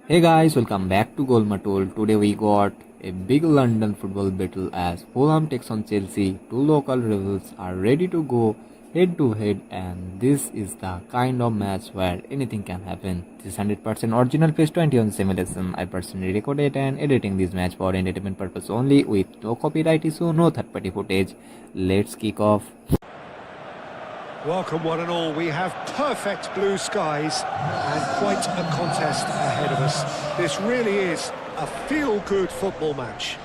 Hey guys, welcome back to GoalMatol. Today we got a big London football battle as Fulham takes on Chelsea. Two local rivals are ready to go head to head, and this is the kind of match where anything can happen. This is 100% original PES 20 on simulation. I personally recorded and editing this match for entertainment purpose only with no copyright issue, no third party footage. Let's kick off. Welcome one and all. We have perfect blue skies and quite a contest ahead of us. This really is a feel-good football match.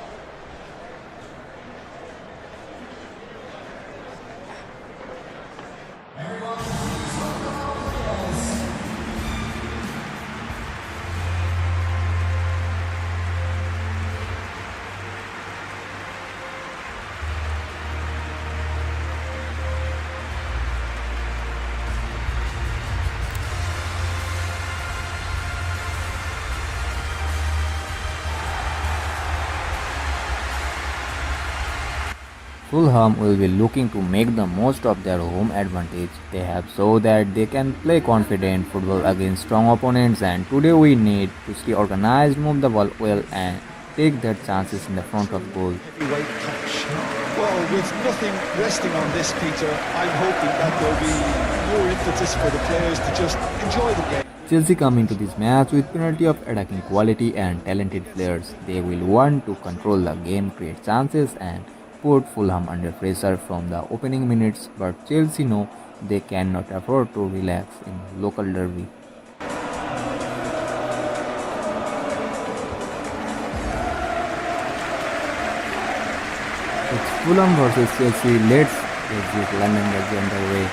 Fulham will be looking to make the most of their home advantage. They have shown that they can play confident football against strong opponents, and today we need to stay organized, move the ball well and take their chances in the front of goal. Heavyweight catch. Well, with nothing resting on this, Peter, I'm hoping that there'll be more impetus for the players to just enjoy the game. Chelsea come into this match with plenty of attacking quality and talented players. They will want to control the game, create chances and put Fulham under pressure from the opening minutes, but Chelsea know they cannot afford to relax in local derby. It's Fulham versus Chelsea. Let's get this London derby underway.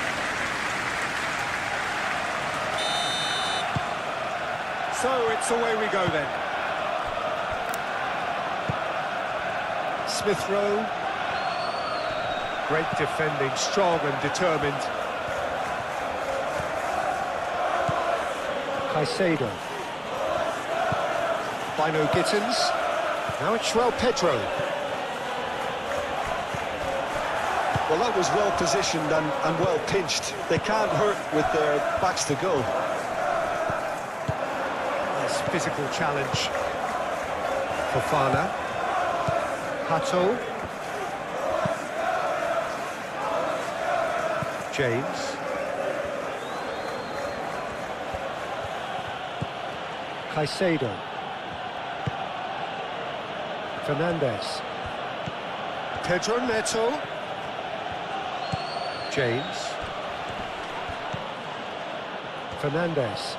So it's away we go then. Smith Rowe. Great defending, strong and determined. Caicedo. Bino Gittins. Now it's Pedro. Well, that was well positioned and well pinched. They can't hurt with their backs to goal. Nice physical challenge. Fofana. Hato. James. Caicedo. Fernandes. Pedro Neto. James. Fernandes.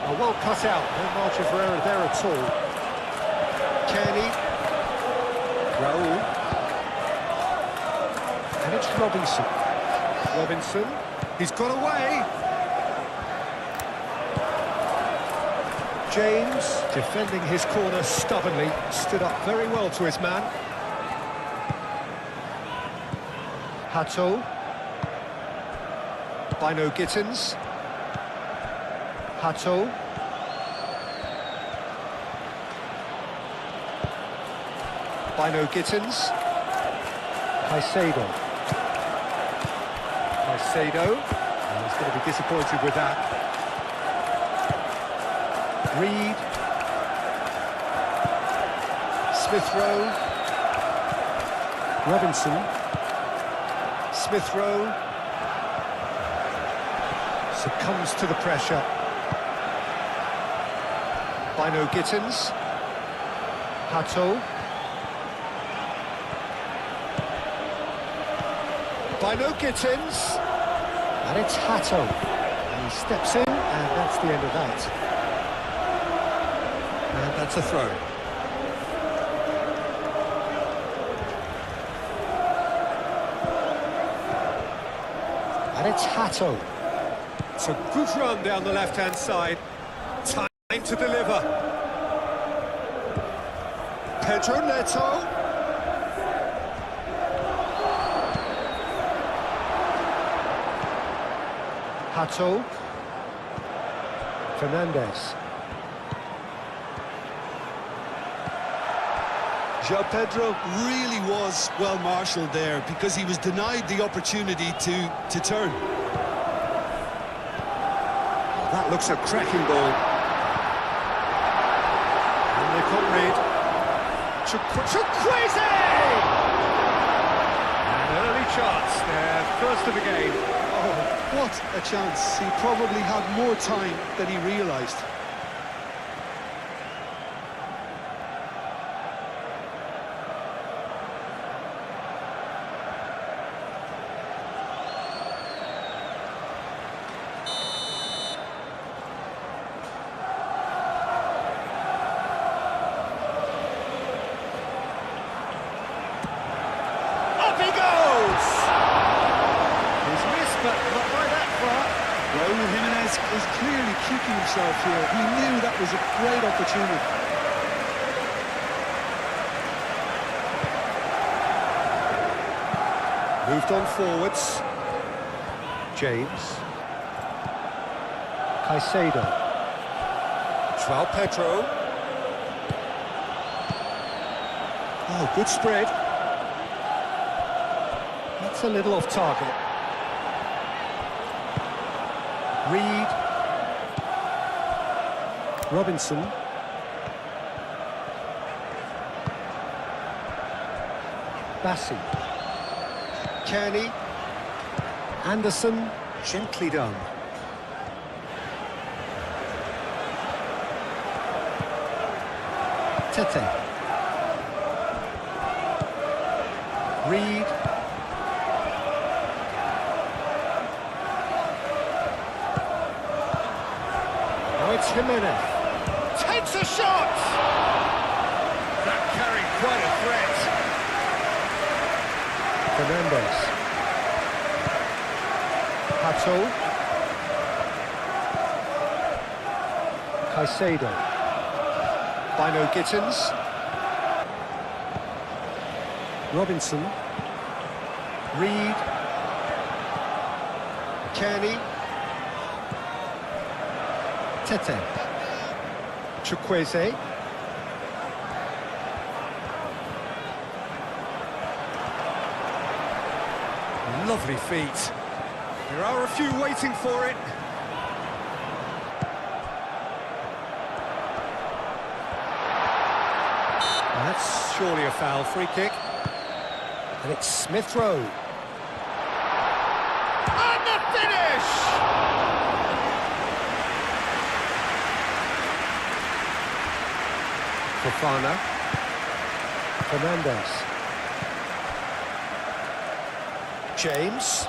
Oh, well cut out. No margin for error there at all. Kenny. Raul. And it's Robinson. Robinson. He's got away. James, defending his corner stubbornly, stood up very well to his man. Hato. Bino Gittins. Hato. Bino Gittins. Caicedo. Caicedo. Oh, he's going to be disappointed with that. Reed. Smith Rowe. Robinson. Smith Rowe. Succumbs to the pressure. Bino Gittins. Hato. Bino Gittins. And it's Hato. And he steps in, and that's the end of that. And that's a throw. And it's Hato. It's a good run down the left-hand side. Time to deliver. Pedro Neto. Hato. Fernandes. João Pedro really was well marshalled there because he was denied the opportunity to turn. That looks a cracking ball. And they've got rid. Chukwueze! An early chance there, first of the game. Oh, what a chance. He probably had more time than he realised. Up he goes! He's missed, but not by that far. Raul Jimenez is clearly kicking himself here. He knew that was a great opportunity. Moved on forwards. James. Caicedo. Joao Pedro. Oh, good spread. That's a little off target. Reed. Robinson. Bassi. Kearney. Anderson. Gently done. Tete. Reed. Now it's Jimenez. Takes a shot! That carried quite a threat. Fernandez. Pato. Caicedo. Bino Gittins. Robinson. Reed. Kearney. Tete. Chukwueze. Lovely feet. There are a few waiting for it. That's surely a foul. Free kick. And it's Smith Rowe. And the finish! Fofana. Fernandez. James.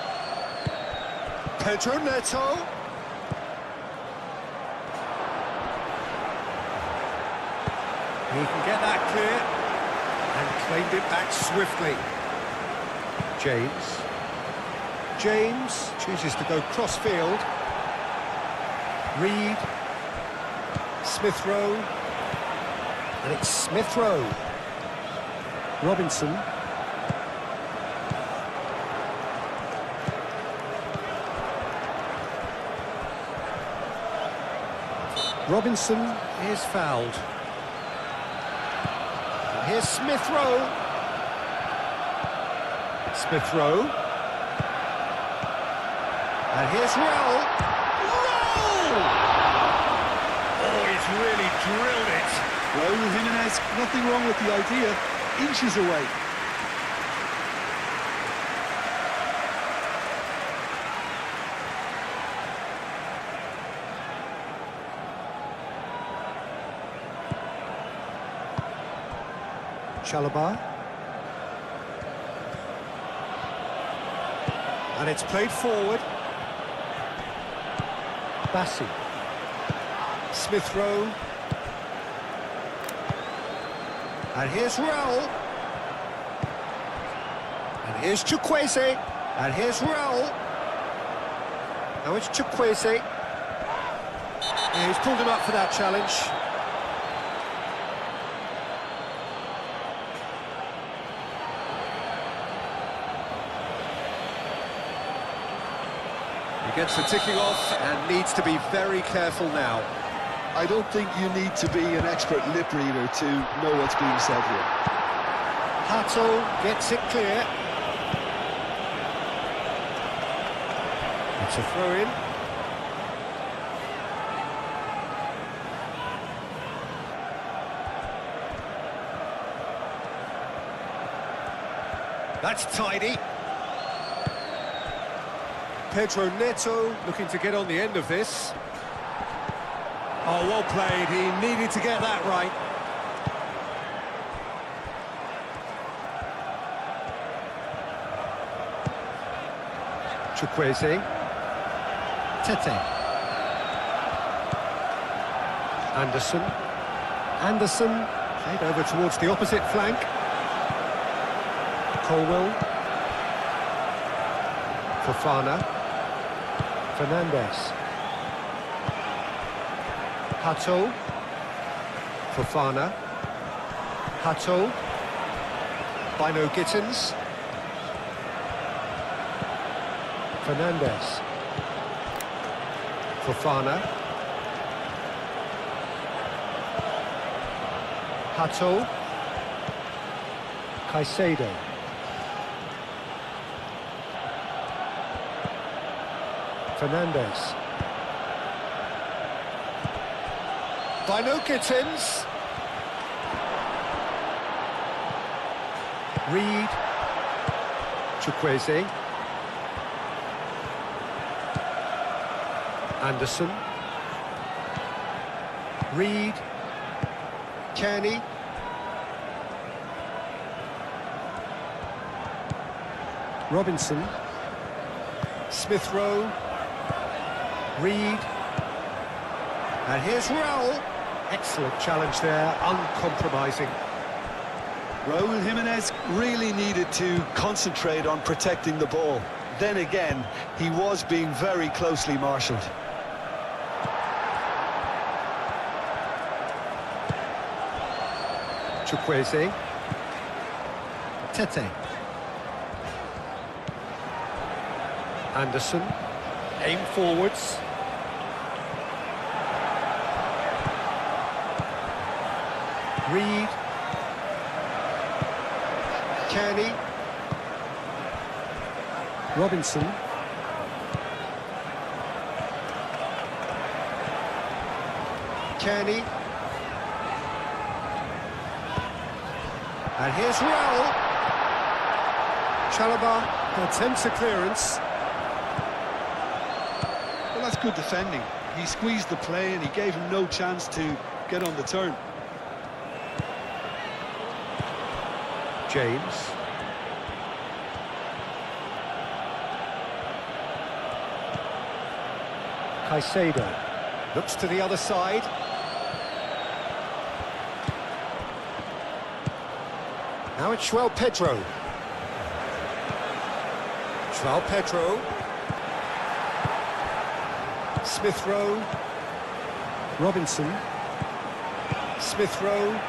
Pedro Neto. He can get that clear and claimed it back swiftly. James. James chooses to go cross-field. Reed. Smith Rowe. And it's Smith Rowe. Robinson. Robinson is fouled. And here's Smith Rowe. Smith Rowe. And here's Raul. Raul! Oh, he's really drilled it. Raul Jimenez, nothing wrong with the idea. Inches away. Chalobah. And it's played forward. Bassi. Smith Rowe. And here's Raul. And here's Chukwueze. And here's Raul. Now it's Chukwueze. Yeah, he's pulled him up for that challenge. He gets the ticking off and needs to be very careful now. I don't think you need to be an expert lip reader to know what's being said here. Pato gets it clear. It's a throw-in. That's tidy. Pedro Neto looking to get on the end of this. Oh, well played. He needed to get that right. Chukwueze. Tete. Anderson. Anderson. Played over towards the opposite flank. Colwell. Fofana. Fernandes. Hato. Fofana. Hato. Bino Gittins. Fernandes. Fofana. Hato. Caicedo. Fernandes. Bino Gittins. Reed. Chukwueze. Anderson. Reed. Kearney. Robinson. Smith Rowe. Reed. And here's Raul. Excellent challenge there, uncompromising. Raúl Jiménez really needed to concentrate on protecting the ball. Then again, he was being very closely marshalled. Chukwueze. Tete. Anderson. Aim forwards. Reed. Kearney. Robinson. Kearney. And here's Raul. Chalobah attempts a clearance. Well, that's good defending. He squeezed the play and he gave him no chance to get on the turn. James. Caicedo looks to the other side. Now it's João Pedro. João Pedro. Smith Rowe. Robinson. Smith Rowe.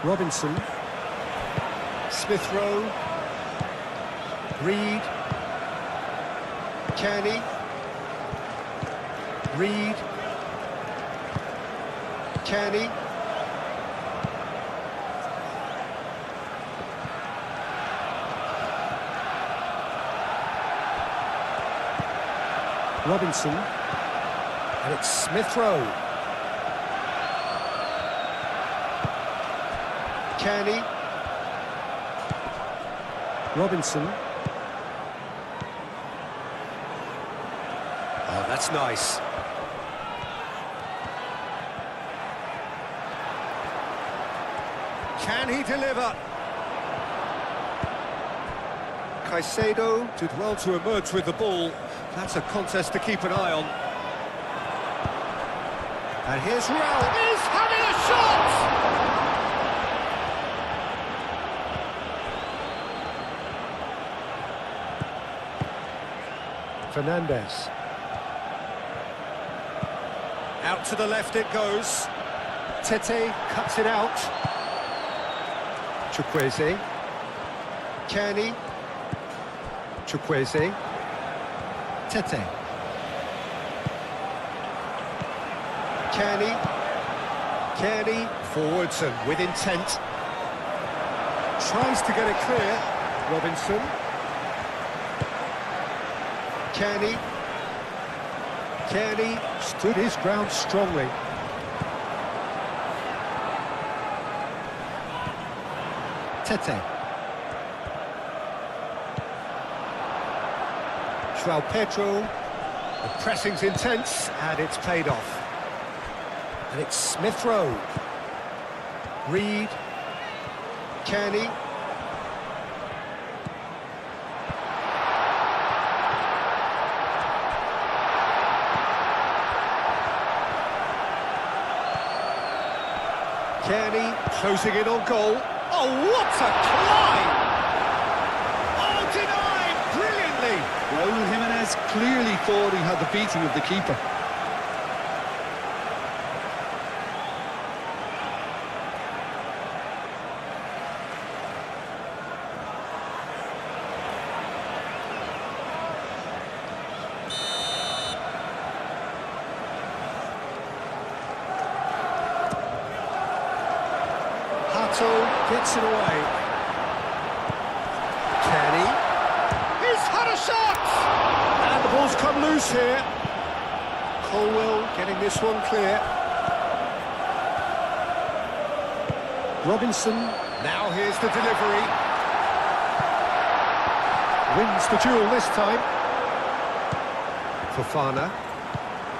Robinson. Smith Rowe. Reed. Kearney. Reed. Kearney. Robinson. And it's Smith Rowe. Kearney. Robinson. Oh, that's nice. Can he deliver? Caicedo did well to emerge with the ball. That's a contest to keep an eye on. And here's Raul. He's having a shot! Fernandes. Out to the left it goes. Tete cuts it out. Chukwueze. Kearney. Chukwueze. Tete. Kearney. Kearney forwards and with intent. Tries to get it clear. Robinson. Kearney. Kearney stood his ground strongly. Tete. João Pedro. The pressing's intense, and it's paid off. And it's Smith Rowe. Reed. Kearney. Kearney closing in on goal. Oh, what a climb! Oh, denied brilliantly! Raúl Jiménez clearly thought he had the beating of the keeper. Gets it away. Kenny. He's had a shot! And the ball's come loose here. Colwell getting this one clear. Robinson. Now here's the delivery. Wins the duel this time. Fofana.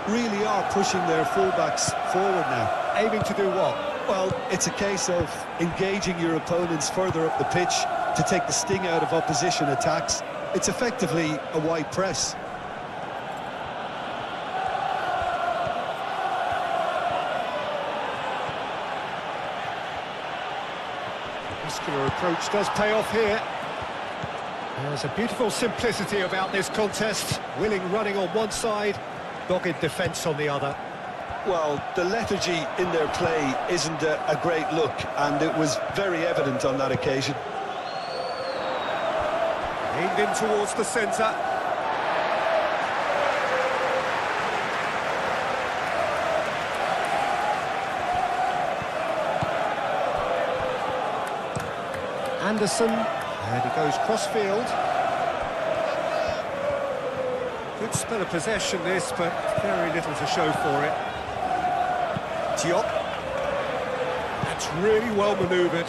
Really are pushing their fullbacks forward now. Aiming to do what? Well, it's a case of engaging your opponents further up the pitch to take the sting out of opposition attacks. It's effectively a wide press. Muscular approach does pay off here. There's a beautiful simplicity about this contest. Willing running on one side, dogged defence on the other. Well, the lethargy in their play isn't a great look, and it was very evident on that occasion. Aimed in towards the centre. Anderson, and he goes cross-field. Good spell of possession this, but very little to show for it. Diop. That's really well manoeuvred.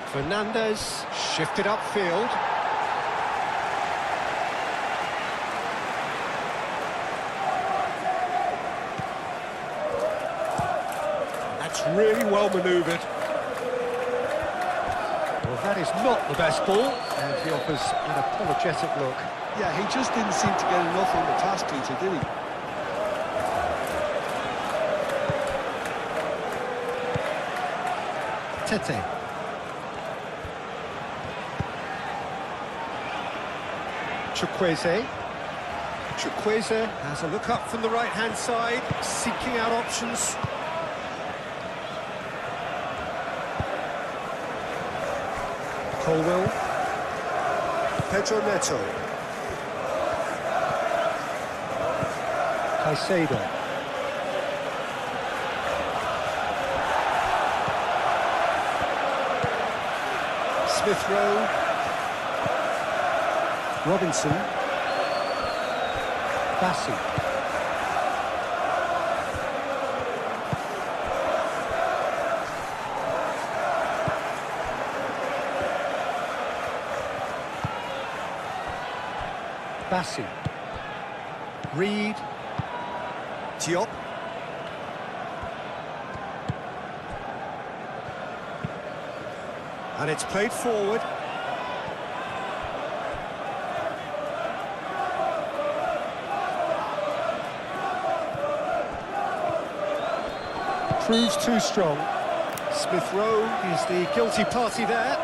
Fernandez shifted upfield. That's really well manoeuvred. Well, that is not the best ball, and he offers an apologetic look. Yeah, he just didn't seem to get enough on the pass, Peter, did he? Tete. Chukwueze. Chukwueze has a look up from the right-hand side, seeking out options. Colwell. Pedro Neto. Caicedo. Smith Rowe. Robinson. Bassi. Bassi. Reed. Diop. And it's played forward. Proves too strong. Smith Rowe is the guilty party there.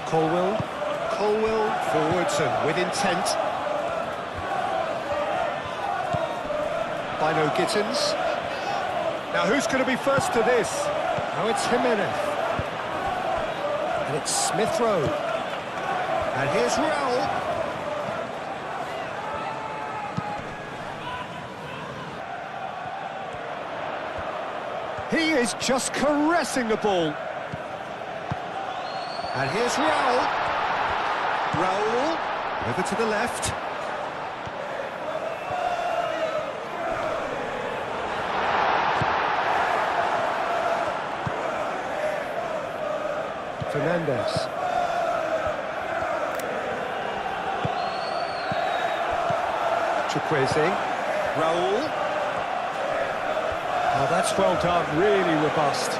Colwell forwards and with intent. Bino Gittins. Now who's going to be first to this? Oh, it's Jimenez. And it's Smith Rowe. And here's Raul. He is just caressing the ball. And here's Raul. Raul, over to the left. Fernandez. Chukwueze. Raul. Oh, that's well done, really robust.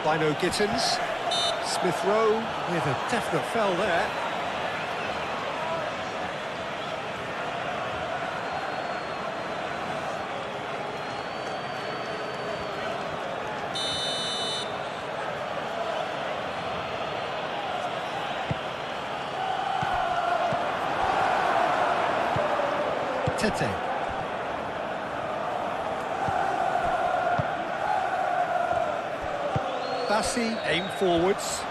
Bino Gittins. Smith Rowe with a definite foul there. Tete. Bassi aim forwards.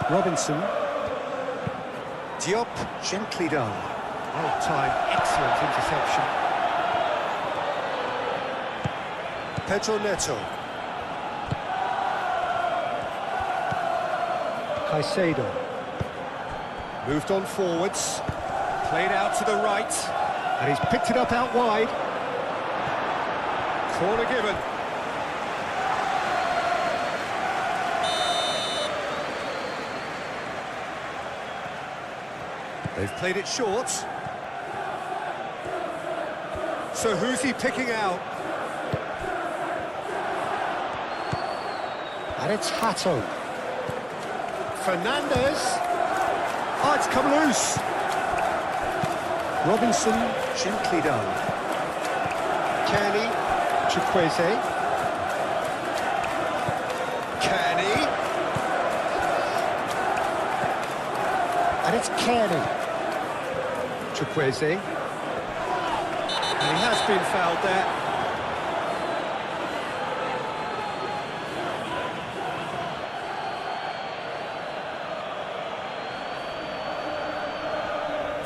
Robinson. Diop gently done. Well timed, excellent interception. Pedro Neto. Caicedo. Moved on forwards, played out to the right, and he's picked it up out wide. Corner given. They've played it short. So who's he picking out? And it's Hato. Fernandez. Oh, it's come loose. Robinson, gently done. Kearney, Chukwueze. Kearney. And it's Kearney. Chukwueze. And he has been fouled there.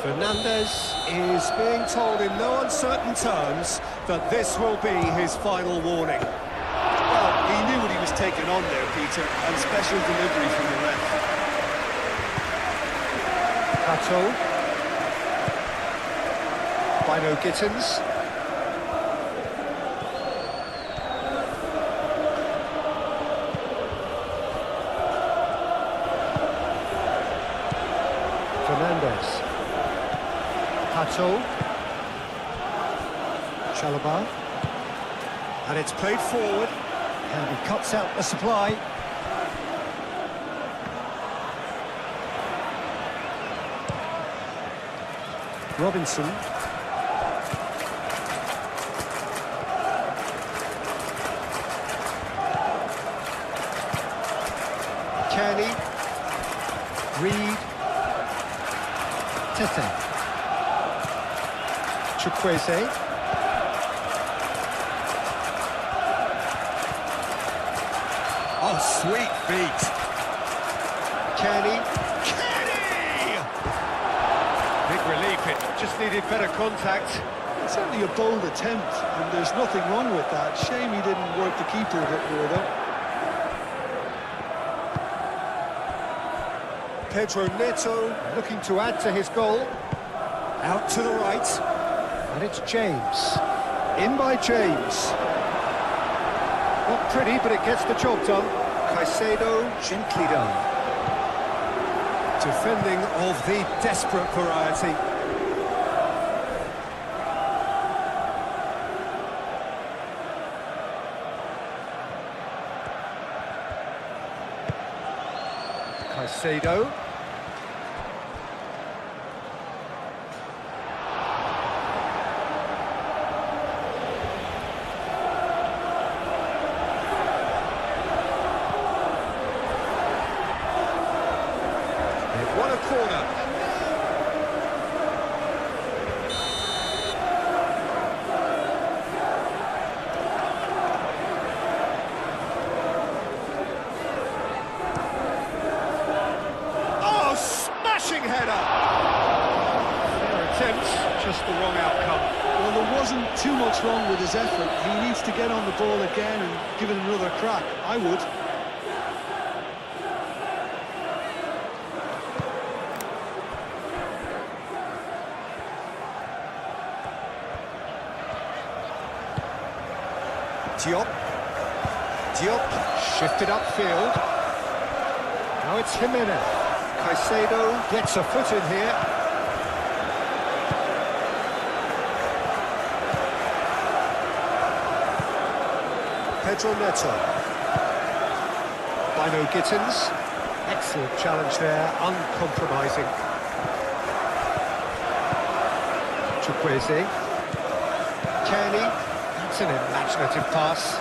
Fernandez is being told in no uncertain terms that this will be his final warning. Well, he knew what he was taking on there, Peter, and special delivery from the ref. Pato. Bino Gittins. Fernandez. Pato. Chalobah. And it's played forward. And he cuts out the supply. Robinson. Kearney. Reed. Tete. Chukwueze. Oh, sweet feet. Kearney. Kenny! Big relief, it just needed better contact. It's certainly a bold attempt, and there's nothing wrong with that. Shame he didn't work the keeper a bit more, though. Pedro Neto looking to add to his goal. Out to the right. And it's James. In by James. Not pretty, but it gets the job done. Caicedo, gently done. Defending of the desperate variety. Caicedo. They've won a corner. wasn't too much wrong with his effort. He needs to get on the ball again and give it another crack. I would. Diop shifted upfield. Now it's Jimenez. Caicedo gets a foot in here. Pedro Neto. Bino Gittins. Excellent challenge there, uncompromising. Chukwueze. Kenny. That's an imaginative pass.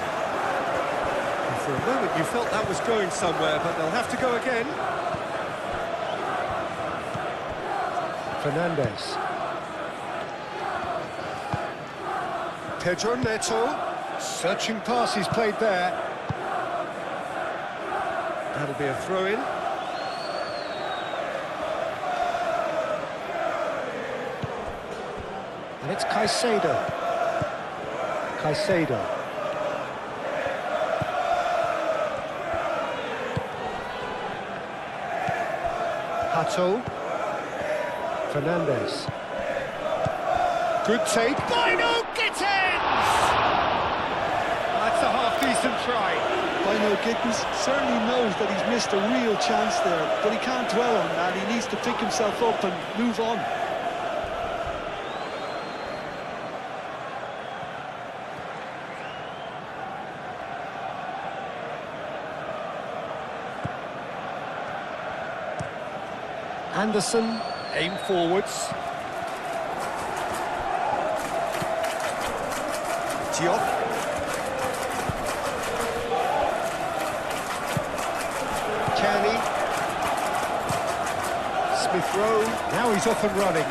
And for a moment you felt that was going somewhere, but they'll have to go again. Fernandez. Pedro Neto. Searching pass he's played there. That'll be a throw-in. And it's Caicedo. Hato. Fernandez. Good take. Bino Gittins! That's a half-decent try. Bino Gittins certainly knows that he's missed a real chance there, but he can't dwell on that. He needs to pick himself up and move on. Anderson, aim forwards. Diop. Kenny. Smith Rowe. Now he's off and running.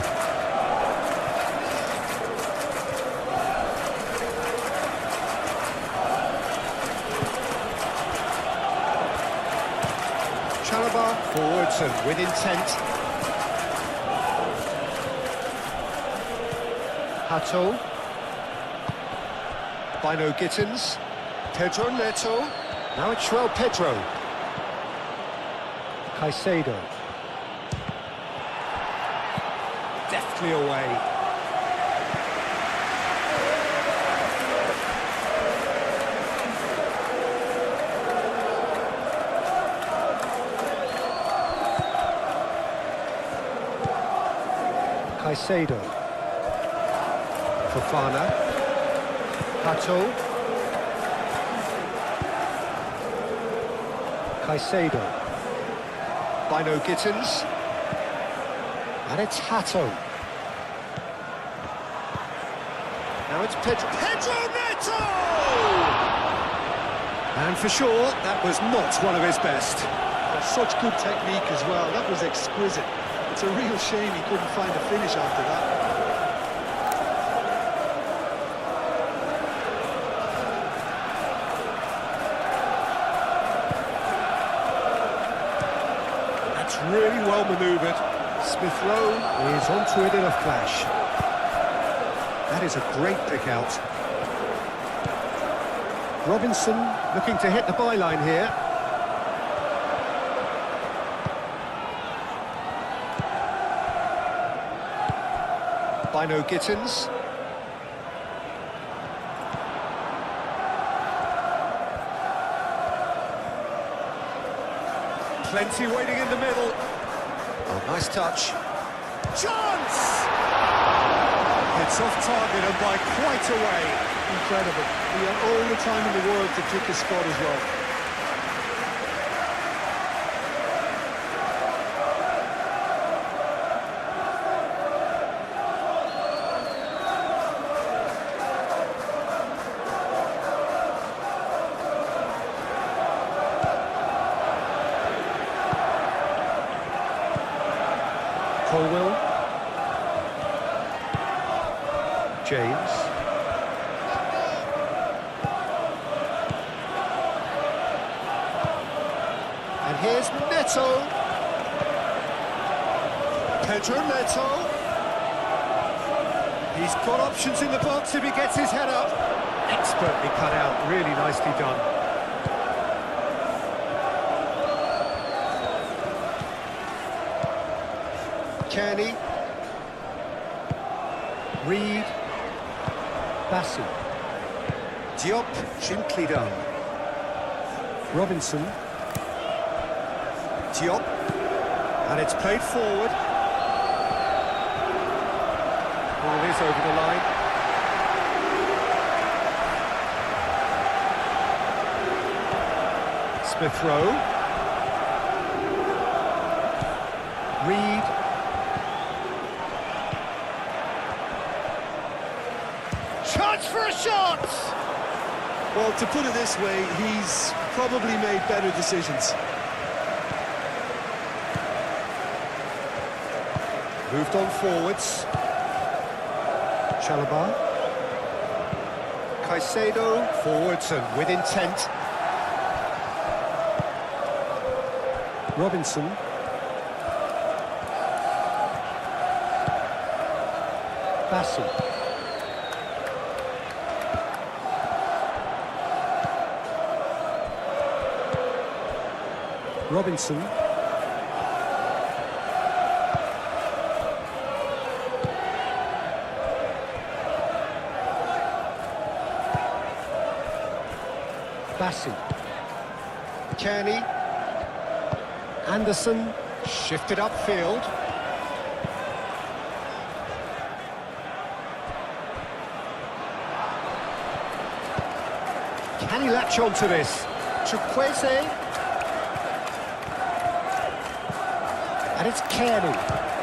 Chalobah forwards and with intent. Hato. Bino Gittins. Pedro Neto. Now it's João Pedro. Caicedo. Deftly away. Caicedo. Fofana. Hato. Caicedo. Bino Gittins. And it's Hato. Now it's Pedro Neto! And for sure, that was not one of his best. Such good technique as well. That was exquisite. It's a real shame he couldn't find a finish after that. Really well manoeuvred. Smith Rowe is onto it in a flash. That is a great pick out. Robinson looking to hit the byline here. Bino Gittins. Plenty waiting in the middle. Oh, nice touch. Chance! It's off target and by quite a way. Incredible. He had all the time in the world to pick his spot as well. Colwell. James. And here's Neto. Pedro Neto. He's got options in the box if he gets his head up. Expertly cut out, really nicely done. Kearney. Reed. Bassi. Diop, gently done. Robinson. Diop. And it's played forward. Ball is over the line. Smith Rowe. Reed. Chance for a shot! Well, to put it this way, he's probably made better decisions. Moved on forwards. Chalobah. Caicedo, forwards and with intent. Robinson. Bassi. Robinson. Bassi. Kearney. Anderson. Shifted upfield. Can he latch on to this? Chukwueze. And it's Kearney.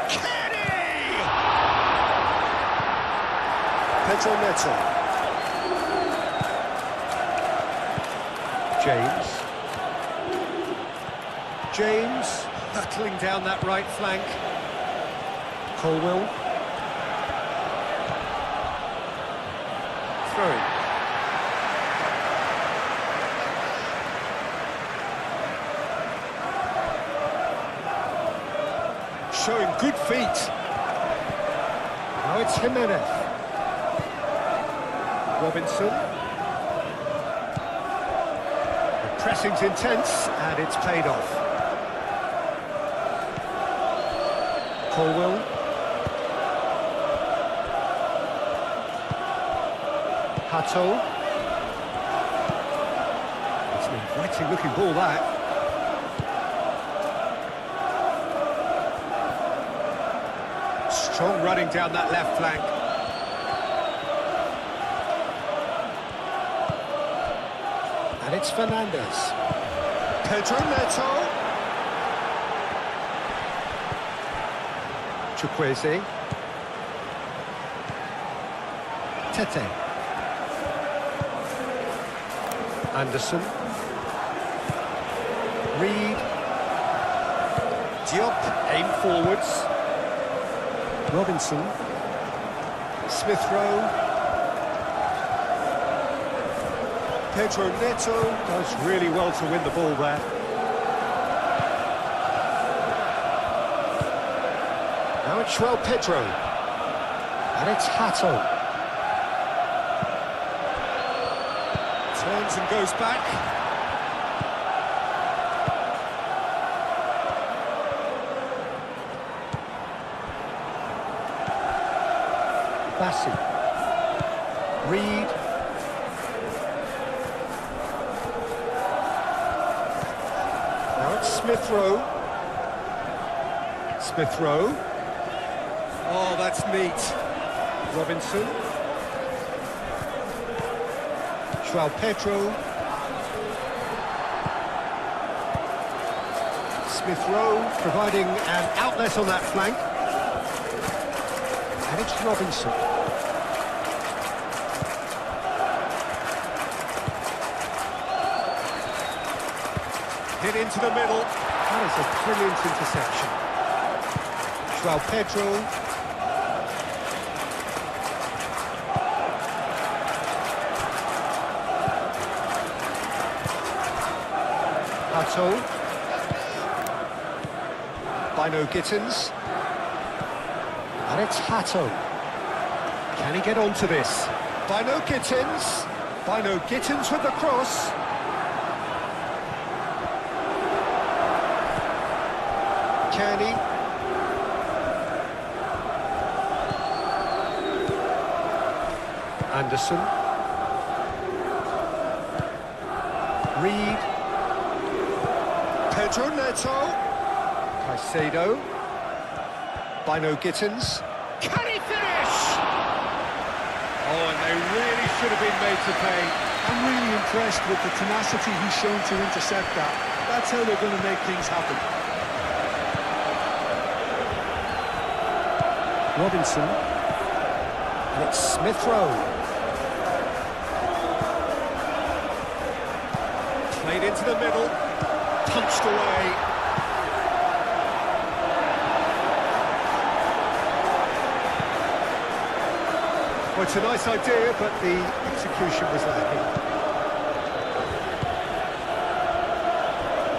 Kearney! Pedro Neto. James. James battling down that right flank. Colwell. Throw. Showing good feet. Now it's Jimenez. Robinson. The pressing's intense and it's paid off. Colwell. Hato. It's an inviting looking ball, that. Strong running down that left flank. And it's Fernandez. Pedro Neto. Chukwueze. Tete. Anderson. Reed. Diop, aim forwards. Robinson. Smith Rowe. Pedro Neto does really well to win the ball there. Now it's João Pedro. And it's Hato. Turns and goes back. Bassi. Reed. Now it's Smith Rowe. Smith Rowe. Oh, that's neat. Robinson. João Pedro. Smith Rowe providing an outlet on that flank. And it's Robinson. Hit into the middle. That is a brilliant interception. João Pedro. Hato. Bino Gittins. And it's Hato. Can he get onto this? Bino Gittins. Bino Gittins with the cross. Kearney. Anderson. Reed. Pedro Neto. Caicedo. Bino Gittins. Can he finish? Oh, and they really should have been made to pay. I'm really impressed with the tenacity he's shown to intercept that. That's how they're going to make things happen. Robinson. And it's Smith Rowe. Played into the middle. Punched away. Well, it's a nice idea, but the execution was lacking.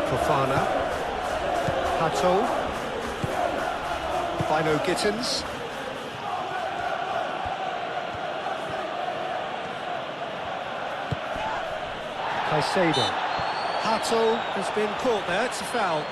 Fofana. Hato. Bino Gittins. Caicedo. Hato has been caught there, it's a foul.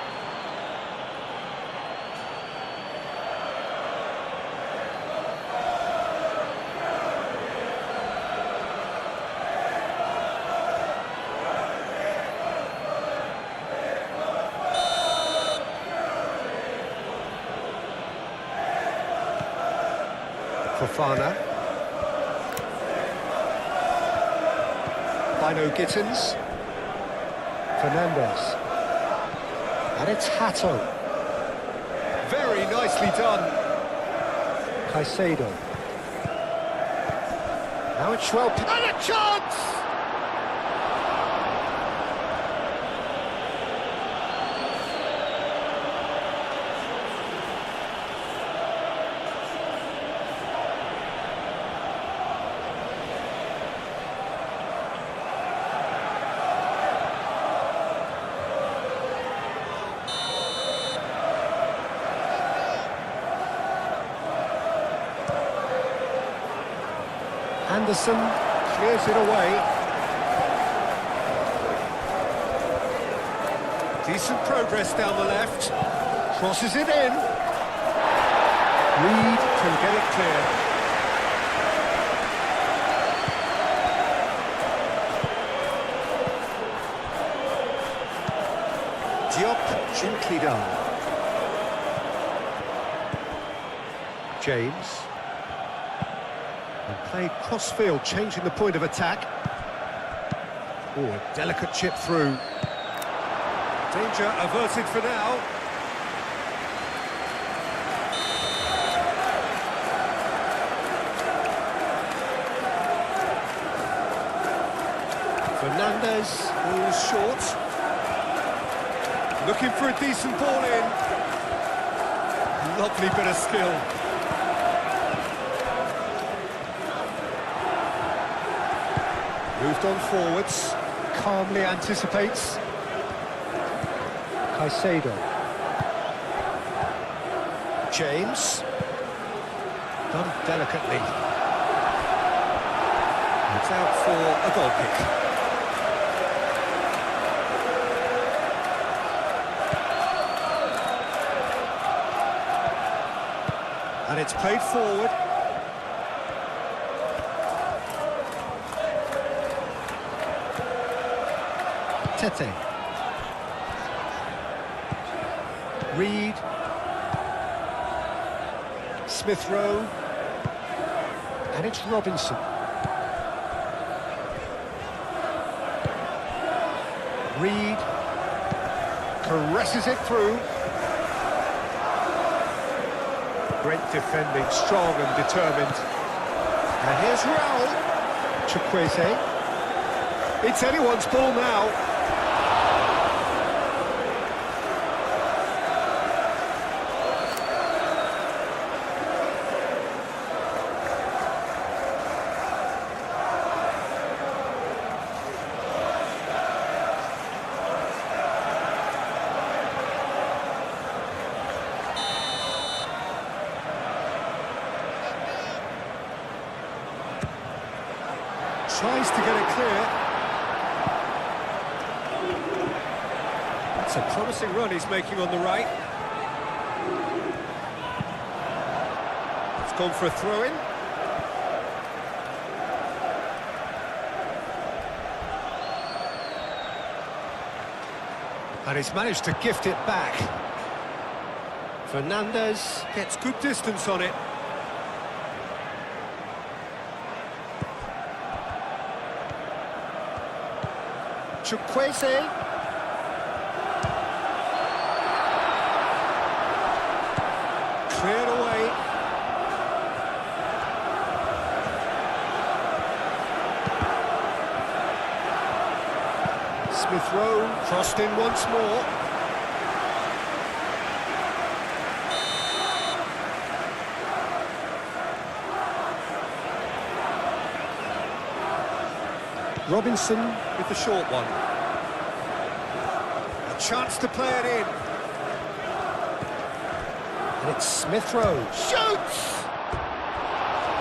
Fofana. Bino Gittins. Fernandez. And it's Hato. Very nicely done. Caicedo. Now it's Schwab. And a chance! Anderson clears it away. Decent progress down the left. Crosses it in. Reed can get it clear. Diop, gently done. James. And played cross-field, changing the point of attack. Oh, a delicate chip through. Danger averted for now. Fernandez falls short. Looking for a decent ball in. Lovely bit of skill. Moved on forwards, calmly anticipates. Caicedo. James. Done delicately. It's out for a goal kick. And it's played forward. Tete. Reed. Smith Rowe. And it's Robinson. Reed. Caresses it through. Great defending, strong and determined. And here's Raul. Chukwueze. It's anyone's ball now. Tries to get it clear. It's a promising run he's making on the right. It's gone for a throw-in. And he's managed to gift it back. Fernandez gets good distance on it. Chukwueze. Cleared away. Smith Rowe crossed in once more. Robinson with the short one. A chance to play it in. And it's Smith Rowe. Shoots!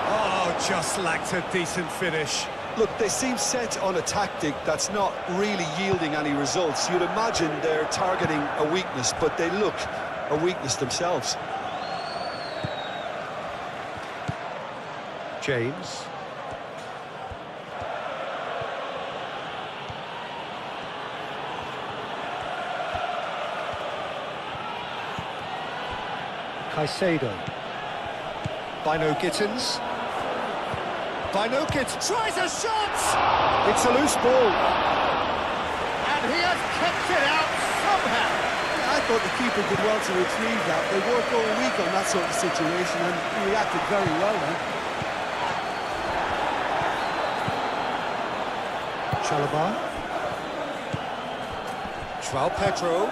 Oh, just lacked a decent finish. Look, they seem set on a tactic that's not really yielding any results. You'd imagine they're targeting a weakness, but they look a weakness themselves. James. Caicedo. Bino Gittins. Bino Gittins tries a shot! It's a loose ball. And he has kept it out somehow. I thought the keeper did well to retrieve that. They worked all week on that sort of situation and he reacted very well then. Chalobah. João Pedro.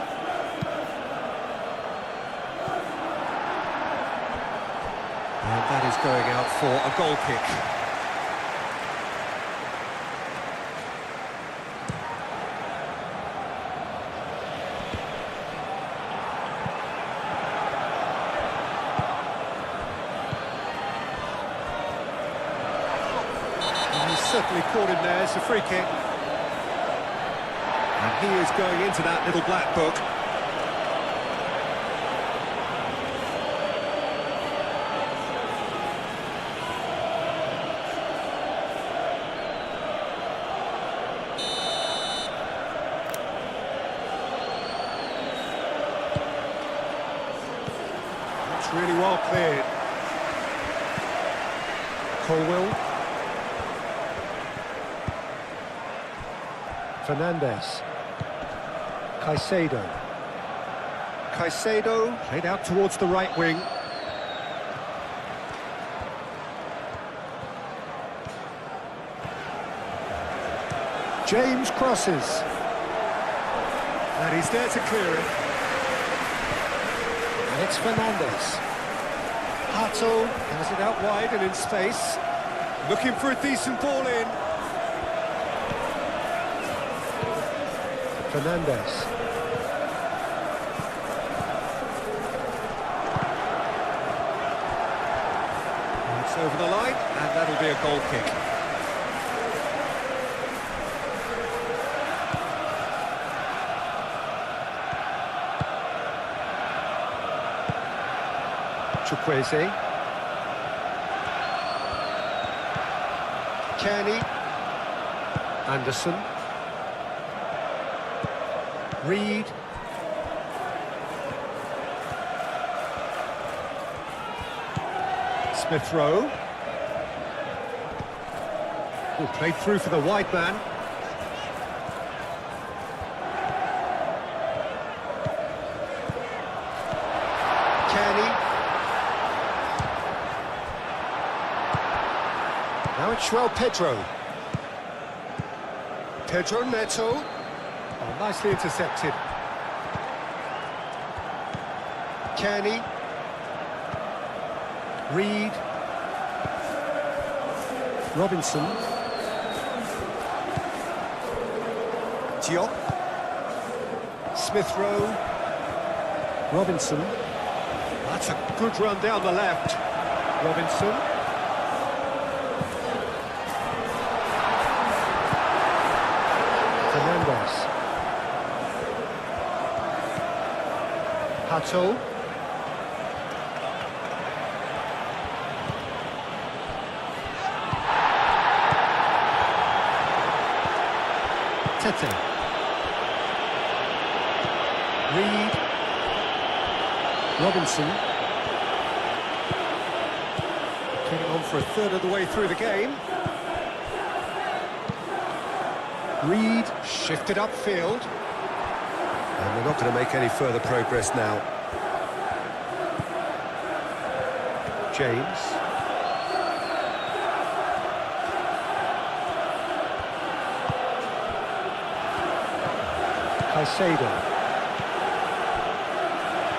And that is going out for a goal kick. And he's certainly caught him there. It's a free kick. And he is going into that little black book. Really well cleared. Colwill. Fernandez. Caicedo. Caicedo played out towards the right wing. James crosses. And he's there to clear it. And it's Fernandez. Hato has it out wide and in space. Looking for a decent ball in. Fernandez. And it's over the line, and that'll be a goal kick. Chukwueze. Kearney. Anderson. Reed. Smith Rowe. Oh, played through for the wide man. Kearney. Now it's João Pedro. Pedro Neto. Oh, nicely intercepted. Kearney. Reed. Robinson. Diop. Smith Rowe. Robinson. That's a good run down the left. Robinson. Pato. Tete. Reed. Robinson. Getting on for a third of the way through the game. Reed shifted upfield. And they're not going to make any further progress now. James. Caicedo.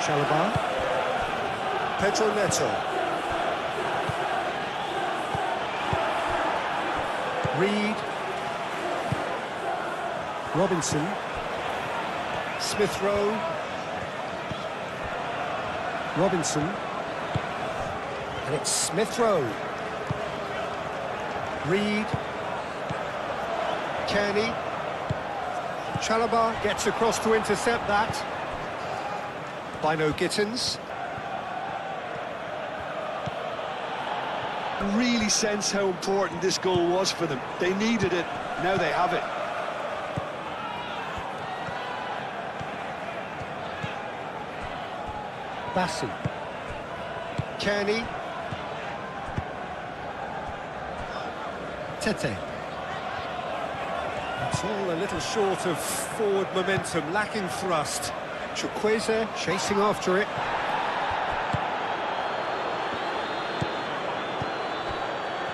Chalobah. Pedro Neto. Reed. Robinson. Smith Rowe. Robinson. And it's Smith Rowe. Reed. Kearney. Chalobah gets across to intercept that. Bino Gittins. Really sense how important this goal was for them. They needed it, now they have it. Bassi. Kearney. Tete. It's all a little short of forward momentum, lacking thrust. Chukwueze chasing after it.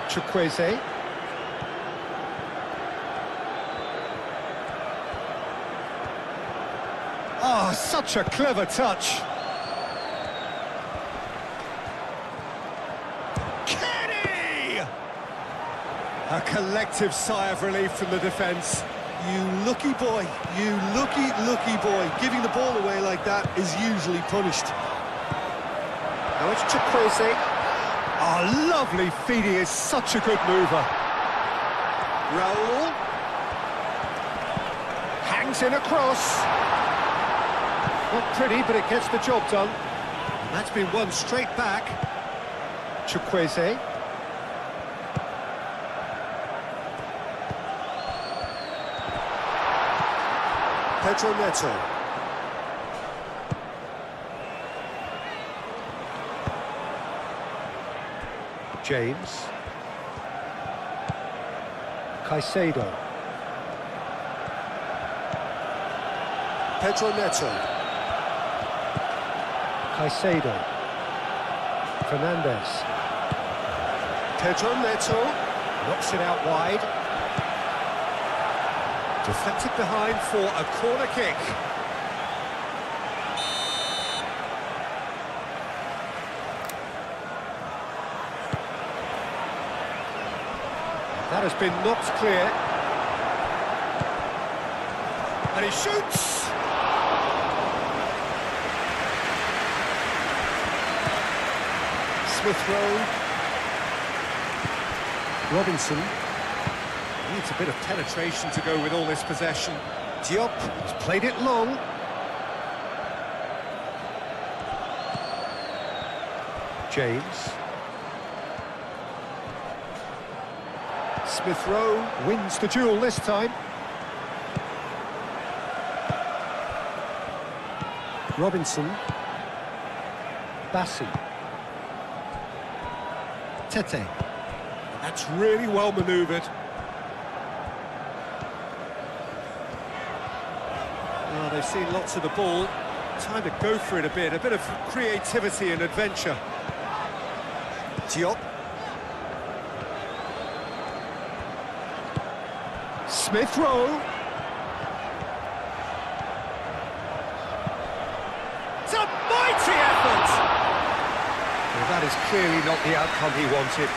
Chukwueze. Oh, such a clever touch. A collective sigh of relief from the defence. You lucky boy, you lucky boy. Giving the ball away like that is usually punished. Now it's Chukwueze. Oh, lovely feed, he is such a good mover. Raul. Hangs in across. Not pretty, but it gets the job done. And that's been won straight back. Chukwueze. Pedro Neto. James. Caicedo. Pedro Neto. Caicedo. Fernandez. Pedro Neto. Knocks it out wide. Deflected behind for a corner kick. That has been knocked clear. And he shoots! Smith Rowe. Robinson. Needs a bit of penetration to go with all this possession. Diop has played it long. James. Smith Rowe wins the duel this time. Robinson. Bassi. Tete. That's really well manoeuvred. Oh, they've seen lots of the ball. Time to go for it a bit of creativity and adventure. Diop. Smith Rowe. It's a mighty effort! Well, that is clearly not the outcome he wanted.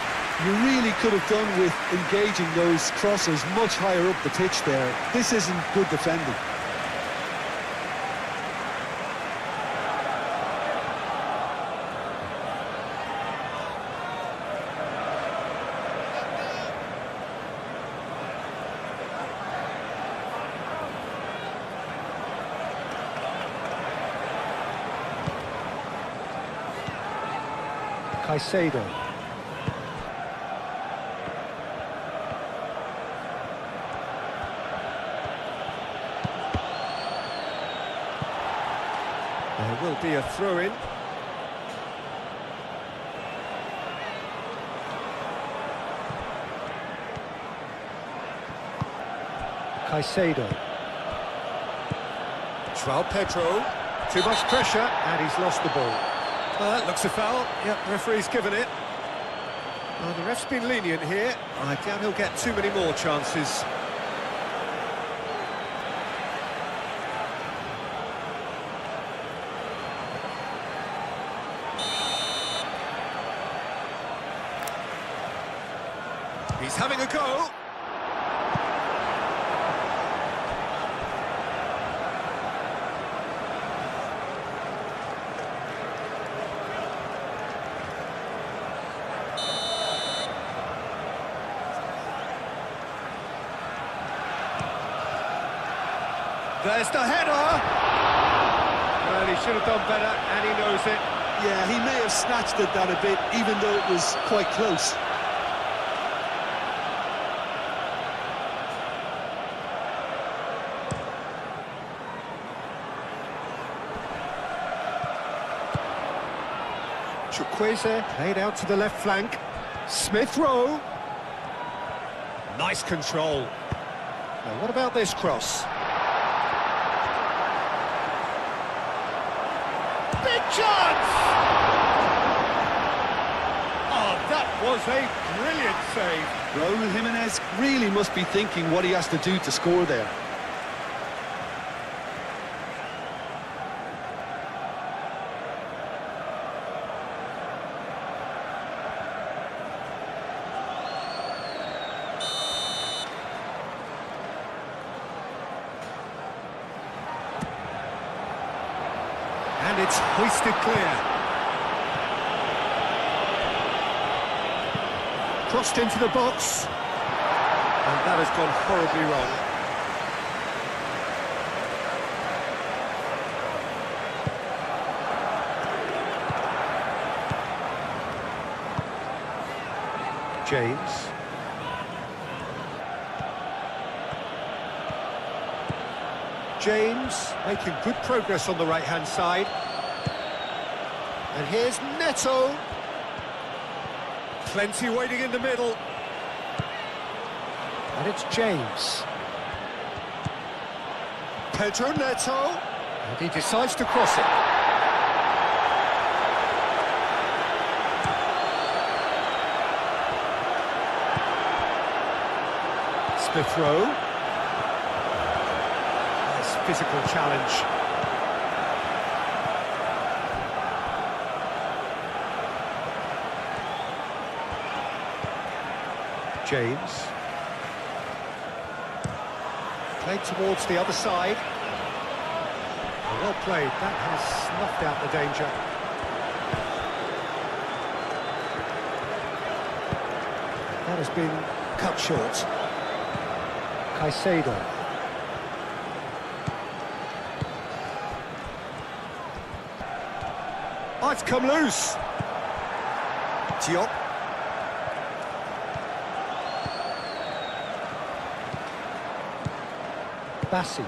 You really could have done with engaging those crosses much higher up the pitch there. This isn't good defending. Caicedo. There will be a throw-in. Caicedo. Joao Pedro. Too much pressure, and he's lost the ball. That looks a foul. Yep, referee's given it. The ref's been lenient here. I doubt he'll get too many more chances. He's having a go. There's the header! Well, he should have done better, and he knows it. Yeah, he may have snatched at that a bit, even though it was quite close. Chukwueze played out to the left flank. Smith Rowe. Nice control. Now, what about this cross? Big chance! Oh, that was a brilliant save. Raul Jimenez really must be thinking what he has to do to score there. And it's hoisted clear. Crossed into the box. And that has gone horribly wrong. James. James making good progress on the right-hand side. And here's Neto. Plenty waiting in the middle. And it's James. Pedro Neto. And he decides to cross it. Smith Rowe. Nice physical challenge. James. Played towards the other side. Well played, that has snuffed out the danger. That has been cut short. Caicedo. Oh, it's come loose. Diop. Bassi.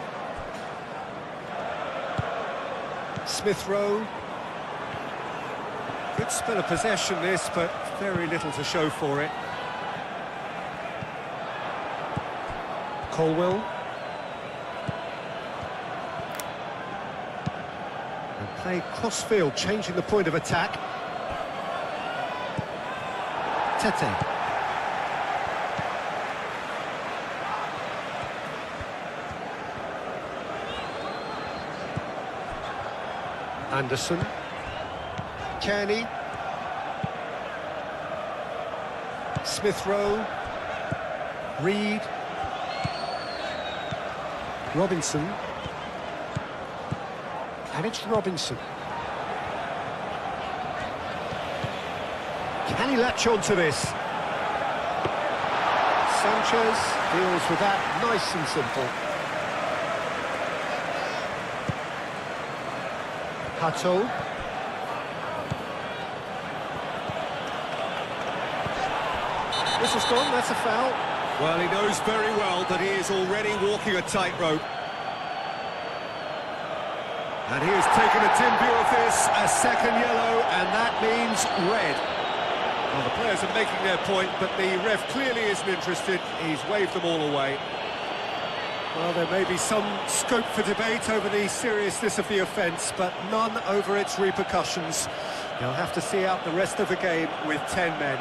Smith Rowe. Good spell of possession this, but very little to show for it. Colwell. And play cross-field, changing the point of attack. Tete. Anderson. Kearney. Smith Rowe. Reed. Robinson. And it's Robinson. Can he latch on to this? Sanchez deals with that nice and simple. Hato. Whistle's gone, that's a foul. Well, he knows very well that he is already walking a tightrope. And he has taken a dim view of this, a second yellow, and that means red. Well, the players are making their point, but the ref clearly isn't interested. He's waved them all away. Well, there may be some scope for debate over the seriousness of the offence, but none over its repercussions. They'll have to see out the rest of the game with 10 men.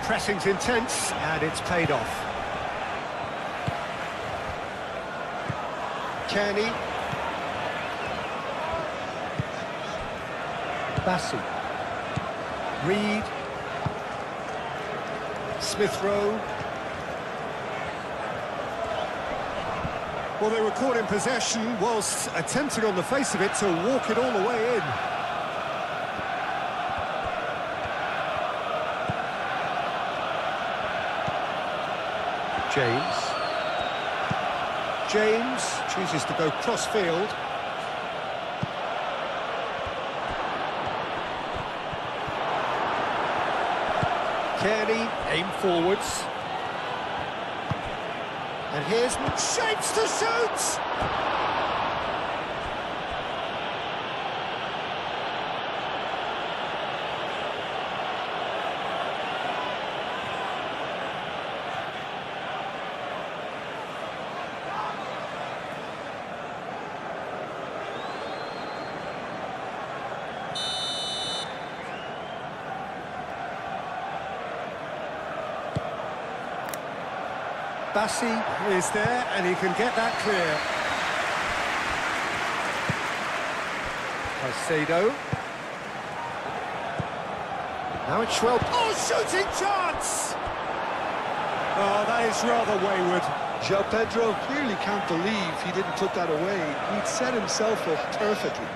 The pressing's intense, and it's paid off. Kearney. Bassi. Reed. Smith Rowe. Well, they were caught in possession whilst attempting on the face of it to walk it all the way in. James chooses to go cross-field. Kearney, aim forwards. And here's shapes to shoot! Bassi is there, and he can get that clear. Caicedo. Now it's Schwab. Oh, shooting chance! Oh, that is rather wayward. João Pedro clearly can't believe he didn't put that away. He'd set himself up perfectly.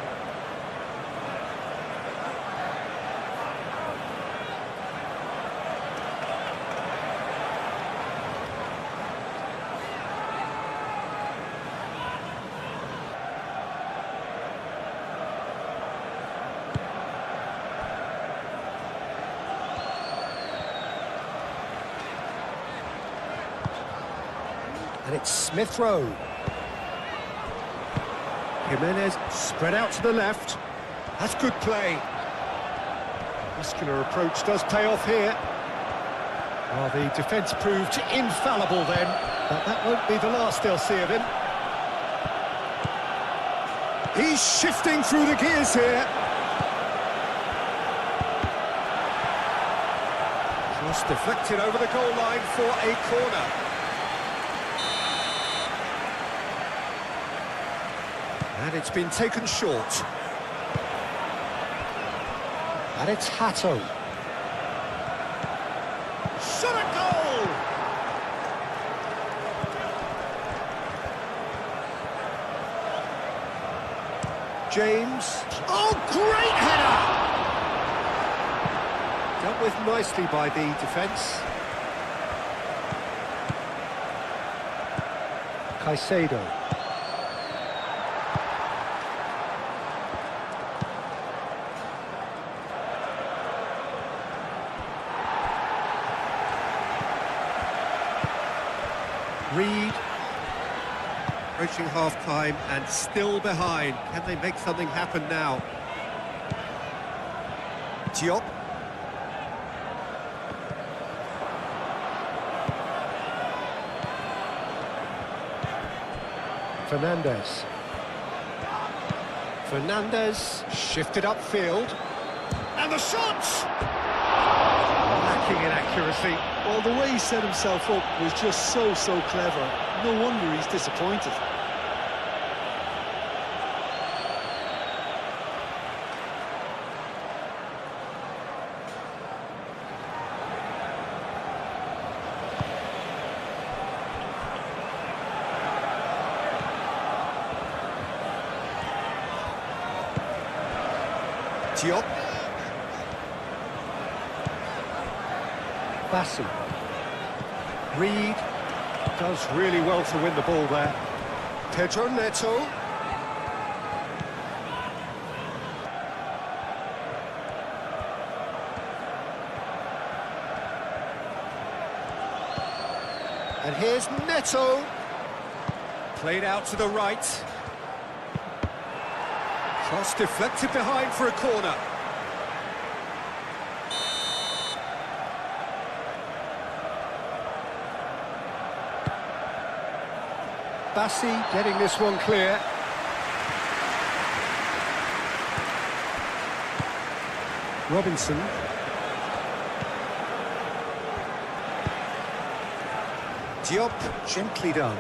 And it's Smith Rowe. Jimenez spread out to the left. That's good play. Muscular approach does pay off here. Well, the defence proved infallible then, but that won't be the last they'll see of him. He's shifting through the gears here. Cross deflected over the goal line for a corner. And it's been taken short. And it's Hatto. Shot a goal! James. Oh, great header! Dealt with nicely by the defence. Caicedo. Reed, approaching half-time and still behind. Can they make something happen now? Diop. Fernandez shifted upfield. And the shot! Lacking in accuracy. Well, the way he set himself up was just so clever. No wonder he's disappointed. Diop. Bassi. Reed does really well to win the ball there. Pedro Neto. And here's Neto. Played out to the right. Cross deflected behind for a corner. Bassi getting this one clear. Robinson. Diop, gently done.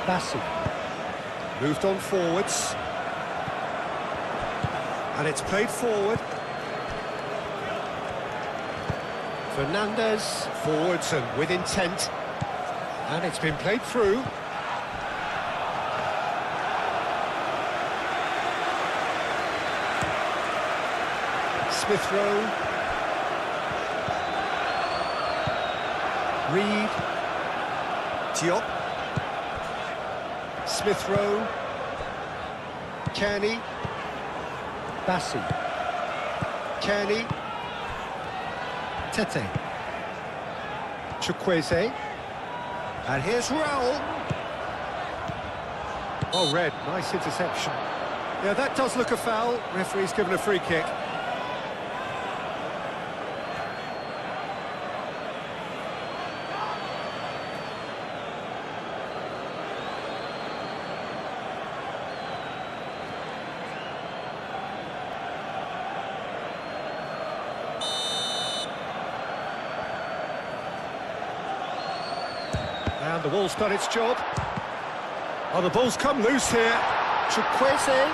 Bassi. Moved on forwards. And it's played forward. Fernandez, forwards and with intent. And it's been played through. Smith Rowe. Reed. Diop. Smith Rowe. Kearney. Bassi. Kearney. Tete. Chukwueze. And here's Raul. Oh, red. Nice interception. Yeah, that does look a foul. Referee's given a free kick. And the ball's done its job. Oh, the ball's come loose here. Chukwueze.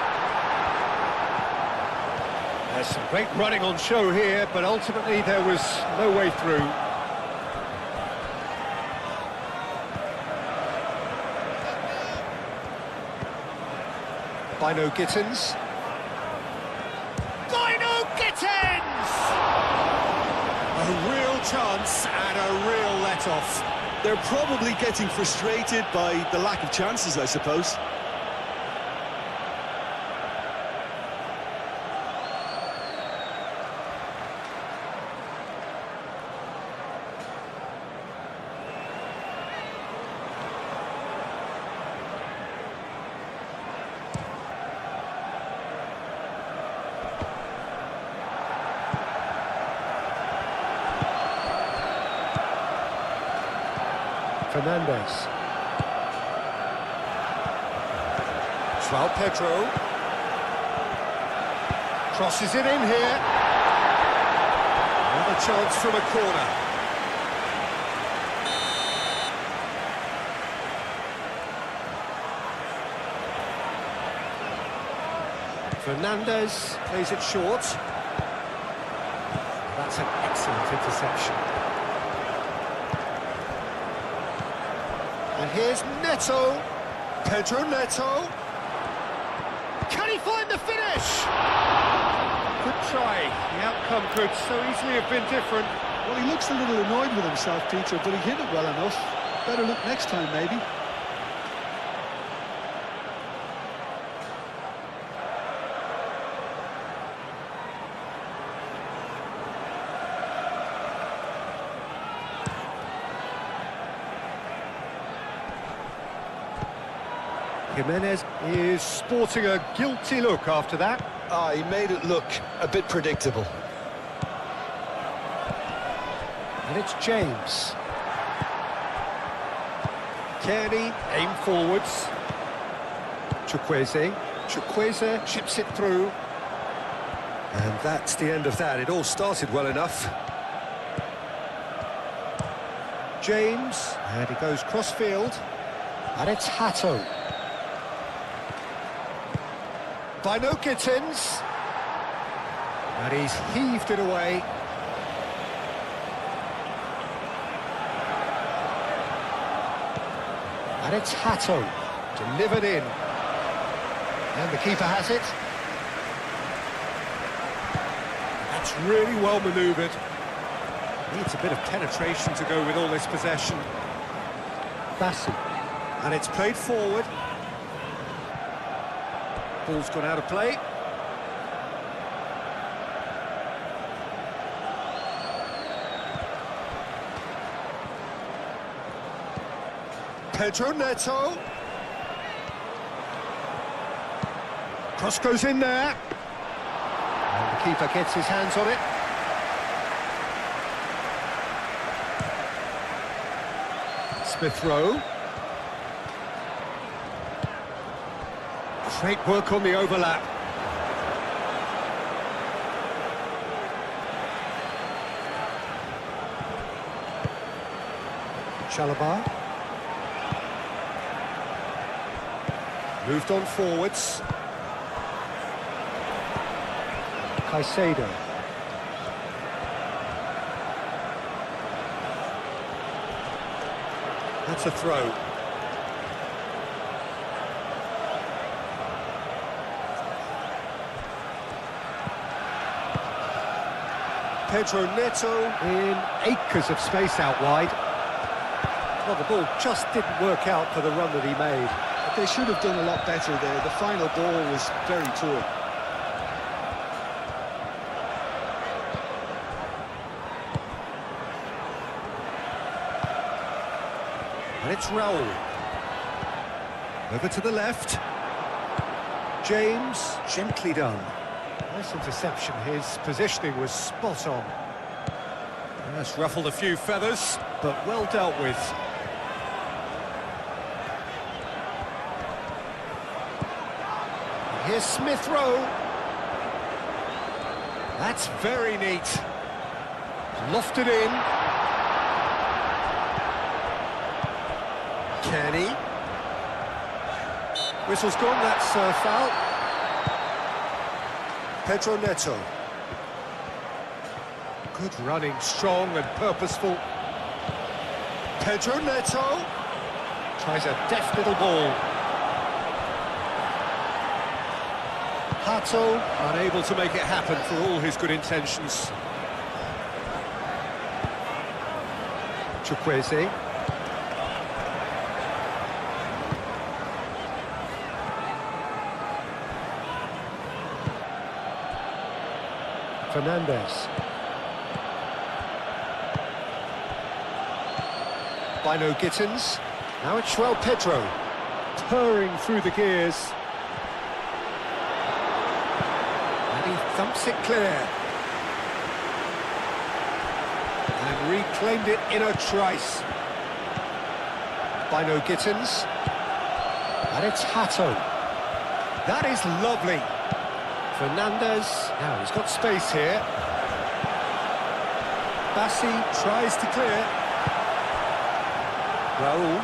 There's some great running on show here, but ultimately there was no way through. Bino Gittins. Bino Gittins! A real chance and a real let-off. They're probably getting frustrated by the lack of chances, I suppose. Fernandez. João Pedro. Crosses it in here. Another chance from a corner. Fernandez plays it short. That's an excellent interception. And here's Neto. Pedro Neto. Can he find the finish? Good try. The outcome could so easily have been different. Well, he looks a little annoyed with himself, Peter, but he hit it well enough. Better look next time, maybe. Jimenez is sporting a guilty look after that. He made it look a bit predictable. And it's James. Kearney, aim forwards. Chukwueze. Chukwueze chips it through. And that's the end of that. It all started well enough. James, and he goes cross-field. And it's Hatto. Bino Gittins. And he's heaved it away. And it's Hatto. Delivered in. And the keeper has it. That's really well manoeuvred. Needs a bit of penetration to go with all this possession. Bassi. And it's played forward. Ball's gone out of play. Pedro Neto. Cross goes in there. And the keeper gets his hands on it. Smith Rowe. Great work on the overlap. Chalobah. Moved on forwards. Caicedo. That's a throw. Pedro Neto in acres of space out wide. Well, the ball just didn't work out for the run that he made. But they should have done a lot better there. The final ball was very poor. And it's Raul. Over to the left. James, gently done. Nice interception, his positioning was spot on. That's ruffled a few feathers. But well dealt with. And here's Smith Rowe. That's very neat. Lofted in. Kenny. Whistle's gone, that's a foul. Pedro Neto. Good running, strong and purposeful. Pedro Neto. Tries a deft little ball. Hato. Unable to make it happen for all his good intentions. Chukwueze. Fernandez. Bino Gittins. Now it's João Pedro. Purring through the gears. And he thumps it clear. And reclaimed it in a trice. Bino Gittins. And it's Hato. That is lovely. Fernandez. Now he's got space here. Bassi tries to clear. Raul.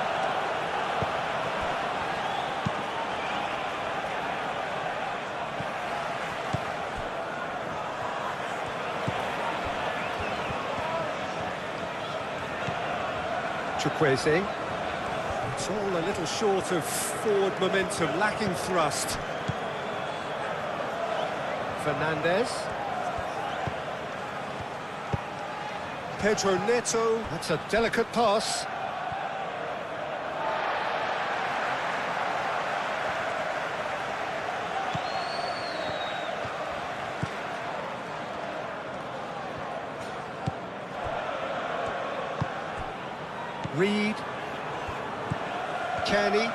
Chukwueze. It's all a little short of forward momentum, lacking thrust. Fernandez. Pedro Neto. That's a delicate pass. Reed. Kenny.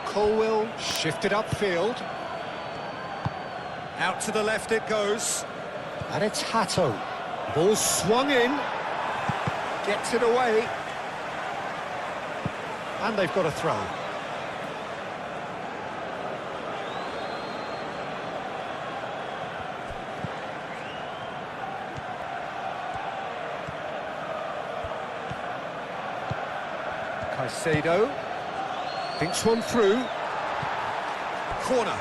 Colwill shifted upfield. Out to the left it goes. And it's Hato. Ball swung in. Gets it away. And they've got a throw. Caicedo. Thinks one through. Corner.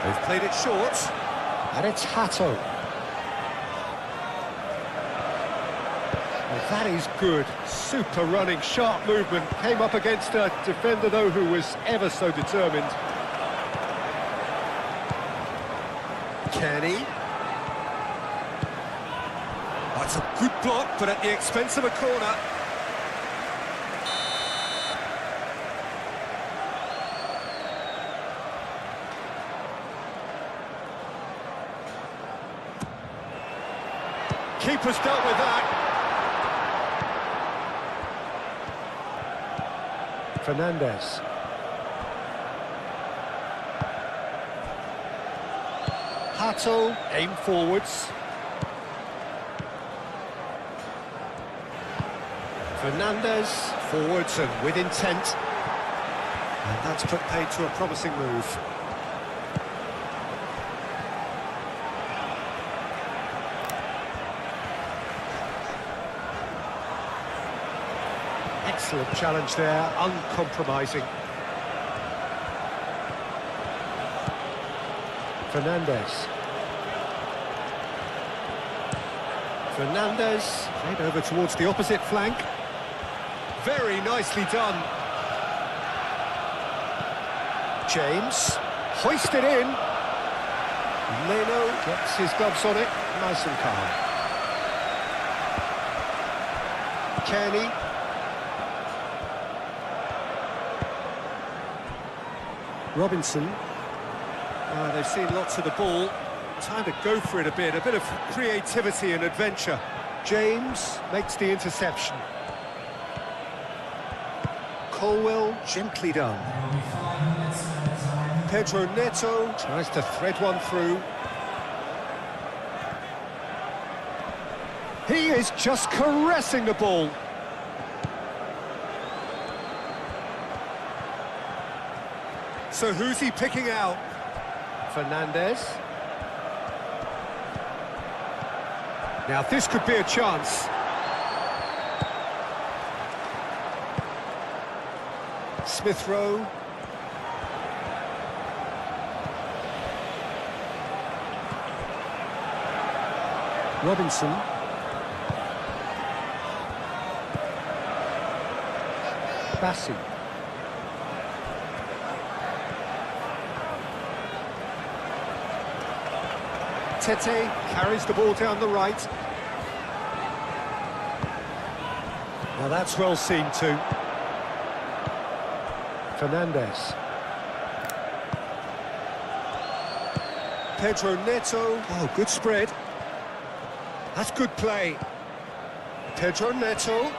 They've played it short. And it's Hato. Well, that is good. Super running, sharp movement. Came up against a defender, though, who was ever so determined. Kenny. That's a good block, but at the expense of a corner. Keeper's dealt with that. Fernandez. Hato, aim forwards. Fernandez, forwards and with intent. And that's put paid to a promising move. Excellent challenge there, uncompromising. Fernandez. Fernandez, played over towards the opposite flank. Very nicely done. James, hoisted in. Leno gets his gloves on it, nice and calm. Kenny. Robinson. They've seen lots of the ball. Time to go for it a bit of creativity and adventure. James makes the interception. Colwell, gently done. Pedro Neto tries to thread one through. He is just caressing the ball. So who's he picking out? Fernandez. Now this could be a chance. Smith Rowe. Robinson. Bassi. Tete carries the ball down the right. Now that's well seen too. Fernandez. Pedro Neto. Oh, good spread. That's good play. Pedro Neto.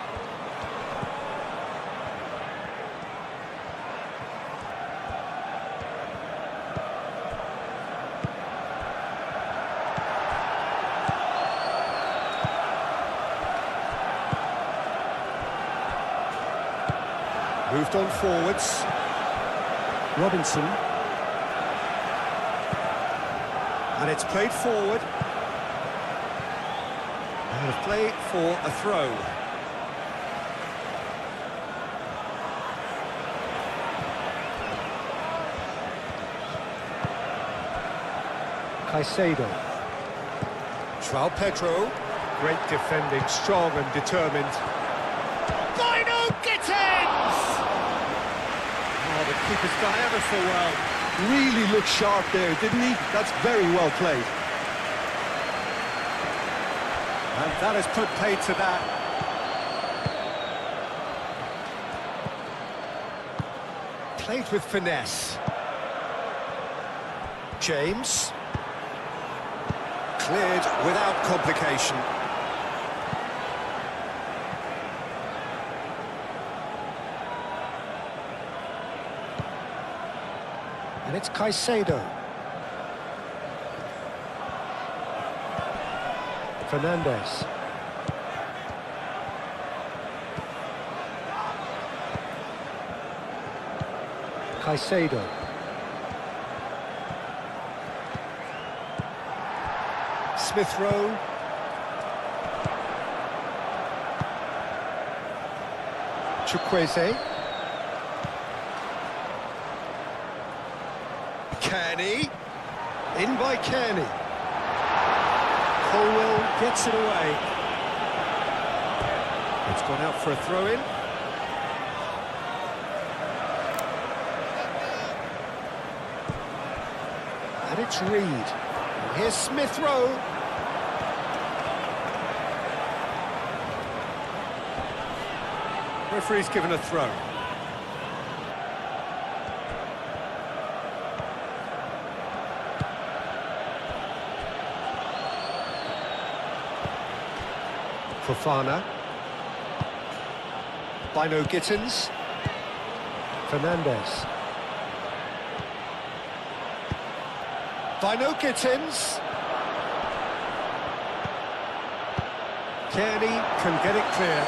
Moved on forwards. Robinson. And it's played forward. And a play for a throw. Caicedo. João Pedro. Great defending, strong and determined. Final Gittins! Oh, the keeper's done ever so well. Really looked sharp there, didn't he? That's very well played. And that has put paid to that. Played with finesse. James. Cleared without complication. And it's Caicedo. Fernandez. Caicedo. Smith Rowe. Chukwueze. Kenny. In by Kearney. Colwell gets it away. It's gone out for a throw-in. And it's Reed. And here's Smith Rowe. Referee's given a throw. Fofana. Bino Gittins. Fernandez. Bino Gittins. Kearney can get it clear.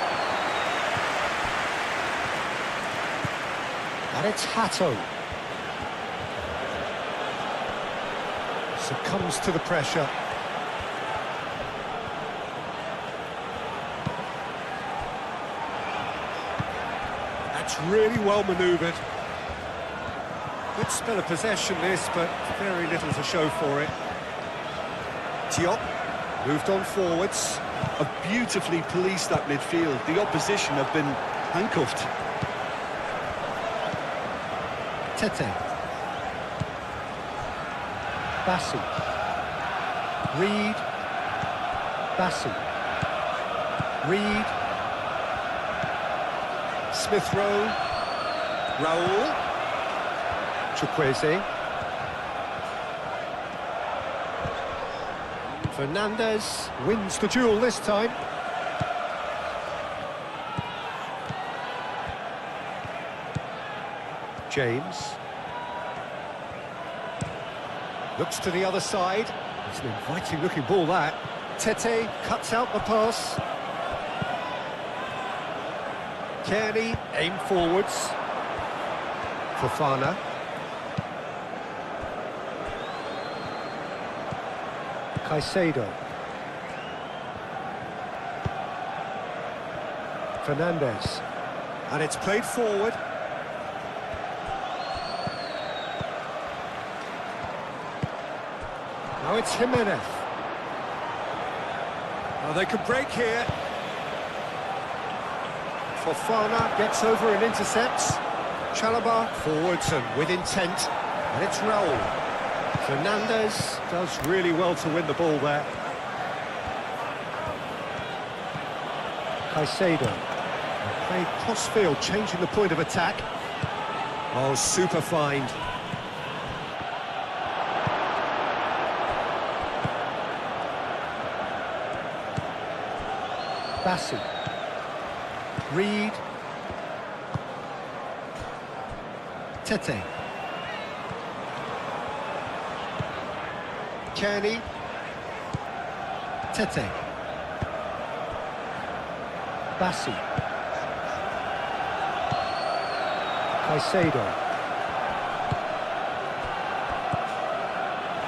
And it's Hatto. Succumbs to the pressure. That's really well manoeuvred. Good spell of possession this, but very little to show for it. Diop moved on forwards. Have beautifully policed that midfield. The opposition have been handcuffed. Tete. Bassi. Reed. Bassi. Reed. Smith Rowe. Raoul. Chukwueze. Fernandez wins the duel this time. James. Looks to the other side. It's an inviting looking ball that. Tete cuts out the pass. Kearney aim forwards. Fofana. Caicedo. Fernandez. And it's played forward. Now it's Jimenez. Now they can break here. Fofana gets over and intercepts. Chalobah forwards and with intent. And it's Raoul. Fernandez does really well to win the ball there. Caicedo. Played cross-field, changing the point of attack. Oh, super find. Bassi. Reed. Tete. Kearney. Tete. Bassi. Caicedo.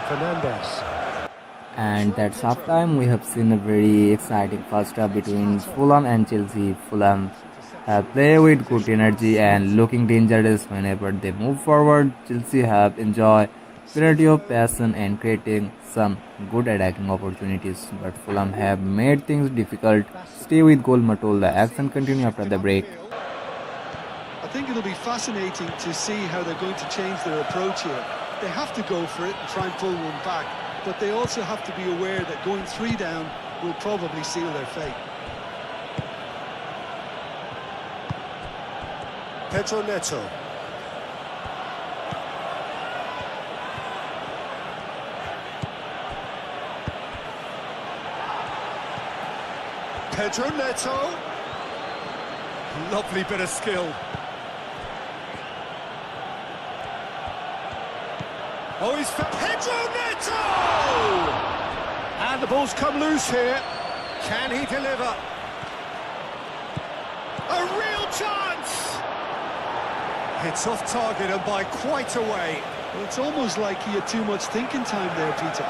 Fernandez. And that's halftime. We have seen a very exciting first half between Fulham and Chelsea. Fulham have played with good energy and looking dangerous whenever they move forward. Chelsea have enjoyed plenty of passion and creating some good attacking opportunities, but Fulham have made things difficult. Stay with GoalMatol. The action continue after the break. I think it'll be fascinating to see how they're going to change their approach here. They have to go for it and try and pull one back, but they also have to be aware that going 3 down will probably seal their fate. Pedro Neto. Pedro Neto. Lovely bit of skill. Oh, he's for Pedro Neto! And the ball's come loose here. Can he deliver? A real chance! It's off target and by quite a way. Well, it's almost like he had too much thinking time there, Peter.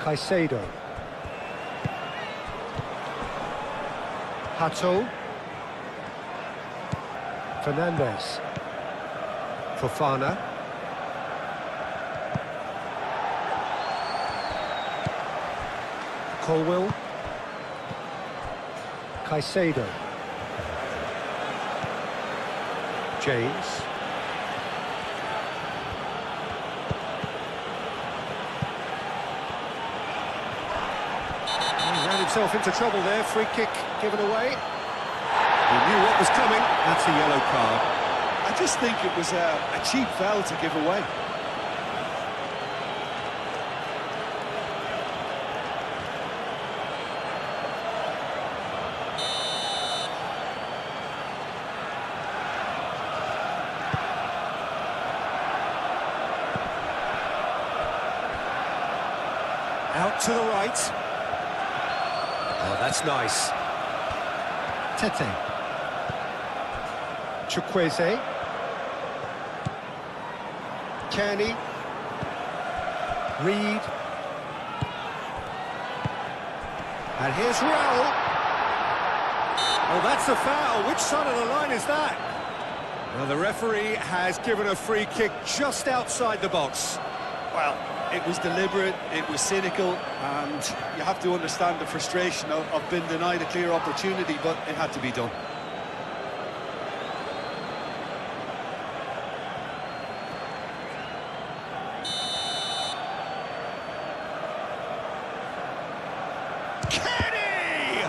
Caicedo. Hato. Fernandez. Fofana. Colwill. Caicedo. James. He ran himself into trouble there. Free kick given away. He knew what was coming. That's a yellow card. I just think it was a cheap foul to give away. Out to the right. Oh, that's nice. Tete. Chukwueze. Kearney. Reed. And here's Raul. Oh, that's a foul. Which side of the line is that? Well, the referee has given a free kick just outside the box. Well, it was deliberate, it was cynical, and you have to understand the frustration of being denied a clear opportunity, but it had to be done. Kenny!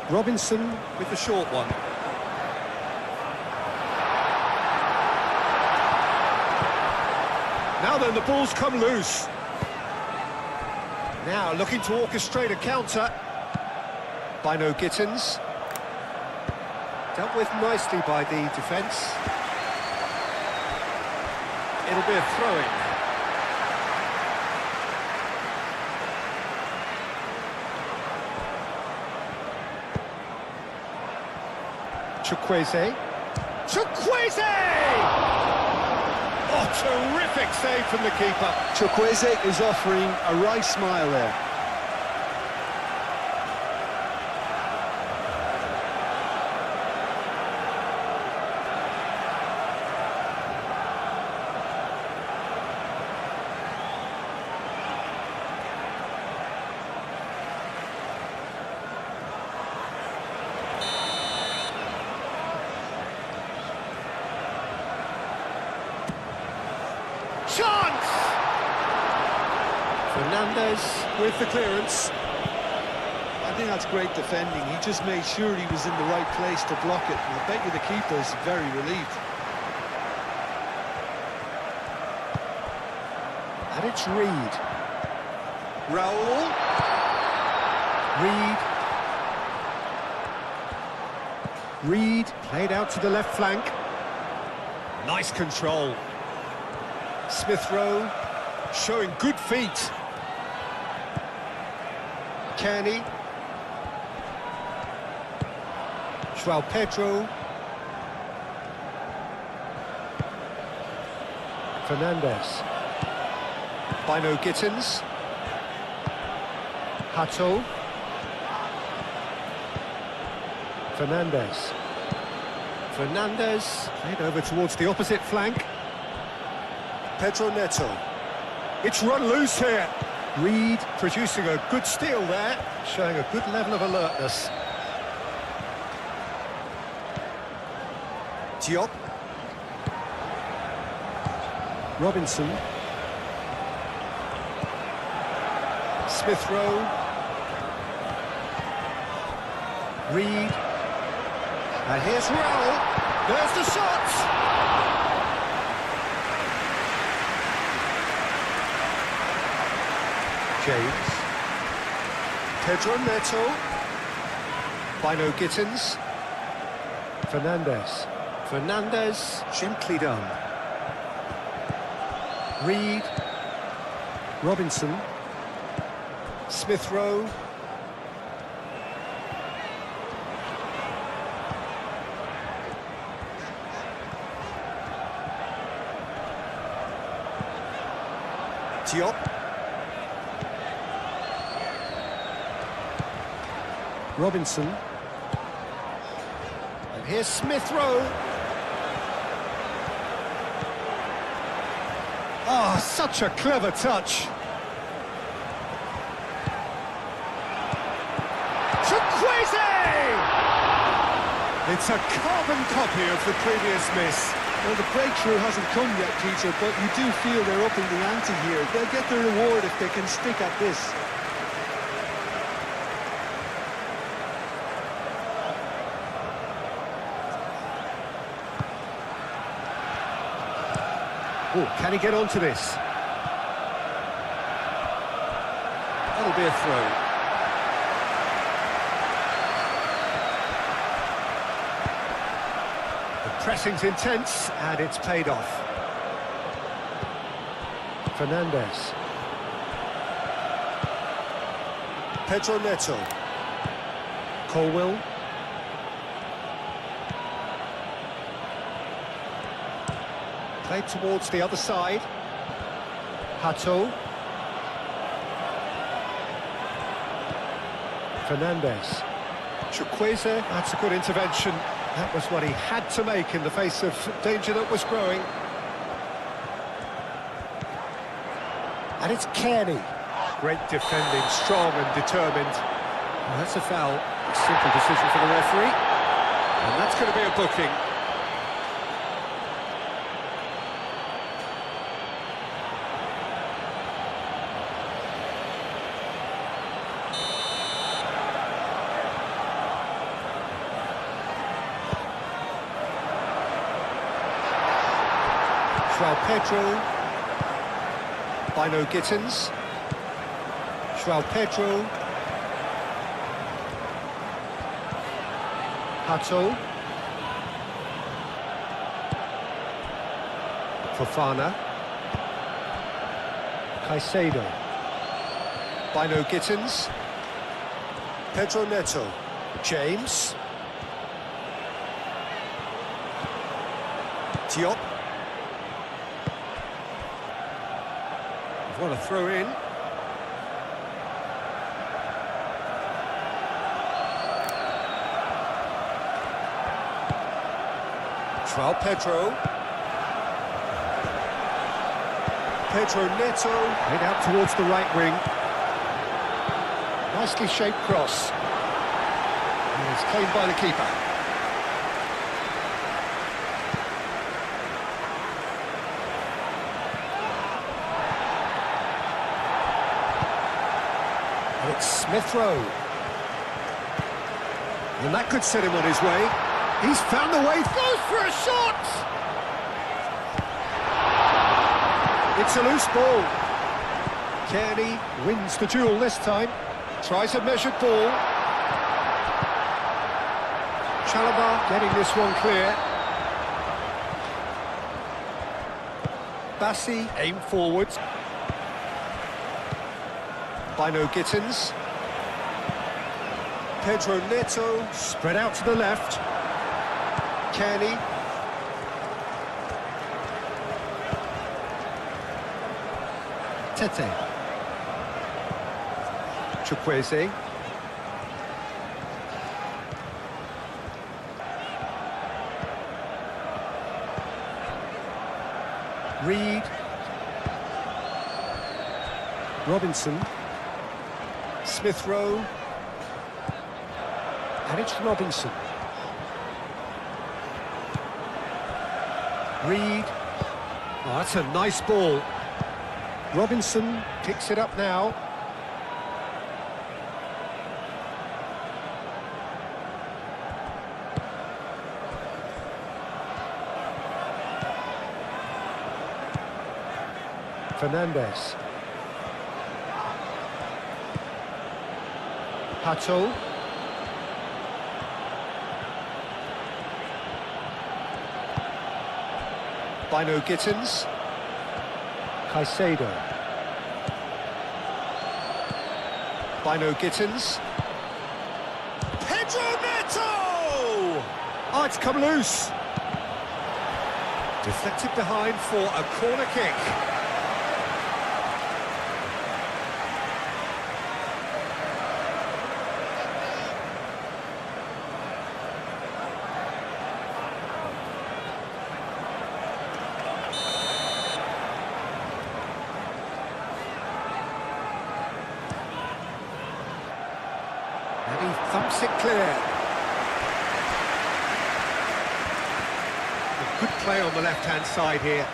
Robinson with the short one. Now then, the ball's come loose. Now looking to orchestrate a counter. Bino Gittins. Dealt with nicely by the defence. It'll be a throw-in. Chukwueze. Chukwueze! Oh, terrific save from the keeper. Chukwueze is offering a wry smile there. Chance! Fernandez with the clearance. I think that's great defending. He just made sure he was in the right place to block it. And I bet you the keeper's very relieved. And it's Reed. Raul. Reed. Reed played out to the left flank. Nice control. Smith Rowe showing good feet. Kearney. João Pedro. Fernandez. Bino Gittins. Hato. Fernandez. Fernandez played over towards the opposite flank. Pedro Neto. It's run loose here. Reed producing a good steal there, showing a good level of alertness. Diop. Robinson. Smith Rowe. Reed. And here's Raul. There's the shot. James. Pedro Neto. Bino Gittins. Fernandez. Fernandez, gently done. Reed. Robinson. Smith Rowe. Diop. Robinson. And here's Smith Rowe. Oh, such a clever touch. It's a carbon copy of the previous miss. Well, the breakthrough hasn't come yet, Peter, but you do feel they're upping the ante here. They'll get the reward if they can stick at this. Oh, can he get onto this? That'll be a throw. Pressing's intense, and it's paid off. Fernandez. Pedro Neto. Colwill. Played towards the other side. Hato. Fernandez. Chukwueze, that's a good intervention. That was what he had to make in the face of danger that was growing. And it's Kearney. Great defending, strong and determined. Well, that's a foul. A simple decision for the referee. And that's going to be a booking. Pedro, Bino Gittins, João Pedro, Hato, Fofana, Caicedo, Bino Gittins, Pedro Neto, James, Diop. What a throw in. João Pedro. Pedro Neto. Played out towards the right wing. Nicely shaped cross. And it's claimed by the keeper. It's Smith Rowe. And that could set him on his way. He's found the way, goes for a shot! It's a loose ball. Kearney wins the duel this time. Tries a measured ball. Chalobah getting this one clear. Bassi aimed forwards. Bino Gittins. Pedro Neto spread out to the left. Kearney. Tete. Chukwueze. Reed. Robinson. Smith Rowe. And it's Robinson. Reed. Oh, that's a nice ball. Robinson picks it up now. Fernandez. Hato. Bino Gittins. Caicedo. Bino Gittins. Pedro Neto! Oh, it's come loose. Deflected behind for a corner kick. And he thumps it clear. A good play on the left-hand side here.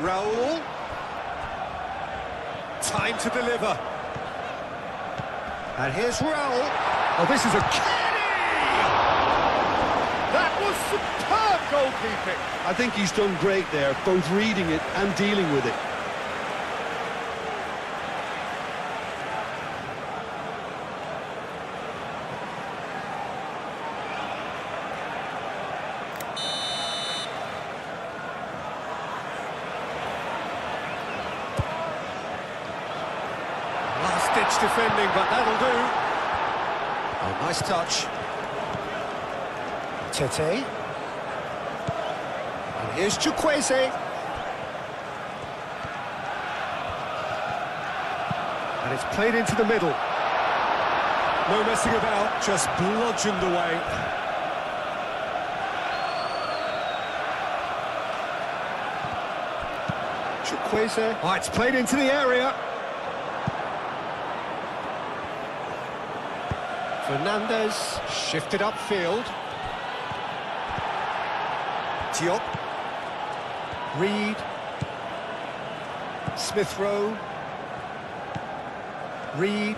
Raul. Time to deliver. And here's Raul. Oh, this is a Kenny! That was superb goalkeeping. I think he's done great there, both reading it and dealing with it. Last-ditch defending, but that'll do. Oh, nice touch. Tete. And here's Chukwueze. And it's played into the middle. No messing about, just bludgeoned away. Chukwueze. Oh, it's played into the area. Fernandez shifted upfield. Diop. Reed. Smith Rowe. Reed.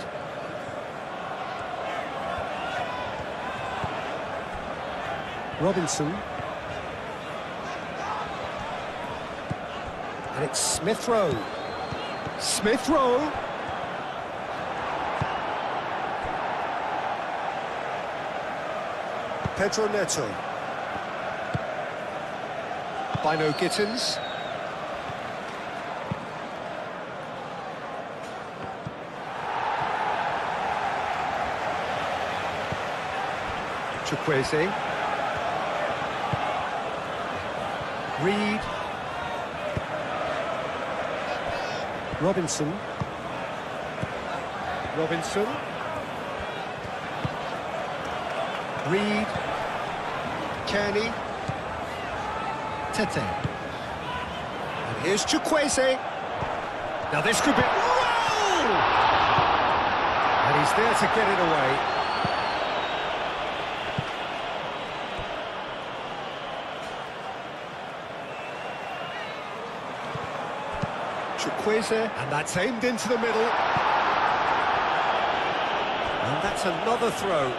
Robinson. And it's Smith Rowe. Smith Rowe. Pedro Neto. Bino Gittins. Chukwueze. Reed. Robinson. Robinson. Reed. Kearney. Tete. And here's Chukwueze. Now this could be... Whoa! And he's there to get it away. Chukwueze. And that's aimed into the middle. And that's another throw.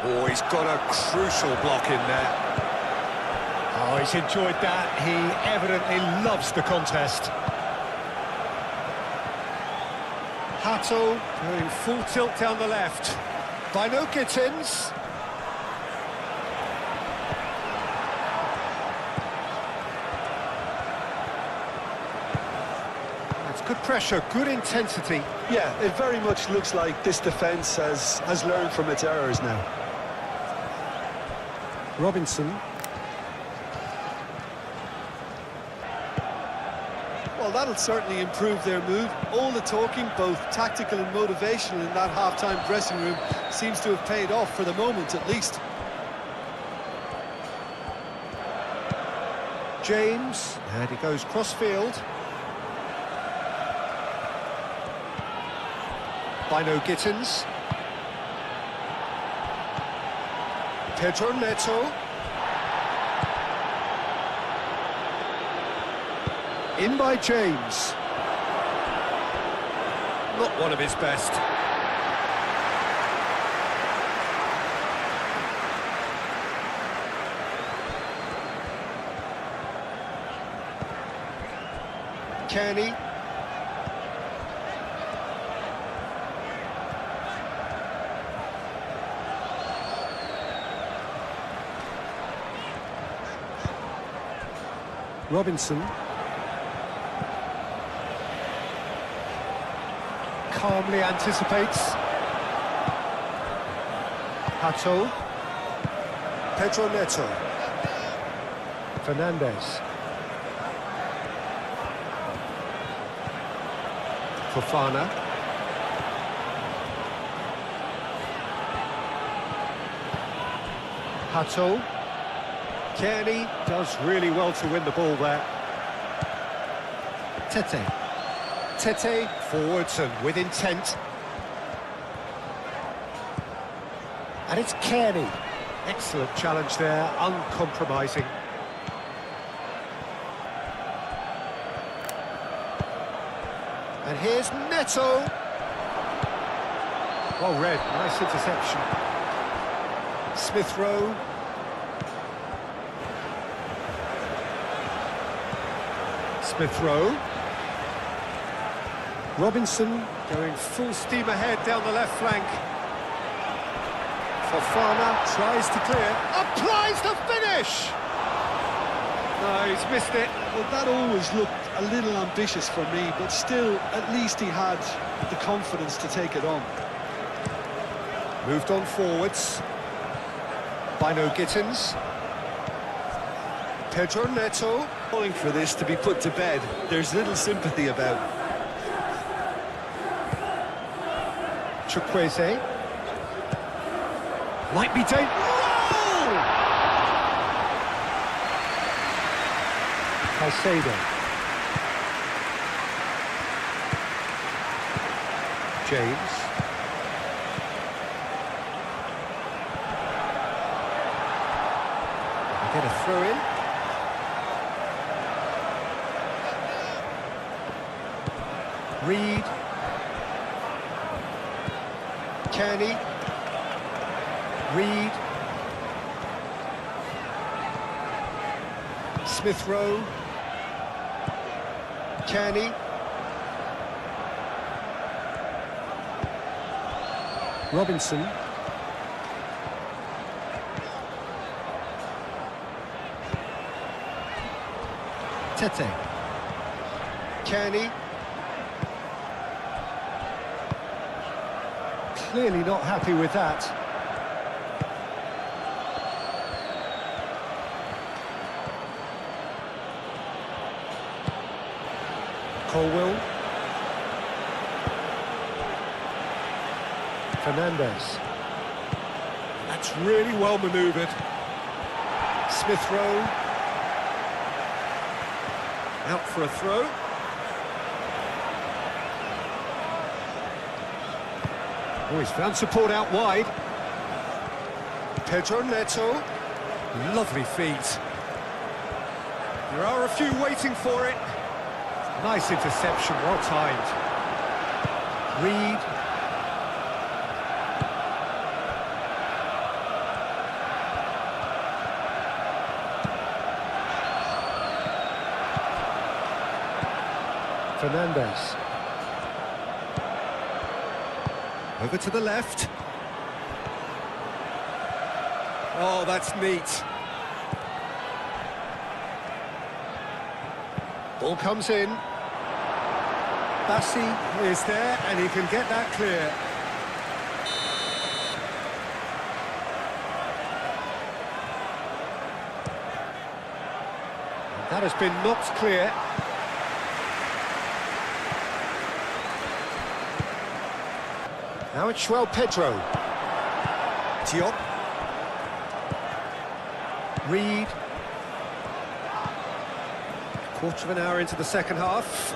Oh, he's got a crucial block in there. Oh, he's enjoyed that. He evidently loves the contest. Hato going full tilt down the left. Bino Gittins. That's good pressure, good intensity. Yeah, it very much looks like this defence has learned from its errors now. Robinson. Well, that'll certainly improve their mood. All the talking, both tactical and motivational, in that half-time dressing room seems to have paid off for the moment, at least. James, and he goes cross-field. Bino Gittins. Pedro Neto. In by James. Not one of his best. Kearney. Robinson. Calmly anticipates. Hato. Pedro Neto. Fernandez. Fofana. Hato. Kearney does really well to win the ball there. Tete. Tete forwards and with intent. And it's Kearney. Excellent challenge there, uncompromising. And here's Neto. Well read, nice interception. Smith Rowe. Smith Rowe. Robinson going full steam ahead down the left flank. Fofana tries to clear, applies the finish! No, he's missed it. Well, that always looked a little ambitious for me, but still, at least he had the confidence to take it on. Moved on forwards. Bino Gittins. Pedro Neto. Calling for this to be put to bed. There's little sympathy about. Chukwueze. Might be dangerous. Oh! Caicedo. James. Get a throw in. Reed. Kearney. Reed. Smith Rowe. Kearney. Robinson. Tete. Kearney. Clearly not happy with that. Colwell. Fernandez. That's really well manoeuvred. Smith Rowe. Out for a throw. Oh, he's found support out wide. Pedro Neto. Lovely feet. There are a few waiting for it. Nice interception, well timed. Reed. Fernandez. Over to the left. Oh, that's neat. Ball comes in. Bassi is there, and he can get that clear. That has been knocked clear. Now it's João Pedro. Diop. Reed. Quarter of an hour into the second half.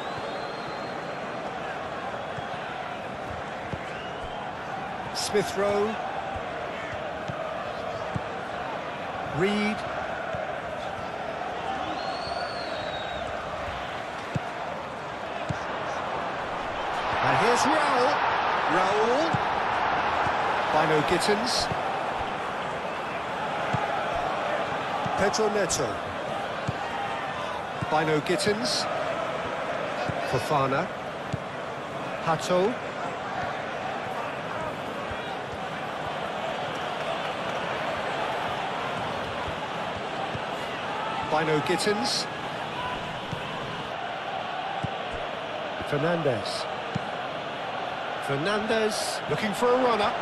Smith Rowe. Reed. And here's Raul. Raul. Bino Gittins. Pedro Neto. Bino Gittins. Fofana. Hato. Bino Gittins. Fernandez. Fernandez looking for a runner.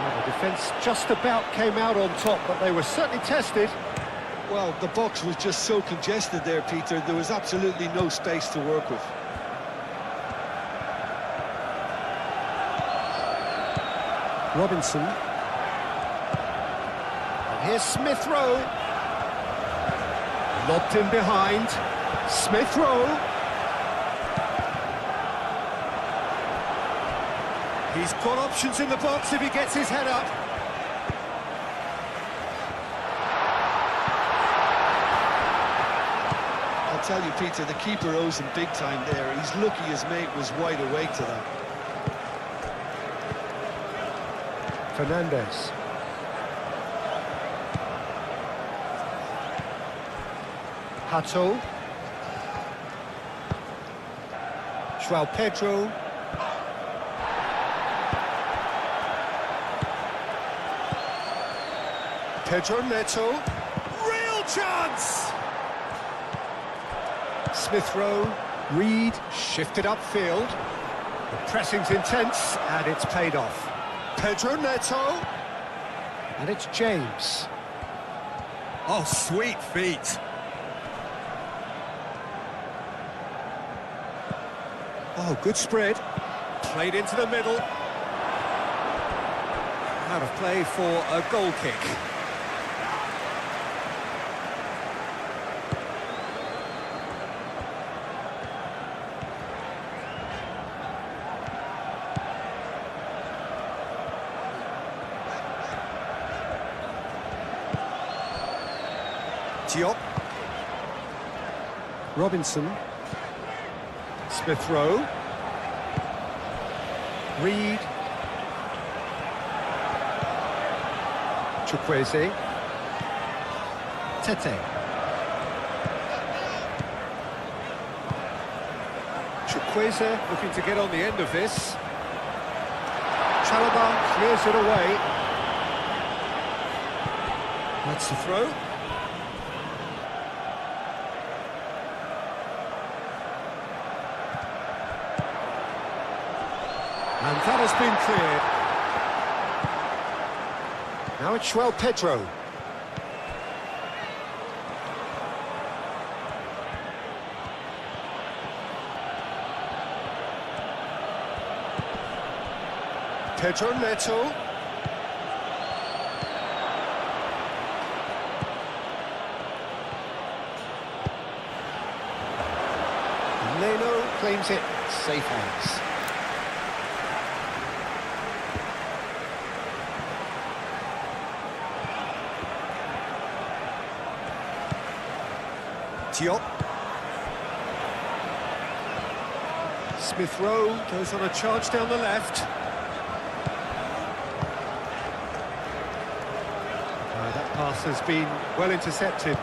Well, the defence just about came out on top, but they were certainly tested. Well, the box was just so congested there, Peter. There was absolutely no space to work with. Robinson. And here's Smith Rowe. Lobbed in behind. Smith Rowe. He's got options in the box if he gets his head up. I'll tell you, Peter, the keeper owes him big time there. He's lucky his mate was wide awake to that. Fernandez. Hato. João Pedro. Pedro Neto. Real chance! Smith Rowe. Reed shifted upfield. The pressing's intense and it's paid off. Pedro Neto. And it's James. Oh, sweet feet. Oh, good spread. Played into the middle. Out of play for a goal kick. Diop. Robinson. Smith Rowe. Reed. Chukwueze. Tete. Chukwueze looking to get on the end of this. Chalobah clears it away. That's the throw. And that has been cleared. Now it's João Pedro. Pedro Neto. Leno claims it. Safe hands. Diop. Smith Rowe goes on a charge down the left. That pass has been well intercepted.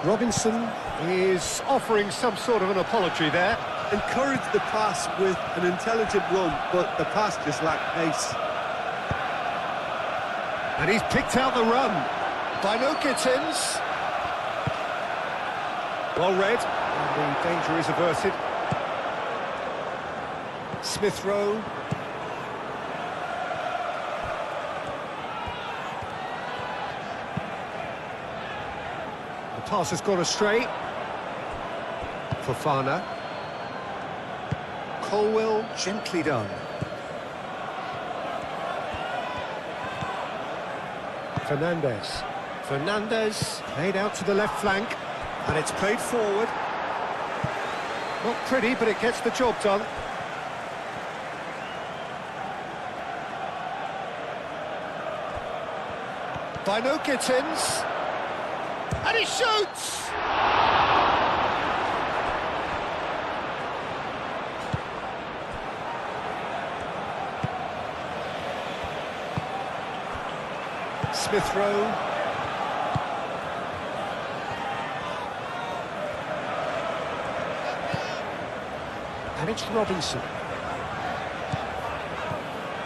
Robinson is offering some sort of an apology there. Encouraged the pass with an intelligent run, but the pass just lacked pace. And he's picked out the run. Bino Gittins. Well read, and the danger is averted. Smith Rowe. The pass has gone astray. Fofana. Colwell, gently done. Fernandez. Fernandez, played out to the left flank. And it's played forward. Not pretty, but it gets the job done. Bino Gittins. And he shoots! Smith Rowe. And it's Robinson.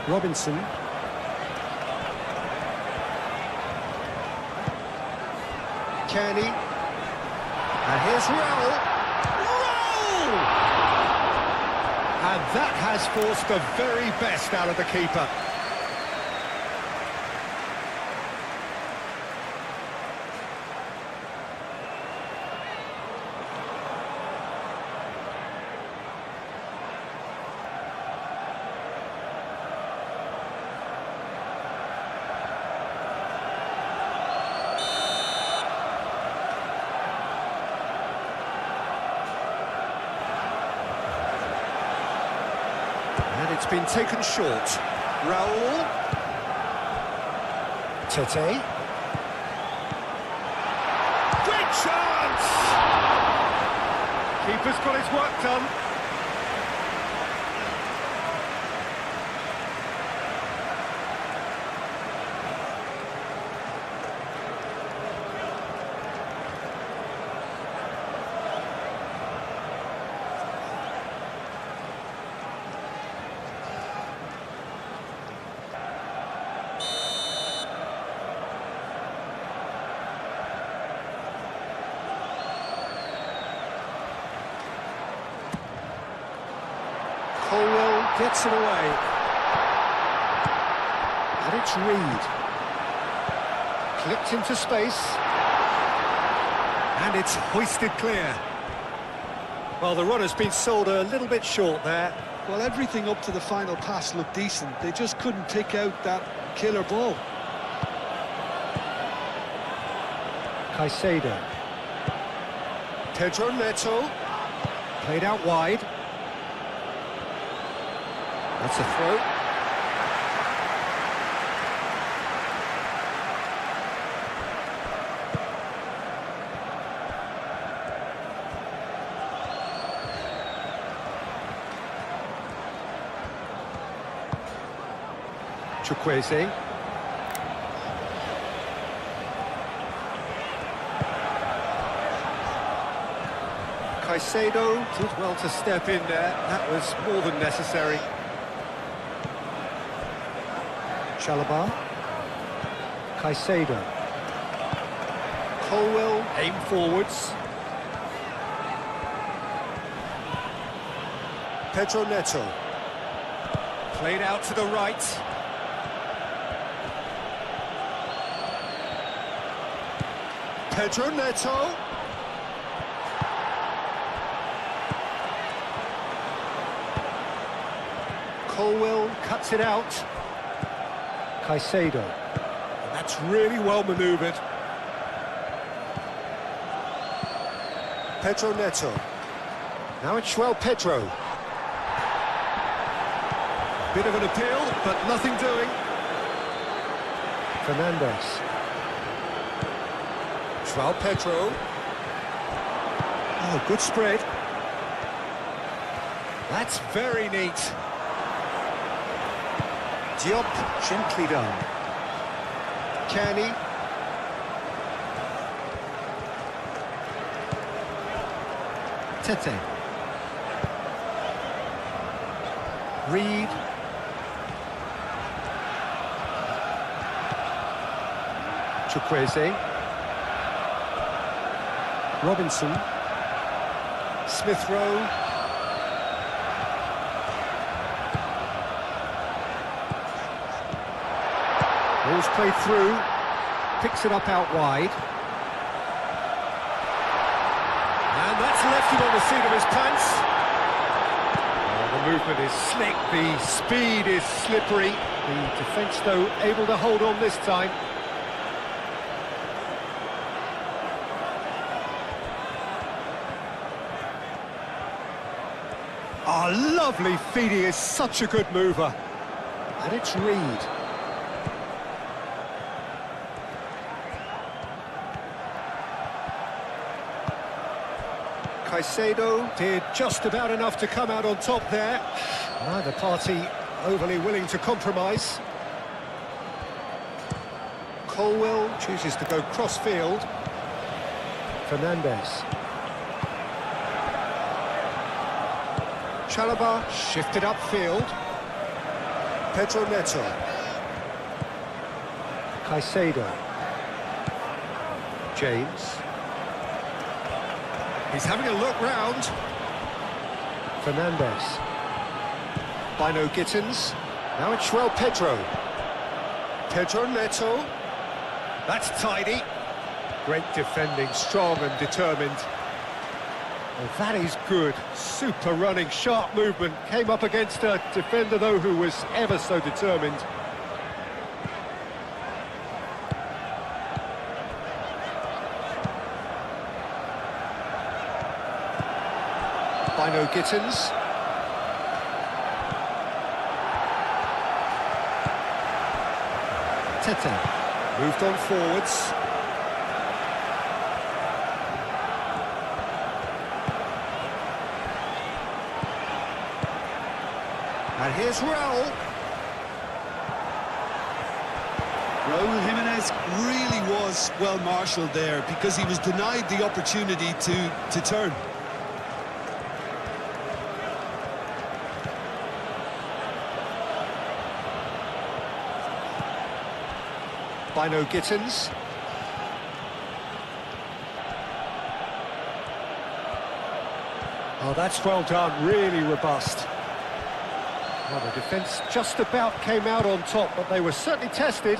Robinson. Kenny. And here's Raul. Raul! And that has forced the very best out of the keeper. And it's been taken short. Raul. Tete. Great chance! Keeper's got his work done. Colwell gets it away. And it's Reed. Clipped into space. And it's hoisted clear. Well, the runner's been sold a little bit short there. Well, everything up to the final pass looked decent. They just couldn't pick out that killer ball. Caicedo. Pedro Neto. Played out wide. That's a throw. Chukwueze. Caicedo did well to step in there. That was more than necessary. Chalobah. Caicedo. Colwell aim forwards. Pedro Neto. Played out to the right. Pedro Neto. Colwell cuts it out. Caicedo. And that's really well manoeuvred. Pedro Neto. Now it's João Pedro. Bit of an appeal, but nothing doing. Fernandes. João Pedro. Oh, good spread. That's very neat. Diop, gently done. Kenny. Tete. Reed. Chukwueze. Robinson. Smith Rowe. Ball's played through, picks it up out wide. And that's left him on the seat of his pants. Oh, the movement is slick, the speed is slippery. The defence, though, able to hold on this time. Oh, lovely feed, he is such a good mover. And it's Reed. Caicedo did just about enough to come out on top there. Neither party overly willing to compromise. Colwell chooses to go cross-field. Fernandes. Chalobah shifted upfield. Pedro Neto. Caicedo. James. He's having a look round. Fernandes. Bino Gittins. Now it's João Pedro. Pedro Neto. That's tidy. Great defending, strong and determined. Well, that is good. Super running, sharp movement. Came up against a defender, though, who was ever so determined. Bino Gittins. Tete. Moved on forwards. And here's Raul. Raul Jimenez really was well marshalled there because he was denied the opportunity to turn. Bino Gittins. Oh, that's well done, really robust. Well, the defence just about came out on top, but they were certainly tested.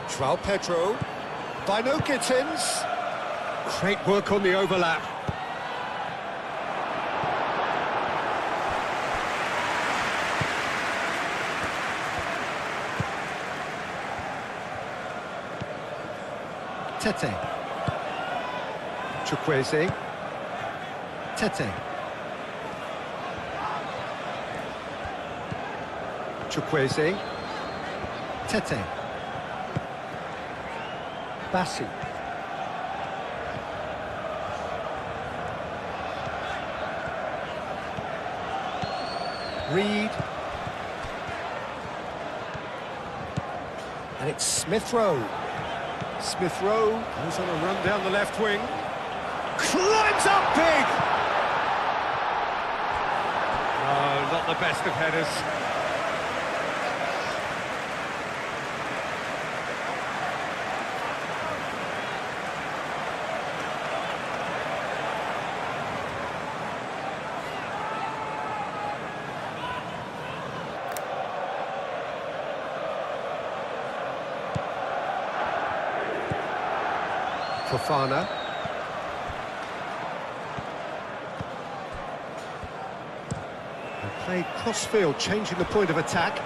João Pedro. Bino Gittins. Great work on the overlap. Tete. Chukwueze. Tete. Chukwueze. Tete. Bassi. Reed. And it's Smith Rowe. Smith Rowe goes on a run down the left wing. Climbs up big! Oh, not the best of headers. Fofana. And played cross-field, changing the point of attack.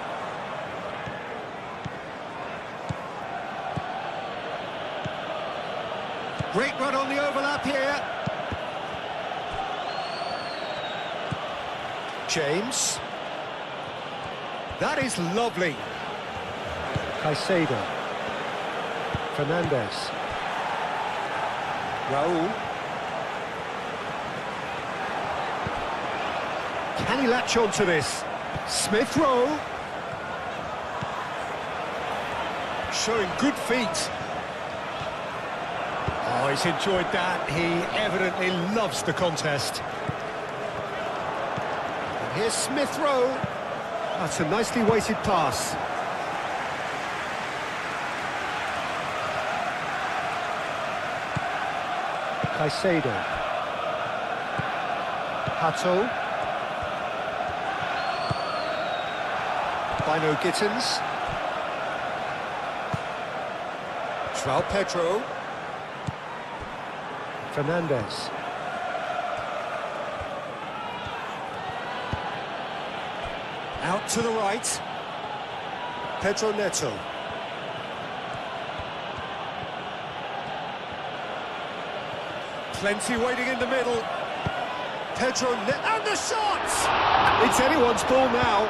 Great run on the overlap here. James. That is lovely. Caicedo. Fernandes. Raul. Can he latch on to this? Smith Rowe. Showing good feet. Oh, he's enjoyed that. He evidently loves the contest. And here's Smith Rowe. That's a nicely weighted pass. Caicedo. Hato. Bino Gittins. João Pedro. Fernandes. Out to the right. Pedro Neto. Plenty waiting in the middle. Pedro Neto. And the shot! It's anyone's ball now.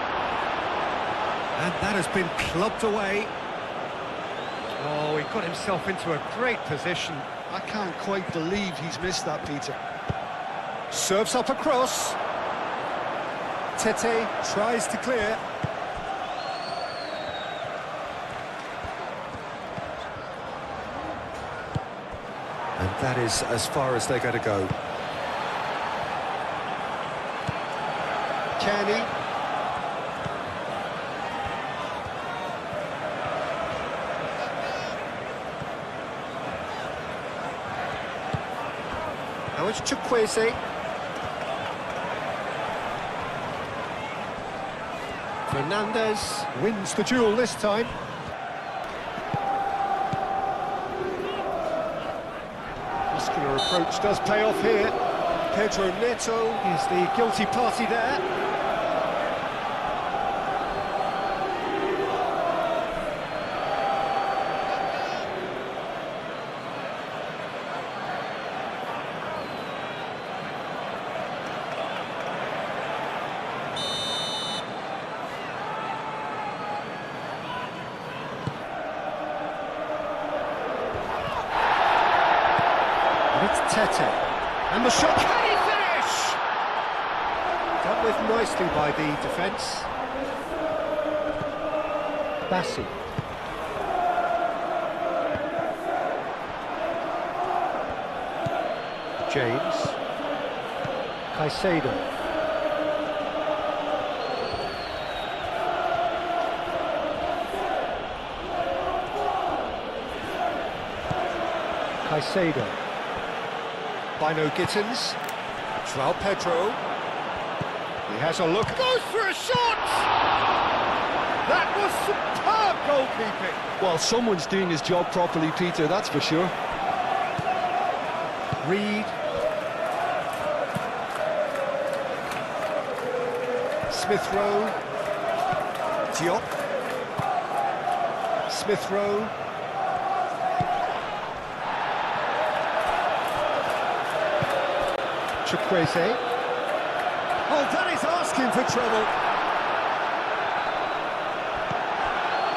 And that has been clubbed away. Oh, he got himself into a great position. I can't quite believe he's missed that, Peter. Serves up across. Tete tries to clear. And that is as far as they're going to go. Kenny. Now it's Chukwueze. Fernandez wins the duel this time. Muscular approach does pay off here. Pedro Neto is the guilty party there. It's Tete, and the shot, can he finish? Dealt with nicely by the defence. Bassi. James. Caicedo. Caicedo. Bino Gittins. João Pedro. He has a look. Goes for a shot! That was superb goalkeeping. Well, someone's doing his job properly, Peter, that's for sure. Reed. Smith Rowe. Diop. Smith Rowe. Chukwueze. Oh, that is asking for trouble.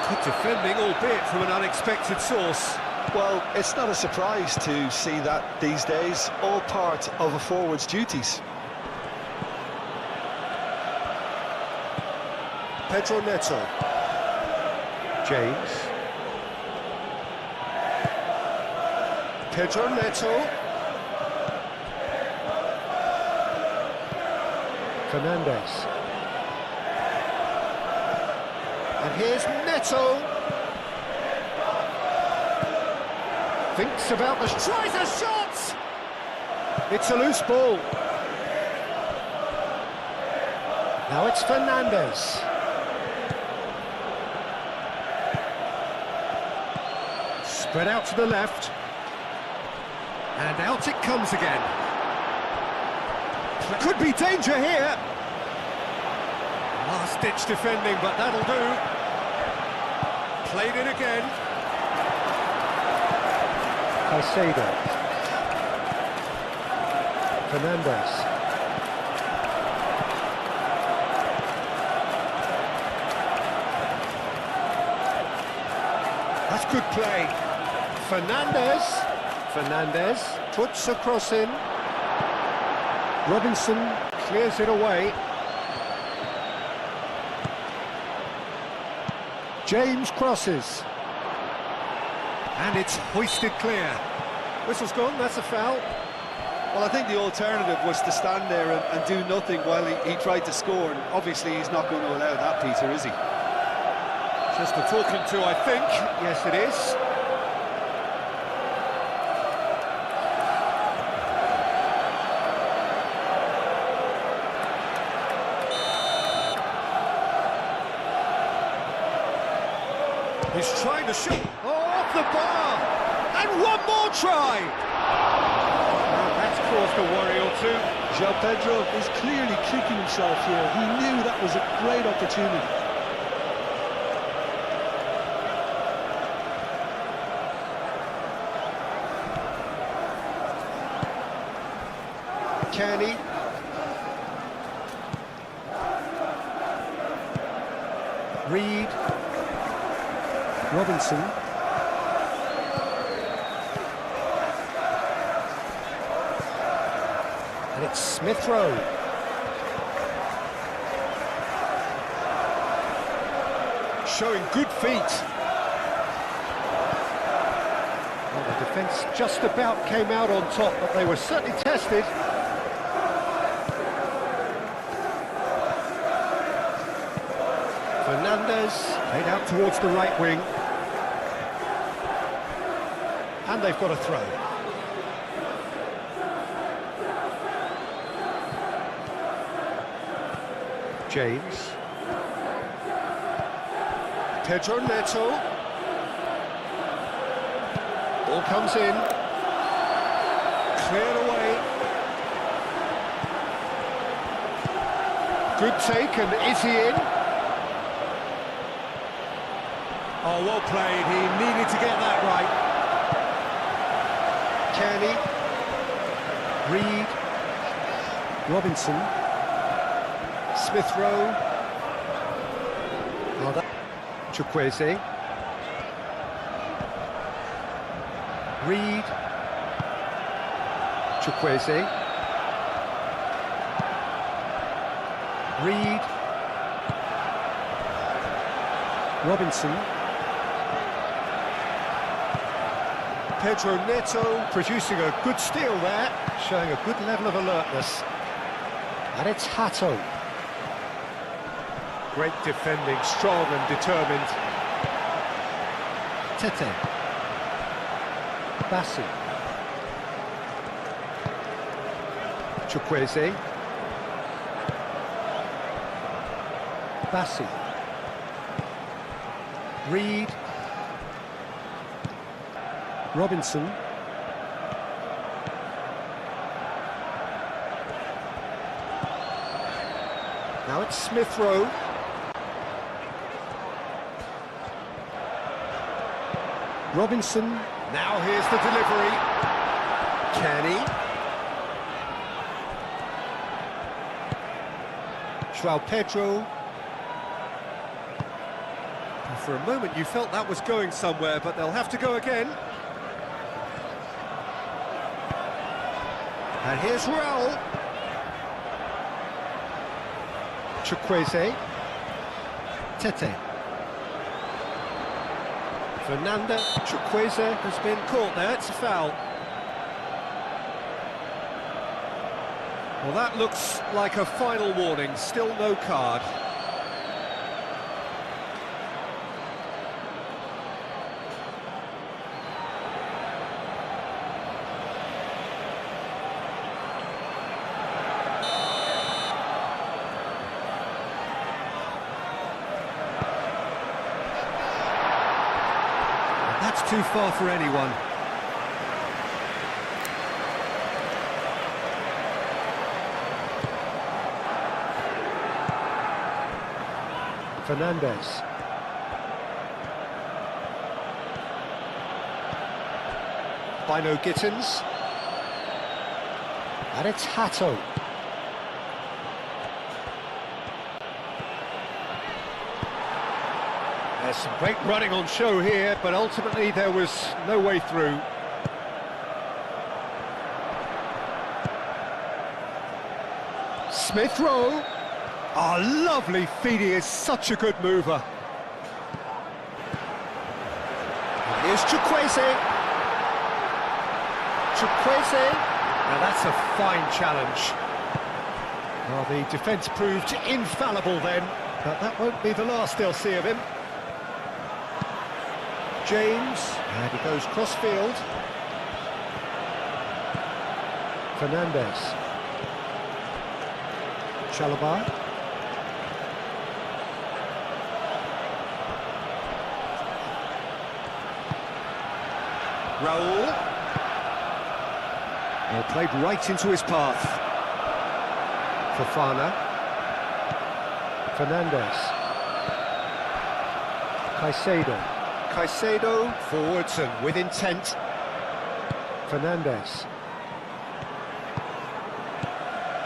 Good defending, albeit from an unexpected source. Well, it's not a surprise to see that these days, all part of a forward's duties. Pedro Neto. James. Pedro Neto. Fernandez. And here's Neto. Thinks about the... Tries a shot! It's a loose ball. Now it's Fernandez. Spread out to the left. And out it comes again. Could be danger here. Last-ditch defending, but that'll do. Played in again. Caicedo. Fernandez. That's good play. Fernandez puts a cross in. Robinson clears it away. James crosses. And it's hoisted clear. Whistle's gone, that's a foul. Well, I think the alternative was to stand there and do nothing while he tried to score, and obviously he's not going to allow that, Peter, is he? Just a talking to, I think. Yes, it is. He's trying to shoot. Oh, off the bar! And one more try! That's caused a worry or two. João Pedro is clearly kicking himself here. He knew that was a great opportunity. Kenny. Reed. Robinson. And it's Smith Rowe. Showing good feet. Well, the defence just about came out on top, but they were certainly tested. Fernandez, played out towards the right wing. And they've got a throw. James. Pedro Neto. Ball comes in. Cleared away. Good take, and is he in? Oh, well played. He needed to get that right. Kearney. Reed. Robinson. Smith Rowe. Chukwueze. Reed. Chukwueze. Reed. Robinson. Pedro Neto producing a good steal there, showing a good level of alertness. And it's Hato. Great defending, strong and determined. Tete. Bassi. Chukwueze. Bassi. Reed. Robinson. Now it's Smith Rowe. Robinson. Now here's the delivery. Kearney. João Pedro. For a moment you felt that was going somewhere, but they'll have to go again. And here's Raul. Chukwueze. Tete. Fernandez. Chukwueze Has been caught there, it's a foul. Well, that looks like a final warning, still no card. That's too far for anyone. Fernandez. Bino Gittins. And it's Hato. There's some great running on show here, but ultimately there was no way through. Smith Rowe. Oh, lovely feed, he is such a good mover. Here's Chukwueze. Chukwueze. Now that's a fine challenge. Well, the defence proved infallible then, but that won't be the last they'll see of him. James, and he goes cross-field. Fernandez. Chalobah. Raul. Well, played right into his path. Fofana. Fernandez. Caicedo. Caicedo forwards and with intent. Fernandez.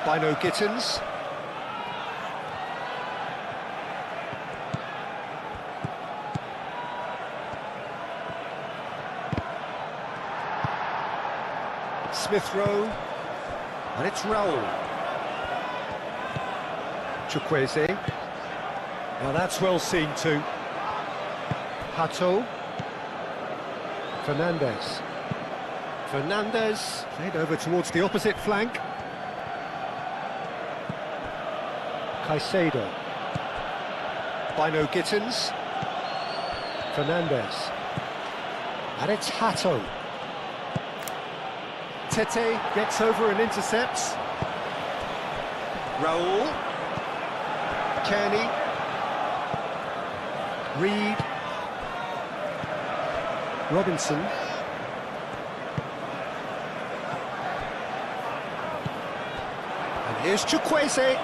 Bino Gittins. Smith Rowe, and it's Raul. Chukwueze. Now that's well seen too. Hato. Fernandez. Fernandez played over towards the opposite flank. Caicedo. Bino Gittins. Fernandez. And it's Hato. Tete gets over and intercepts. Raul. Kearney. Reed. Robinson. And here's Chukwueze.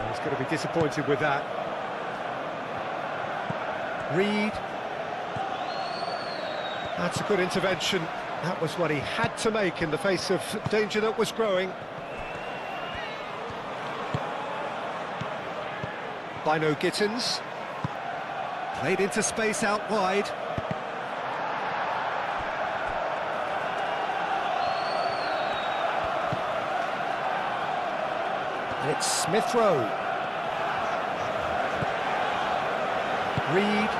He's going to be disappointed with that. Reed. That's a good intervention. That was what he had to make in the face of danger that was growing. Bino Gittins. Played into space out wide. And it's Smith Rowe. Reed.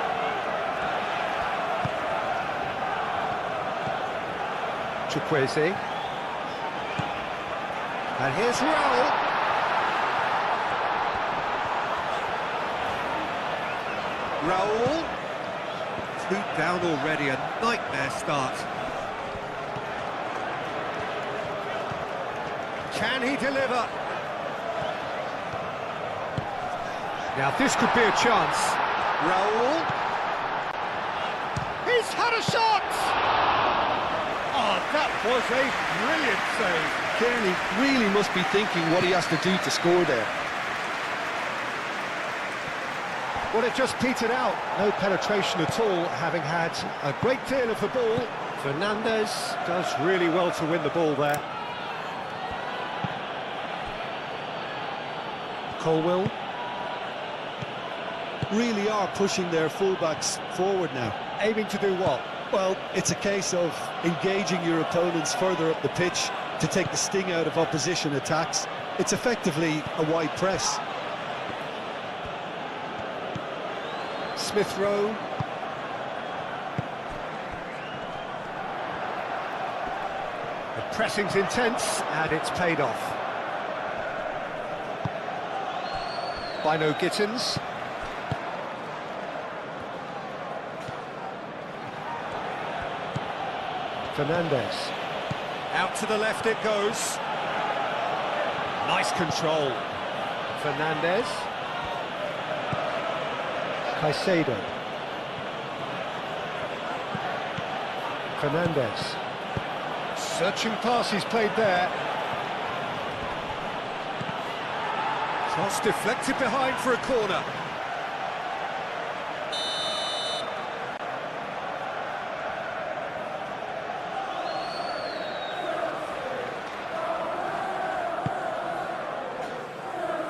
Chukwueze. And here's Raul. Raul. Two down already, a nightmare start. Can he deliver? Now this could be a chance. Raul. He's had a shot! Oh, that was a brilliant save. Kearney really must be thinking what he has to do to score there. Well, it just petered out. No penetration at all, having had a great deal of the ball. Fernandez does really well to win the ball there. Colwill. Really are pushing their fullbacks forward now. Aiming to do what? Well, it's a case of engaging your opponents further up the pitch to take the sting out of opposition attacks. It's effectively a wide press. Smith Rowe. The pressing's intense, and it's paid off. Bino Gittins. Fernandez. Out to the left it goes. Nice control. Fernandez. Caicedo. Fernandez. Searching pass he's played there. Cross deflected behind for a corner.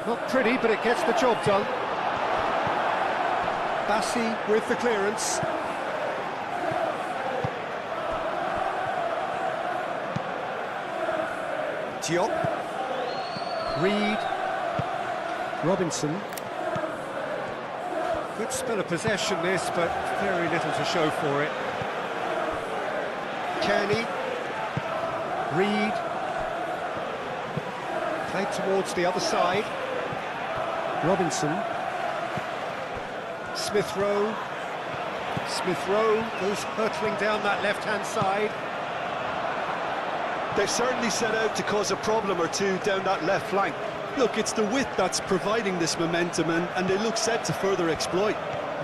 Not pretty, but it gets the job done. Bassi with the clearance. Diop. Reed. Robinson. Good spell of possession this, but very little to show for it. Kearney. Reed. Played towards the other side. Robinson. Smith Rowe. Smith Rowe goes hurtling down that left-hand side. They've certainly set out to cause a problem or two down that left flank. Look, it's the width that's providing this momentum, and they look set to further exploit.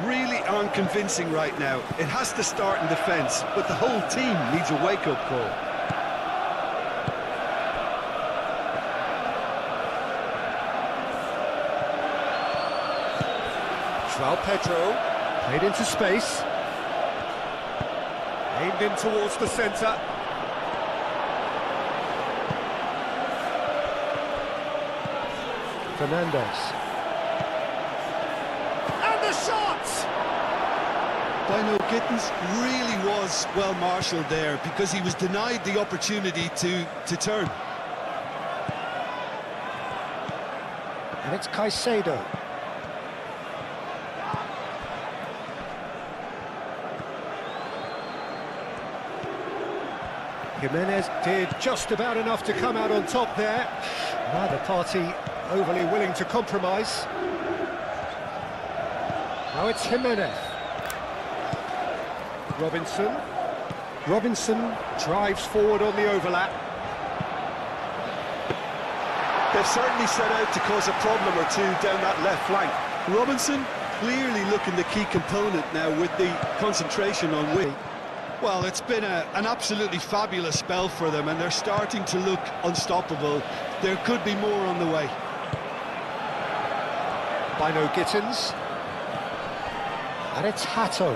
Really aren't convincing right now. It has to start in defence, but the whole team needs a wake-up call. João Pedro, played into space. Aimed in towards the centre. Fernandez. And the shot! Bino Gittins really was well marshalled there because he was denied the opportunity to turn. And it's Caicedo. Jimenez did just about enough to come out on top there. Neither party overly willing to compromise. Now it's Jimenez. Robinson drives forward on the overlap. They've certainly set out to cause a problem or two down that left flank. Robinson clearly looking the key component now with the concentration on wing. Well, it's been an absolutely fabulous spell for them, and they're starting to look unstoppable. There could be more on the way. Bino Gittins. And it's Hato.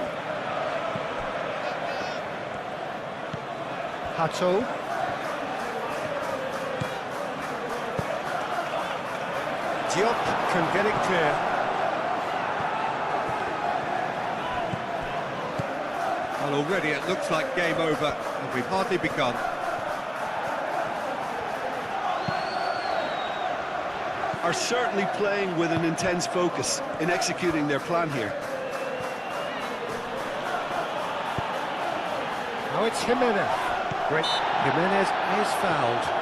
Diop can get it clear. Well, already it looks like game over, and we've hardly begun. Are certainly playing with an intense focus in executing their plan here. Now it's Jimenez. Great. Jimenez is fouled.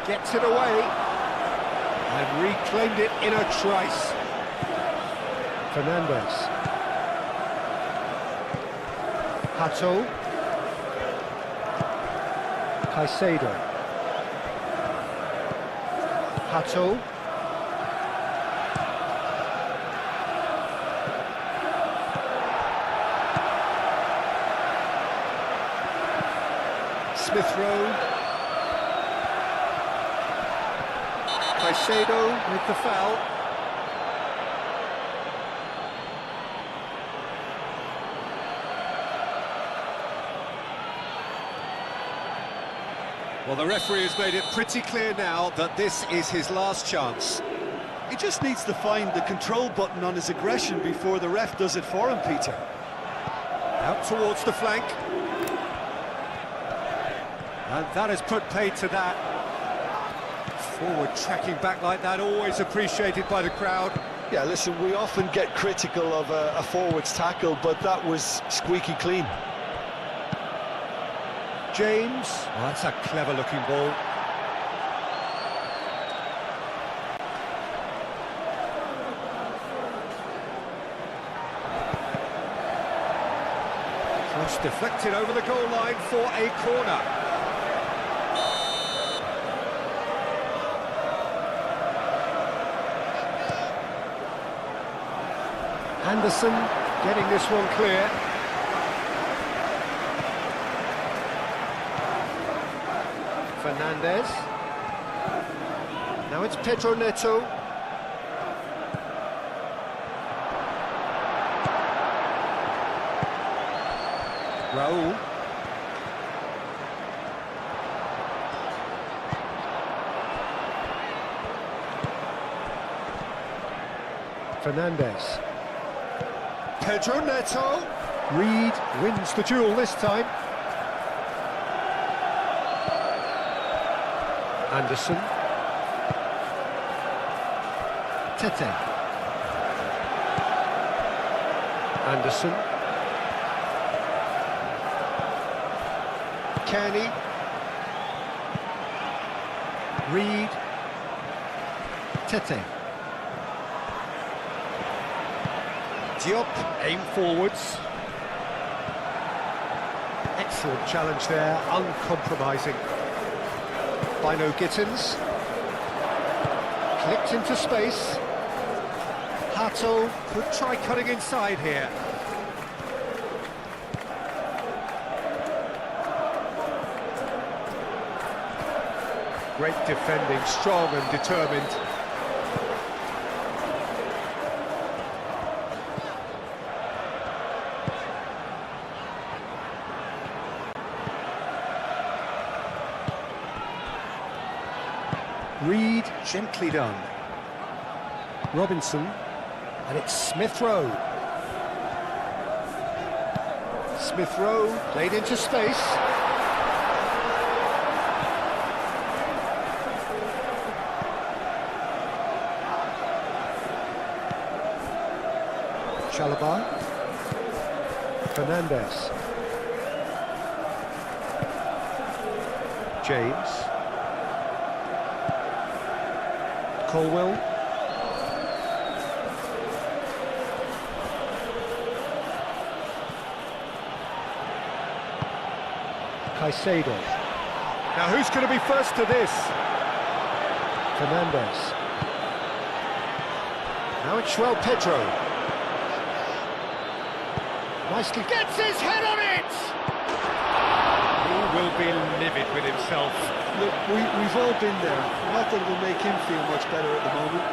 Gets it away and reclaimed it in a trice. Fernandez. Hato. Caicedo. Hato. Smith Rowe. Caicedo with the foul. Well, the referee has made it pretty clear now that this is his last chance. He just needs to find the control button on his aggression before the ref does it for him, Peter. Out towards the flank. And that has put paid to that. Forward tracking back like that, always appreciated by the crowd. Yeah, listen, we often get critical of a forward's tackle, but that was squeaky clean. James. Oh, that's a clever-looking ball. Cross deflected over the goal line for a corner. Anderson getting this one clear. Fernandez. Now it's Pedro Neto. Raul. Fernandez. Pedro Neto. Reed wins the duel this time. Anderson. Tete. Anderson. Kearney. Reed. Tete. Diop, aim forwards. Excellent challenge there, uncompromising. Bino Gittins. Clipped into space. Hato could try cutting inside here. Great defending, strong and determined. Reed, gently done. Robinson, and it's Smith Rowe. Smith Rowe played into space. Chalobah, Fernandez, James, Colwell, Caicedo. Now who's going to be first to this? Fernandez. Now it's João Pedro. Nicely gets his head on it! He will be livid with himself. Look, we've all been there. Not that it will make him feel much better at the moment.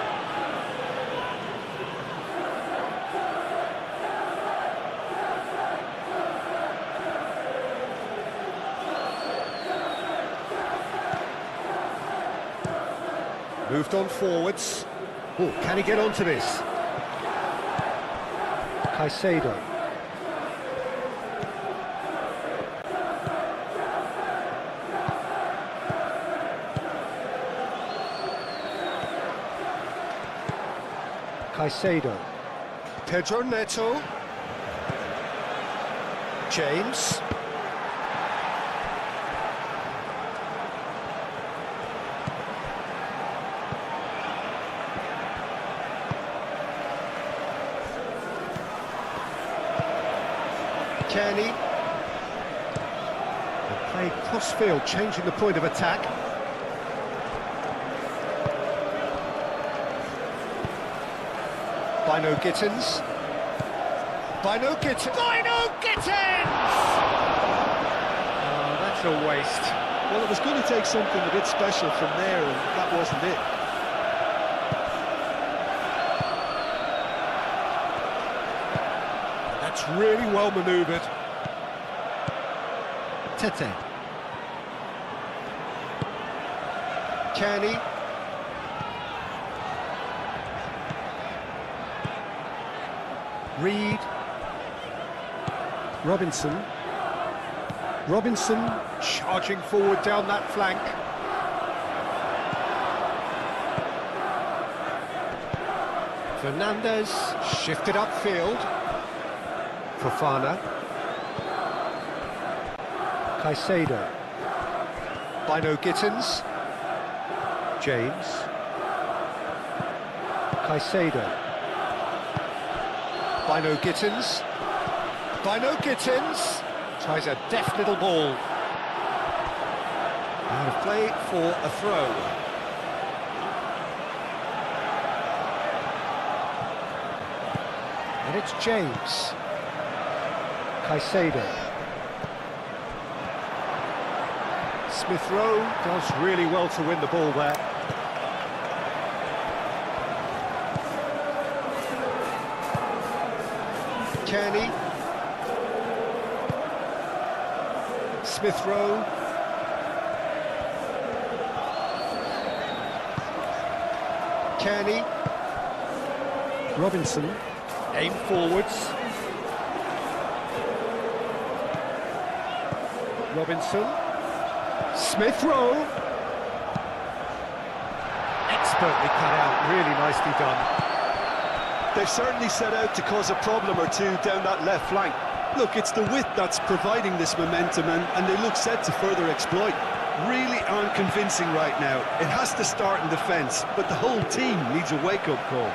Moved on forwards. Oh, can he get onto this? Caicedo. Caicedo. Pedro Neto. James. Kearney. And play cross-field, changing the point of attack. Bino Gittins. Bino Gittins! Bino Gittins! Oh, that's a waste. Well, it was going to take something a bit special from there, and that wasn't it. That's really well manoeuvred. Tete. Kearney. Reed. Robinson. Robinson charging forward down that flank. Fernandez shifted upfield. Fofana. Caicedo. Bino Gittins. James. Caicedo. Bino Gittins. Bino Gittins tries a deft little ball. Out of play for a throw. And it's James. Caicedo. Smith Rowe does really well to win the ball there. Kearney. Smith Rowe. Kearney. Robinson. Aim forwards. Robinson. Smith Rowe. Expertly cut out, really nicely done. They've certainly set out to cause a problem or two down that left flank. Look, it's the width that's providing this momentum, and they look set to further exploit. Really aren't convincing right now. It has to start in defence, but the whole team needs a wake-up call.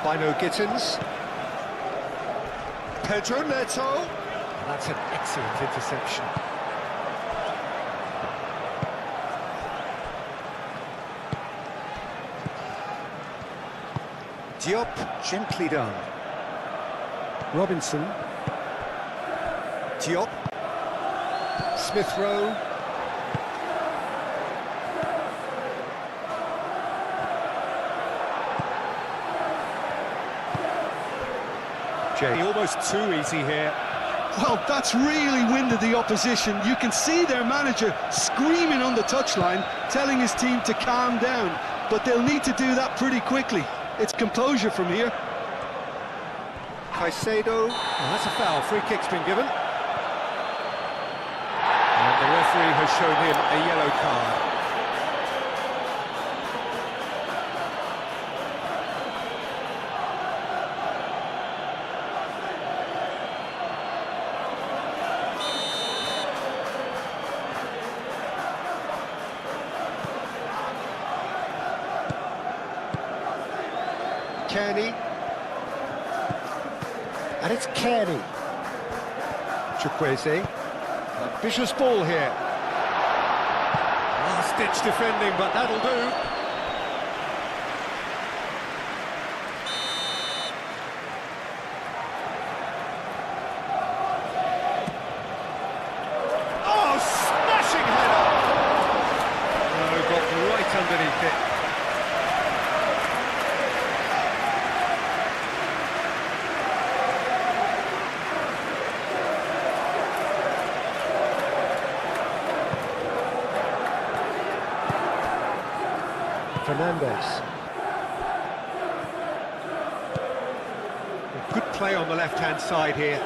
Bino Gittins. Pedro Neto. That's an excellent interception. Diop, gently done. Robinson. Diop. Smith Rowe. James. Almost too easy here. Well, that's really winded the opposition. You can see their manager screaming on the touchline, telling his team to calm down. But they'll need to do that pretty quickly. It's composure from here. Caicedo. Well, that's a foul. Free kick's been given. And the referee has shown him a yellow card. Kearney. And it's Kearney. Chukwueze. A vicious ball here. Last-ditch defending, but that'll do. Oh, smashing header! Oh, got right underneath it. Fernandes. Good play on the left-hand side here.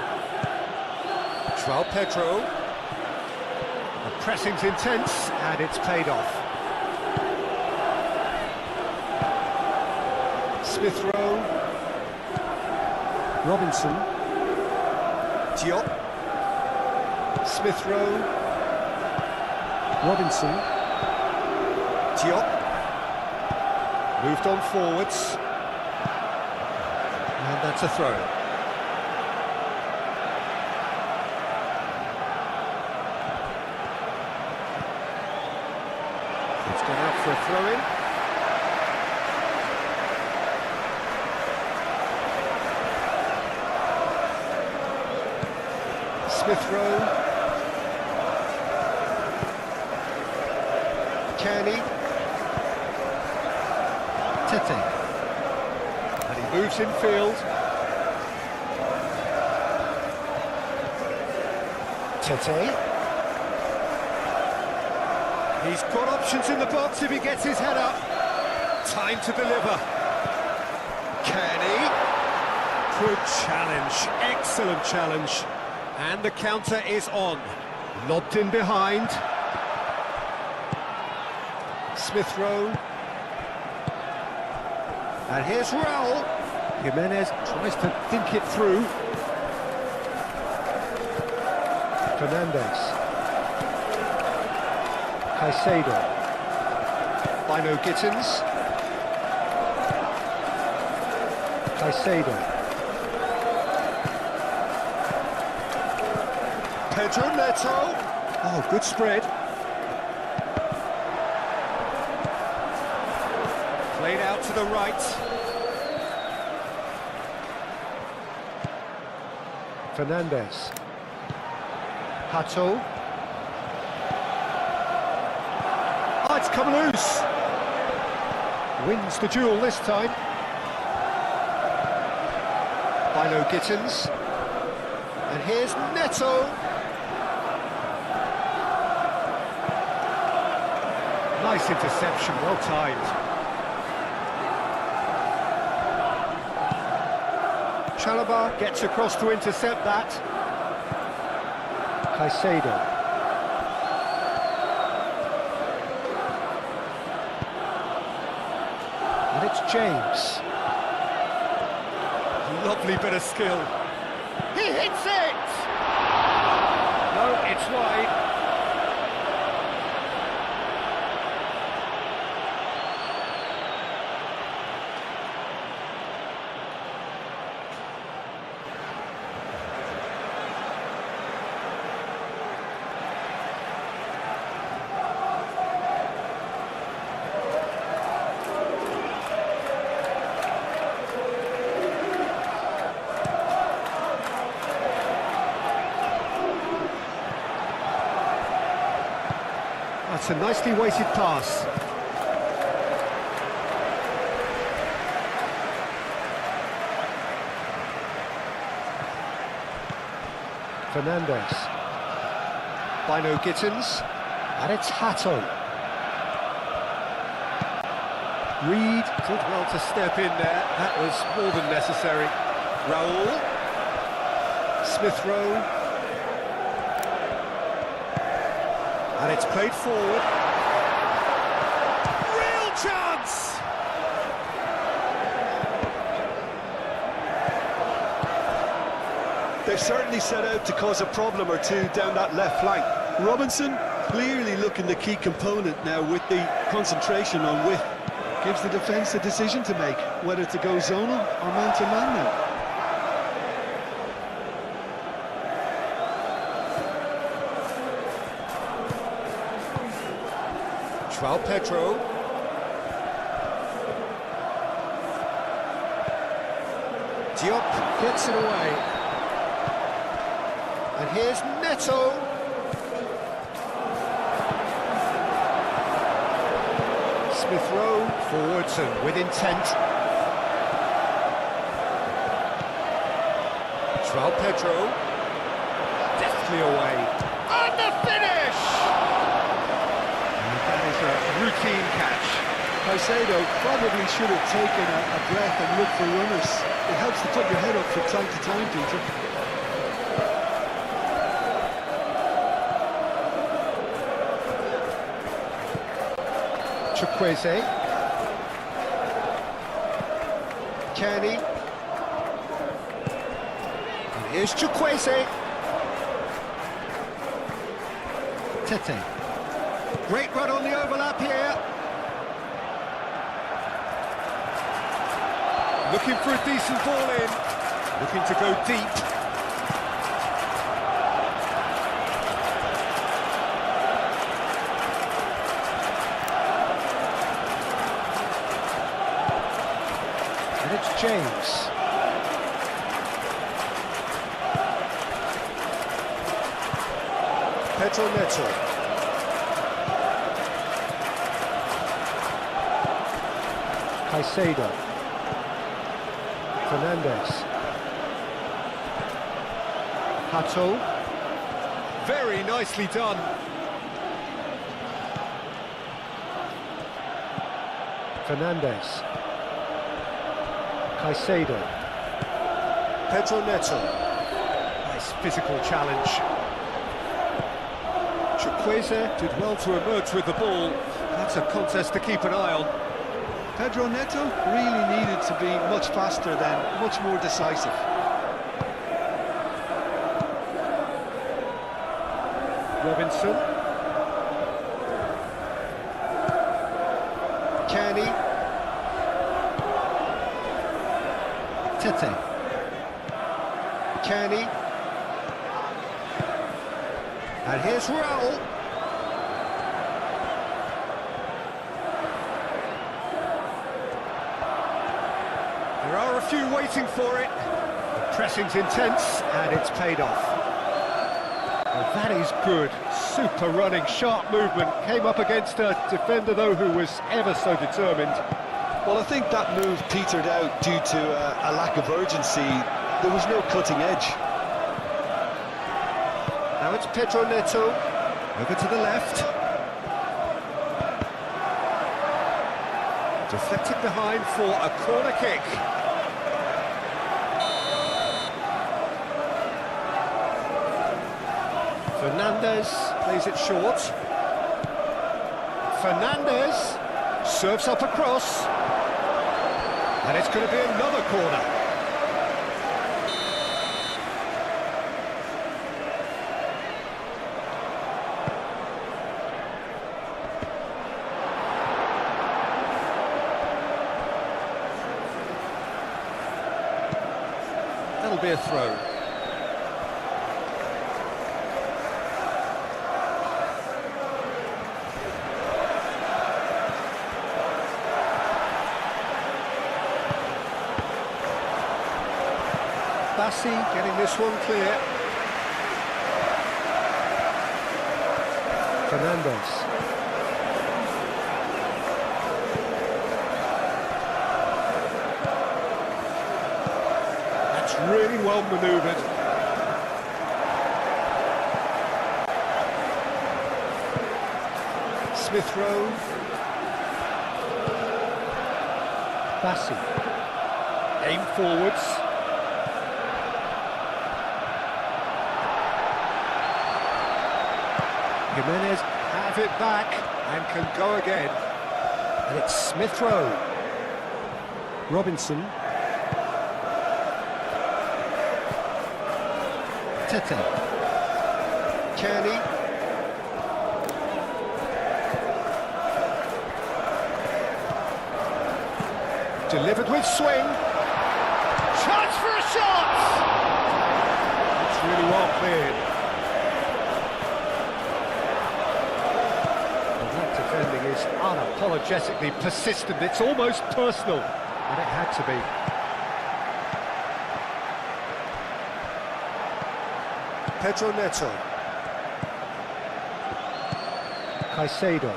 João Pedro. The pressing's intense, and it's paid off. Smith Rowe. Robinson. Diop. Smith Rowe. Robinson. Diop. Moved on forwards. And that's a throw. It's gone out for a throw-in. Smith Rowe. Kearney. Tete. And he moves in field. Tete. He's got options in the box if he gets his head up. Time to deliver. Kearney. Good challenge, excellent challenge. And the counter is on. Lobbed in behind. Smith Rowe. And here's Raul. Jimenez tries to think it through. Fernandes. Caicedo. Bino Gittins. Caicedo. Pedro Neto. Oh, good spread. Played out to the right. Fernandes. Hato. Oh, it's come loose. Wins the duel this time. Bino Gittins. And here's Neto. Nice interception, well timed. Chalobah gets across to intercept that. Caicedo. And it's James. Lovely bit of skill. He hits it! No, it's wide. That's a nicely weighted pass. Fernandez. Bino Gittins. And it's Hatto. Reed did well to step in there. That was more than necessary. Raul. Smith Rowe. And it's played forward. Real chance! They've certainly set out to cause a problem or two down that left flank. Robinson clearly looking the key component now with the concentration on width. Gives the defence a decision to make, whether to go zonal or man-to-man now. Joao Pedro. Diop gets it away. And here's Neto. Smith Rowe forwards and with intent. Joao Pedro. Deftly away. And the finish! That is a routine catch. Caicedo probably should have taken a breath and looked for runners. It helps to put your head up from time to time, Peter. Chukwueze. Kenny. And here's Chukwueze. Tete. Great run on the overlap here. Looking for a decent ball in. Looking to go deep. And it's James. Pedro Neto. Caicedo. Fernandez. Hatto. Very nicely done. Fernandez. Caicedo. Pedro Neto. Nice physical challenge. Chukwueze Did well to emerge with the ball. That's a contest to keep an eye on. Pedro Neto really needed to be much faster then, much more decisive. Robinson. Kenny. Tete. Kenny. And here's Raul. There are a few waiting for it. The pressing's intense, and it's paid off. Well, that is good. Super running, sharp movement. Came up against a defender, though, who was ever so determined. Well, I think that move petered out due to a lack of urgency. There was no cutting edge. Now it's Pedro Neto. Over to the left. Deflected behind for a corner kick. Fernandez plays it short. Fernandez serves up across. And it's going to be another corner. That'll be a throw. Bassi getting this one clear. Fernandez. That's really well manoeuvred. Smith Rowe. Bassi. Aim forwards. Jimenez have it back and can go again. And it's Smith Rowe. Robinson. Tete. Kearney. Delivered with swing. Chance for a shot! It's really well cleared. And that defending is unapologetically persistent. It's almost personal. And it had to be. Pedro Neto. Caicedo.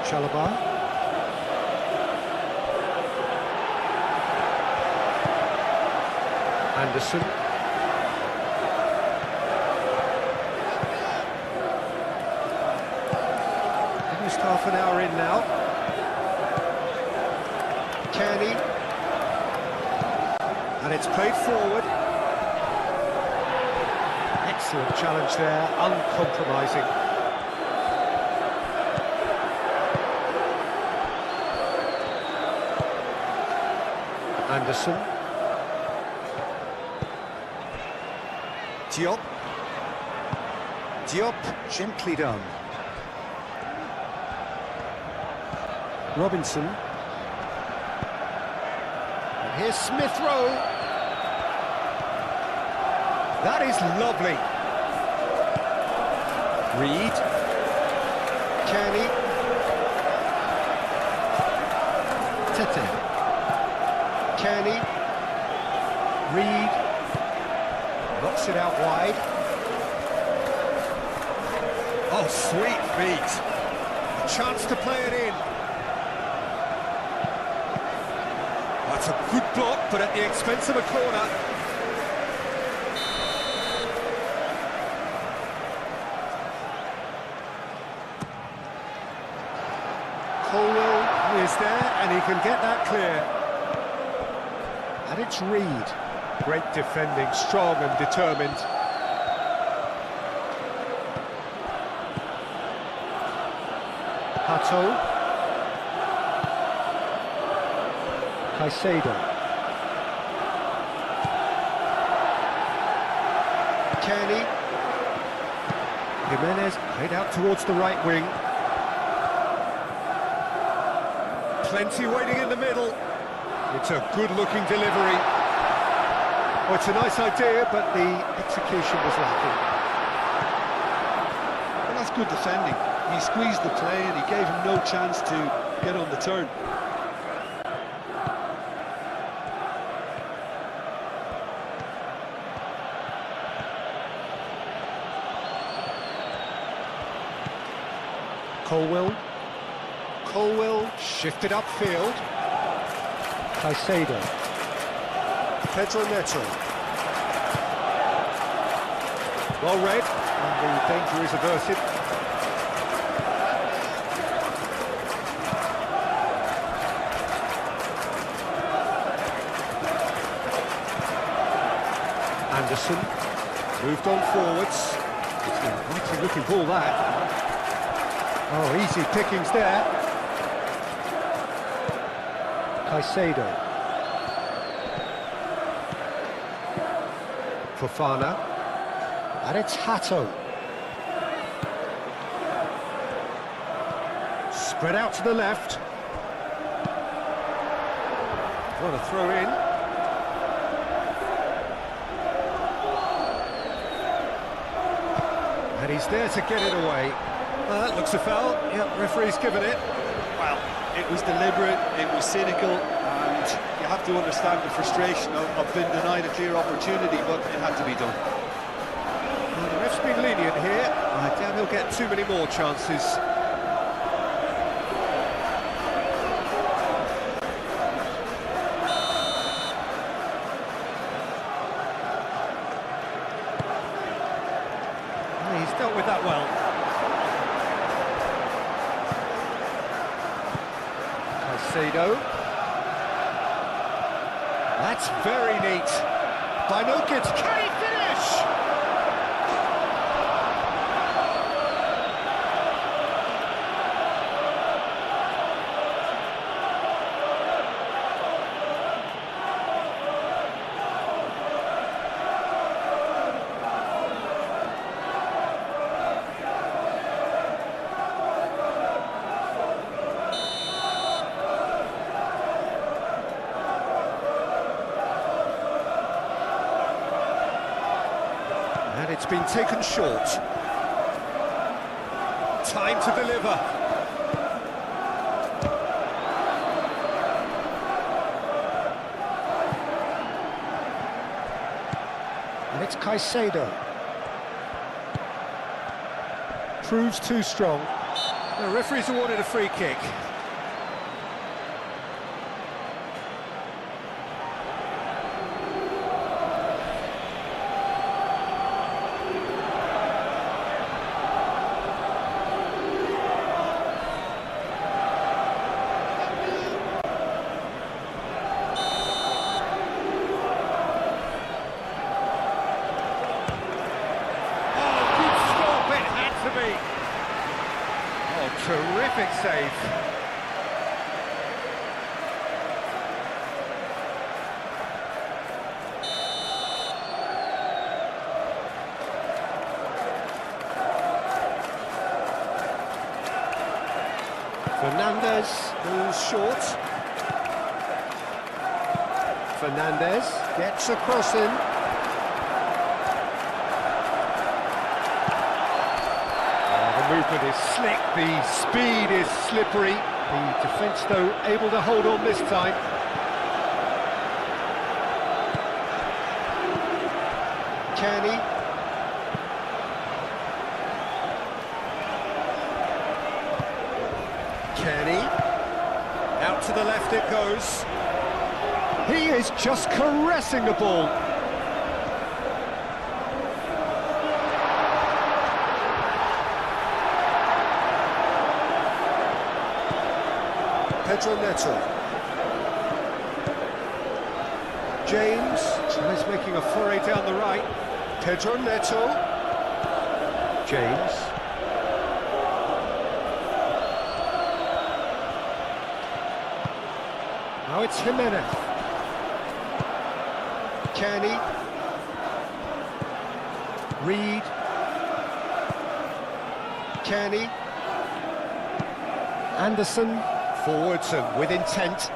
Chalobah. Anderson. Almost half an hour in now. Kearney. And it's played forward. Excellent challenge there, uncompromising. Anderson. Diop. Diop, gently done. Robinson. And here's Smith Rowe. That is lovely. Reed. Kearney. Tete. Kearney. Reed. Knocks it out wide. Oh, sweet feet. A chance to play it in. That's a good block, but at the expense of a corner. Colwell is there, and he can get that clear. And it's Reed. Great defending, strong and determined. Hato. Caicedo. Kearney. Jimenez played out towards the right wing. Plenty waiting in the middle. It's a good-looking delivery. Oh, it's a nice idea, but the execution was lacking. Well, that's good defending. He squeezed the play and he gave him no chance to get on the turn. Colwell. Colwell shifted upfield. Caicedo. Pedro Neto. Well read, and the danger is averted. Anderson moved on forwards. It's an inviting looking ball, that. Oh, easy pickings there. Caicedo. Fofana. And it's Hato. Spread out to the left. What a throw in. And he's there to get it away. Well, that looks a foul. Yep, referee's given it. Well, it was deliberate, it was cynical, and you have to understand the frustration of being denied a clear opportunity, but it had to be done. Well, the ref's been lenient here. I doubt he'll get too many more chances. dealt with that well. Caicedo. That's very neat. By no kids, can he finish? And it's been taken short. Time to deliver. And it's Caicedo. Proves too strong. The referee's awarded a free kick. Terrific save. Fernandez moves short. Fernandez gets a cross in. The movement is slick, the speed is slippery. The defence, though, able to hold on this time. Kenny. Kenny. Out to the left it goes. He is just caressing the ball. Pedro Neto. James tries making a foray down the right. Pedro Neto. James. Now it's Jimenez. Kenny. Reed. Kenny. Anderson. Forwards and with intent.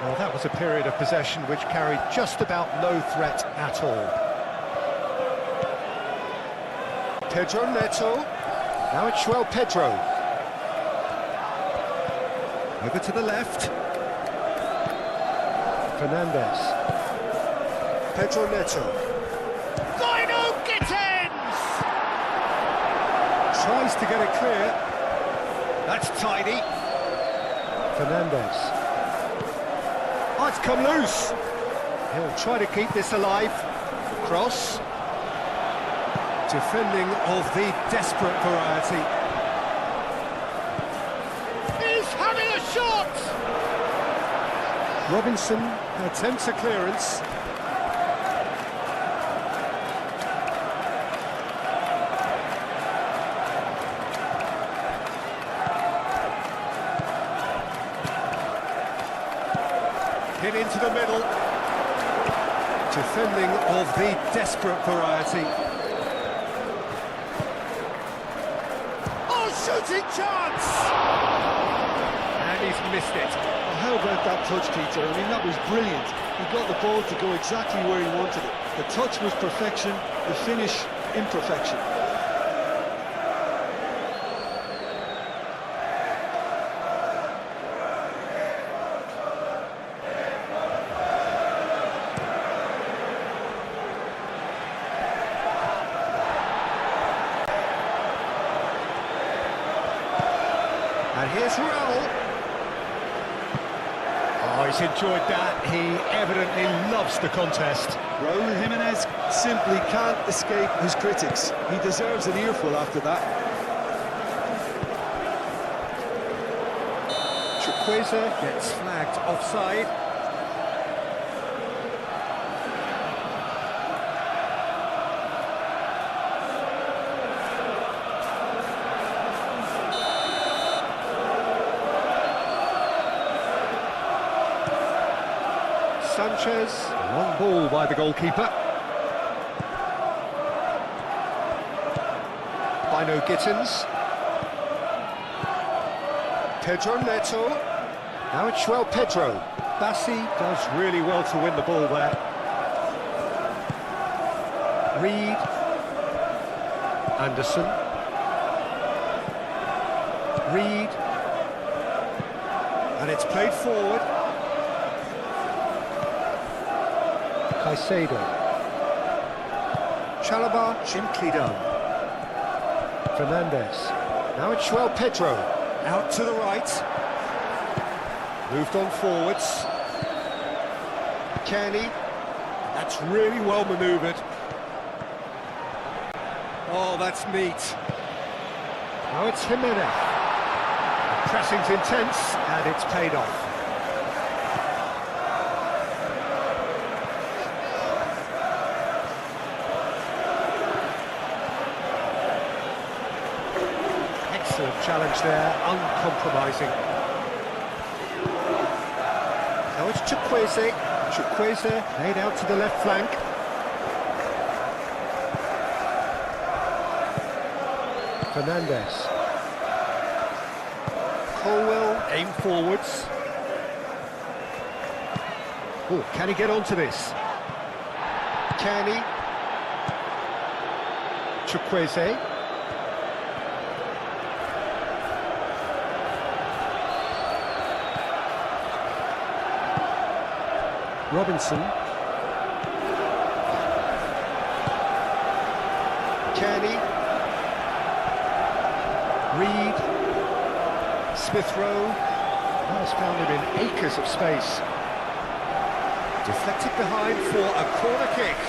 Well, that was a period of possession which carried just about no threat at all. Pedro Neto. Now it's João Pedro. Over to the left. Fernandez. Pedro Neto. Dino Gittins! Tries to get it clear. That's tidy. Fernandez. Oh, it's come loose. He'll try to keep this alive. Cross. Defending of the desperate variety. He's having a shot! Robinson attempts a clearance. Hit into the middle. Defending of the desperate variety. Oh, shooting chance! And he's missed it. Well, how about that touch, Peter? I mean, that was brilliant. He got the ball to go exactly where he wanted it. The touch was perfection, the finish imperfection. And here's Raul. Oh, he's enjoyed that. He evidently loves the contest. Raul Jimenez simply can't escape his critics. He deserves an earful after that. Chukwueze gets flagged offside. Sanchez, Long ball by the goalkeeper. Bino Gittins. Pedro Neto. Now it's João Pedro. Bassi does really well to win the ball there. Reed. Anderson. Reed. And it's played forward. Caicedo. Chalobah, gently done. Fernandez. Now it's João Pedro. Out to the right. Moved on forwards. Kearney. That's really well manoeuvred. Oh, that's neat. Now it's Jimenez. Pressing's intense, and it's paid off. Excellent challenge there, uncompromising. Now it's Chukwueze. Chukwueze laid out to the left flank. Fernandez. Colwell. Aim forwards. Oh, can he get onto this? Kearney. Chukwueze. Robinson. Kearney. Reed. Smith Rowe. Has found him in acres of space. Deflected behind for a corner kick.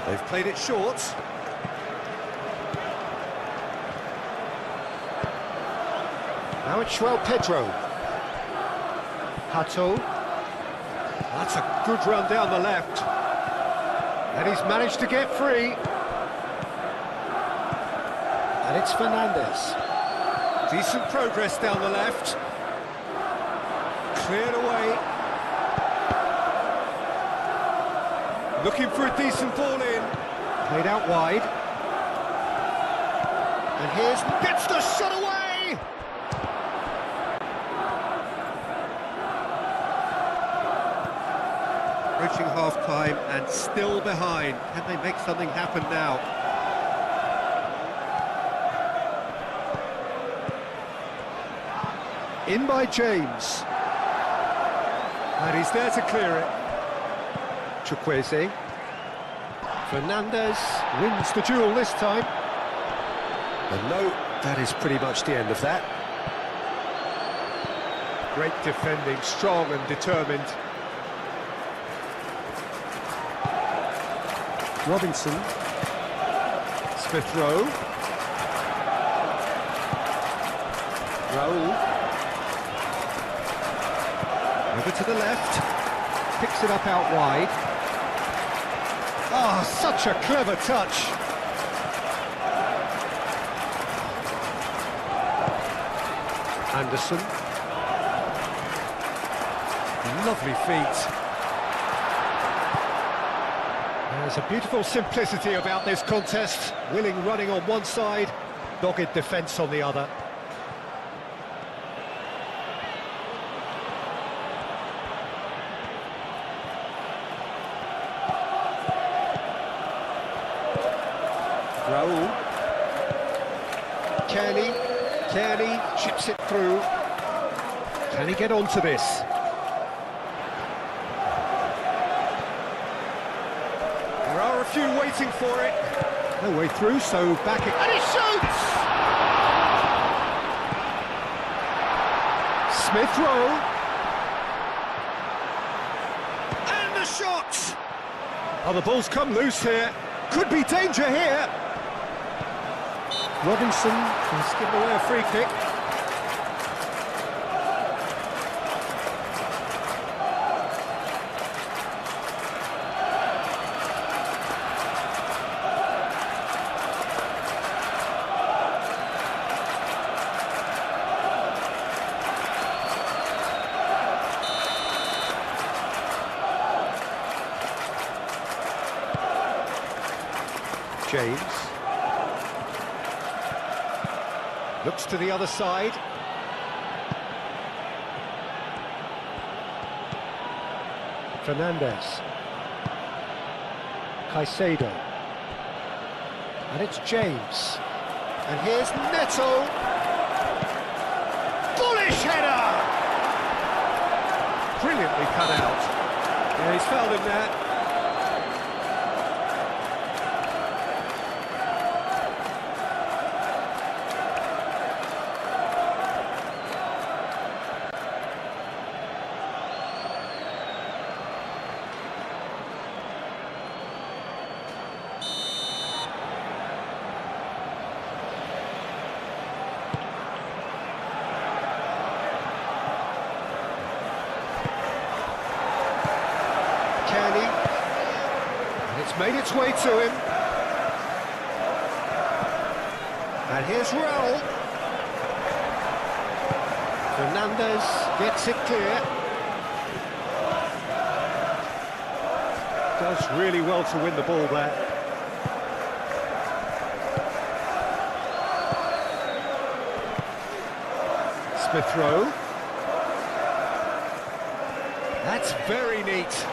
They've played it short. Now it's João Pedro. Hato. That's a good run down the left. And he's managed to get free. And it's Fernandez. Decent progress down the left. Cleared away. Looking for a decent ball in. Played out wide. And here's... Gets the shot away! Reaching half-time and still behind. Can they make something happen now? In by James. And he's there to clear it. Chukwueze. Fernandez wins the duel this time. And no, that is pretty much the end of that. Great defending, strong and determined. Robinson. Smith Rowe. Raul. Over to the left. Picks it up out wide. Ah, such a clever touch. Anderson. Lovely feet. There's a beautiful simplicity about this contest. Willing running on one side, dogged defence on the other. Raul. Kearney chips it through. Can he get onto this? There are a few waiting for it. No way through, so back it... And he shoots! Smith Rowe. And the shot! Oh, the ball's come loose here. Could be danger here. Robinson has given away a free kick. James looks to the other side. Fernandez. Caicedo. And it's James. And here's Neto. Bullish header! Brilliantly cut out. Yeah, he's fouled him there. And it's made its way to him. And here's Raul. Fernandez gets it clear. Does really well to win the ball there. Smith Rowe. That's very neat.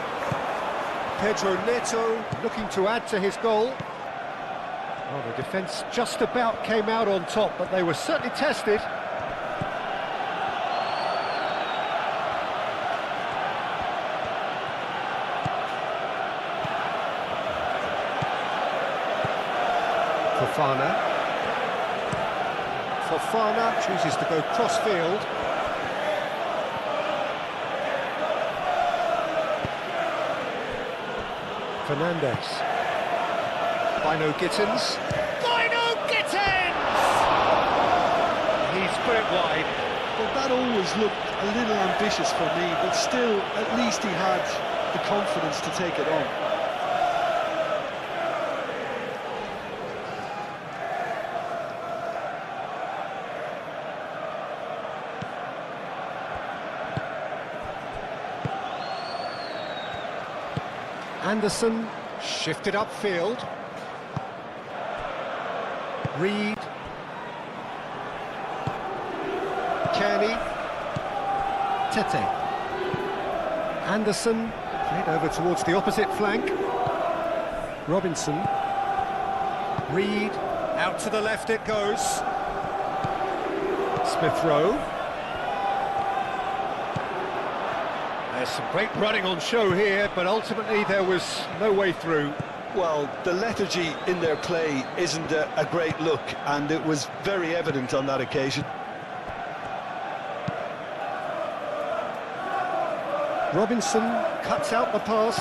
Pedro Neto looking to add to his goal. Well, the defence just about came out on top, but they were certainly tested. Fofana chooses to go cross-field. Fernandez. Bino Gittins. He's put it wide. Well, that always looked a little ambitious for me, but still, at least he had the confidence to take it on. Anderson shifted upfield. Reed. Kearney. Tete. Anderson played over towards the opposite flank. Robinson. Reed. Out to the left it goes. Smith Rowe. There's some great running on show here, but ultimately there was no way through. Well, the lethargy in their play isn't a great look, and it was very evident on that occasion. Robinson cuts out the pass.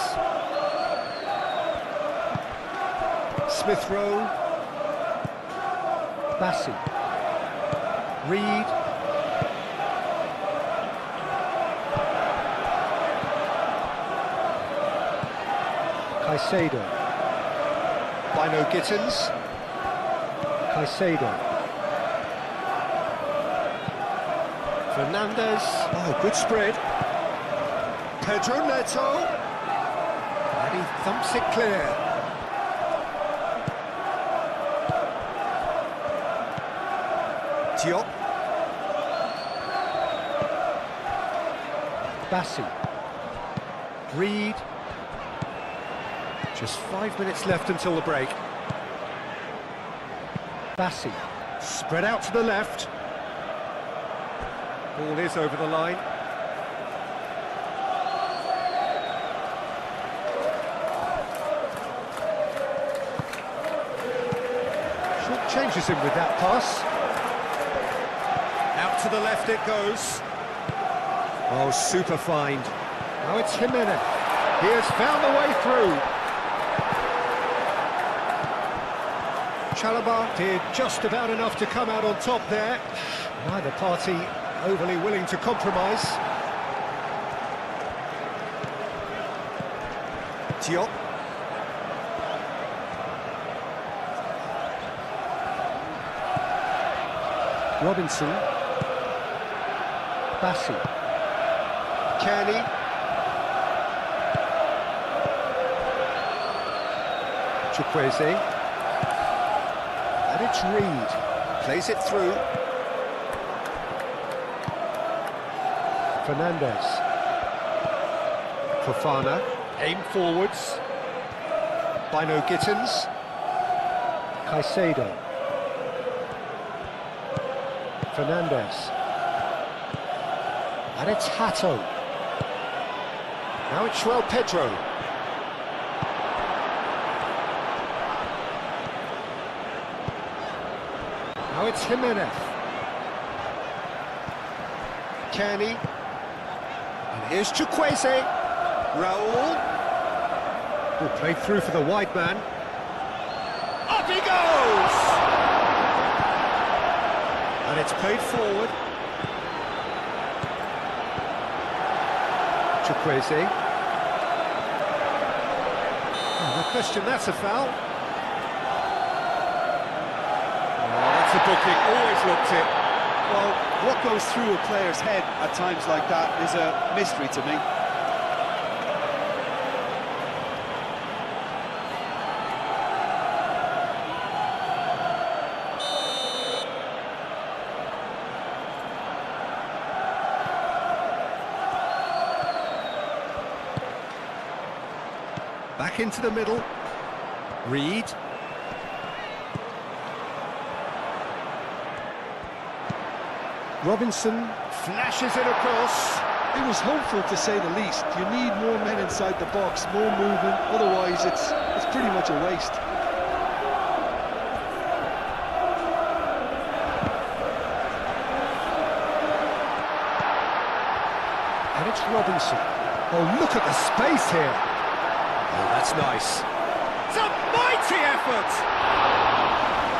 Smith Rowe. Bassi. Reed. Caicedo. Bino Gittins. Caicedo. Fernandez. Oh, good spread. Pedro Neto. And he thumps it clear. Diop. Bassi. Reed. Just 5 minutes left until the break. Bassi. Spread out to the left. Ball is over the line. Short changes him with that pass. Out to the left it goes. Oh, super find. Now it's Jimenez. He has found the way through. Chalobah did just about enough to come out on top there. Neither party overly willing to compromise. Diop. Robinson. Bassi. Kearney. Chukwueze. And it's Reed. Plays it through. Fernandez. Fofana. Aim forwards. Bino Gittins. Caicedo. Fernandez. And it's Hato. Now it's João Pedro. Now it's Jimenez. Kearney. And here's Chukwueze. Raul. Ball played through for the wide man. Up he goes! And it's played forward. Chukwueze. Oh, no question, that's a foul. That's a booking, always looked it. Well, what goes through a player's head at times like that is a mystery to me. Back into the middle. Reed. Robinson flashes it across. It was hopeful, to say the least. You need more men inside the box, more movement, otherwise it's pretty much a waste. And it's Robinson. Oh, look at the space here. Oh, that's nice. It's a mighty effort!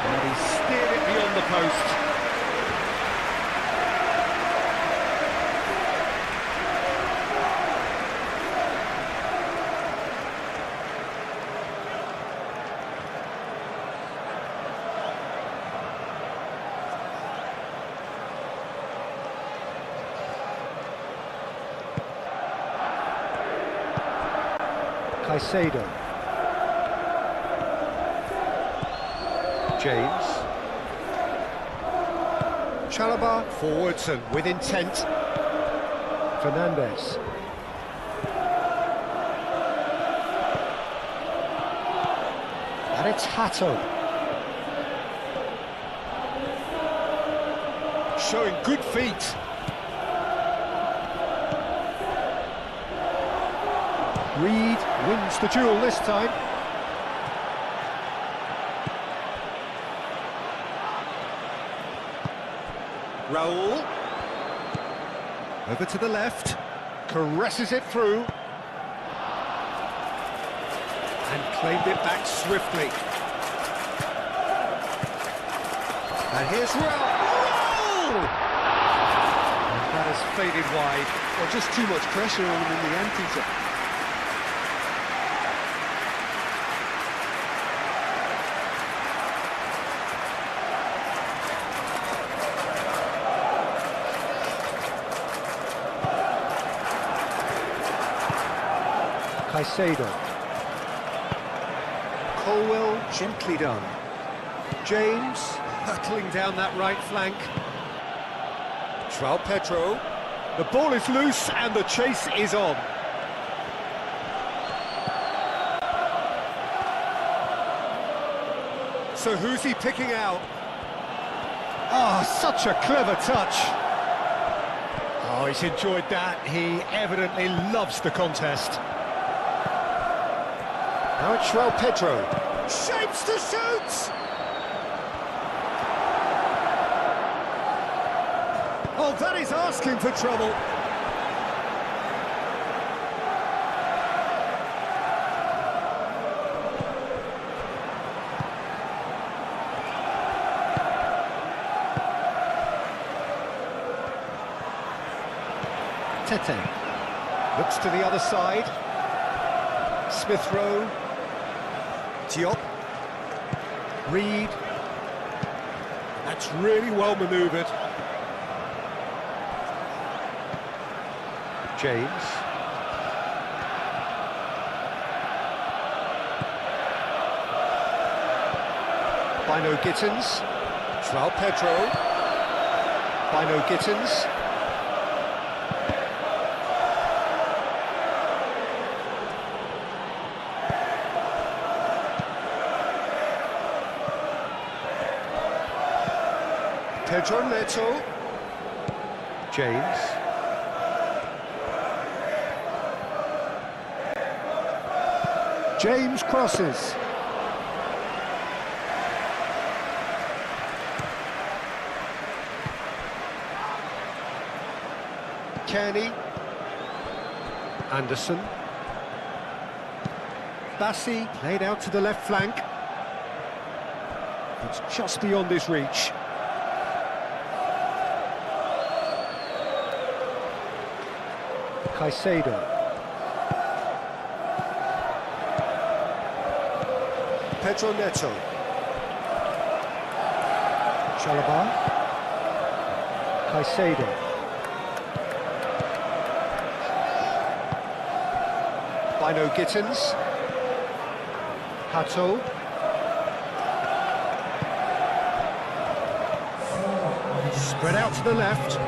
And he steered it beyond the post. Caicedo. James. Chalobah forwards and with intent. Fernandez. And it's Hato. Showing good feet. Reed wins the duel this time. Raul. Over to the left. Caresses it through. And claimed it back swiftly. And here's Raul! And that has faded wide. Well, just too much pressure on him in the end, Peter. Caicedo. Colwell gently done. James hurtling down that right flank. João Pedro. The ball is loose and the chase is on. So who's he picking out? Ah, such a clever touch. Oh, he's enjoyed that. He evidently loves the contest. Now it's João Pedro. Shapes to shoot! Oh, that is asking for trouble. Tete. Looks to the other side. Smith Rowe. Diop. Reed. That's really well manoeuvred. James. Bino Gittins. João Pedro. Bino Gittins. Pedro Neto. James. James crosses. Kearney. Anderson. Bassi played out to the left flank. It's just beyond his reach. Caicedo. Pedro Neto. Chalobah. Caicedo. Bino Gittins. Hato. Spread out to the left.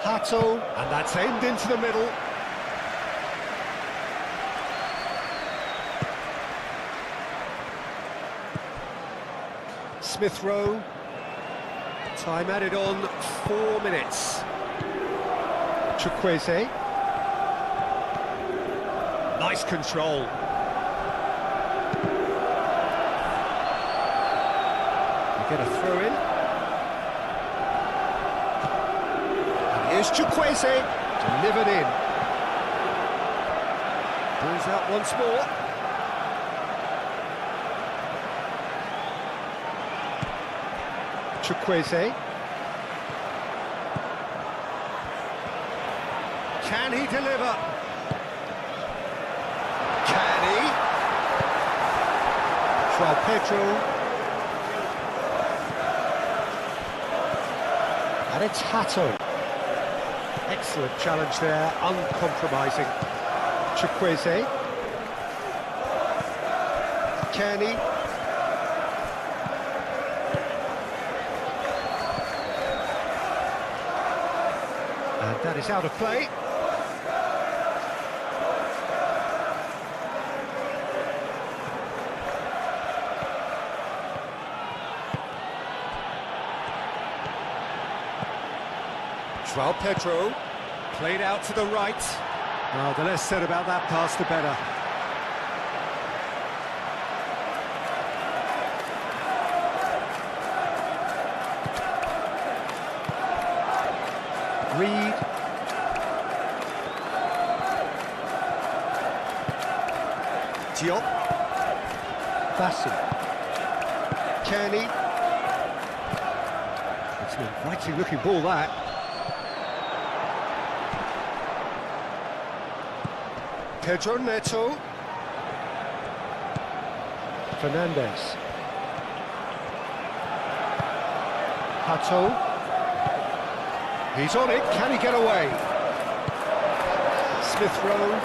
Hato. And that's aimed into the middle. Smith Rowe. Time added on 4 minutes. Chukwueze. Nice control. You get a throw in. And here's Chukwueze. Delivered in. Pulls out once more. Chukwueze. Can he deliver? Can he? João Pedro. And it's Hato. Excellent challenge there, uncompromising. Chukwueze. Kearney. And that is out of play. João Pedro. Played out to the right. Oh, the less said about that pass, the better. Reed. Diop. Bassi. Kearney. It's an inviting looking ball, that. Pedro Neto. Fernandez. Hato. He's on it, can he get away? Smith Rowe.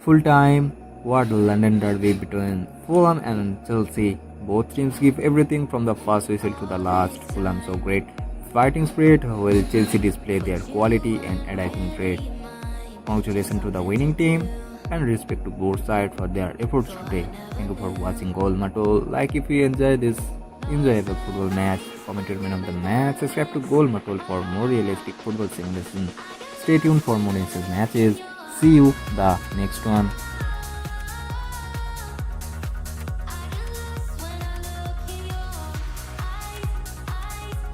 Full time. What a London derby between Fulham and Chelsea. Both teams give everything from the first whistle to the last. Fulham so great fighting spirit, while Chelsea display their quality and attacking trait. Congratulations to the winning team and respect to both sides for their efforts today. Thank you for watching GoalMatol. Like if you enjoy this enjoyable football match, comment your man of the match, subscribe to GoalMatol for more realistic football simulations. Stay tuned for more instant matches. See you the next one.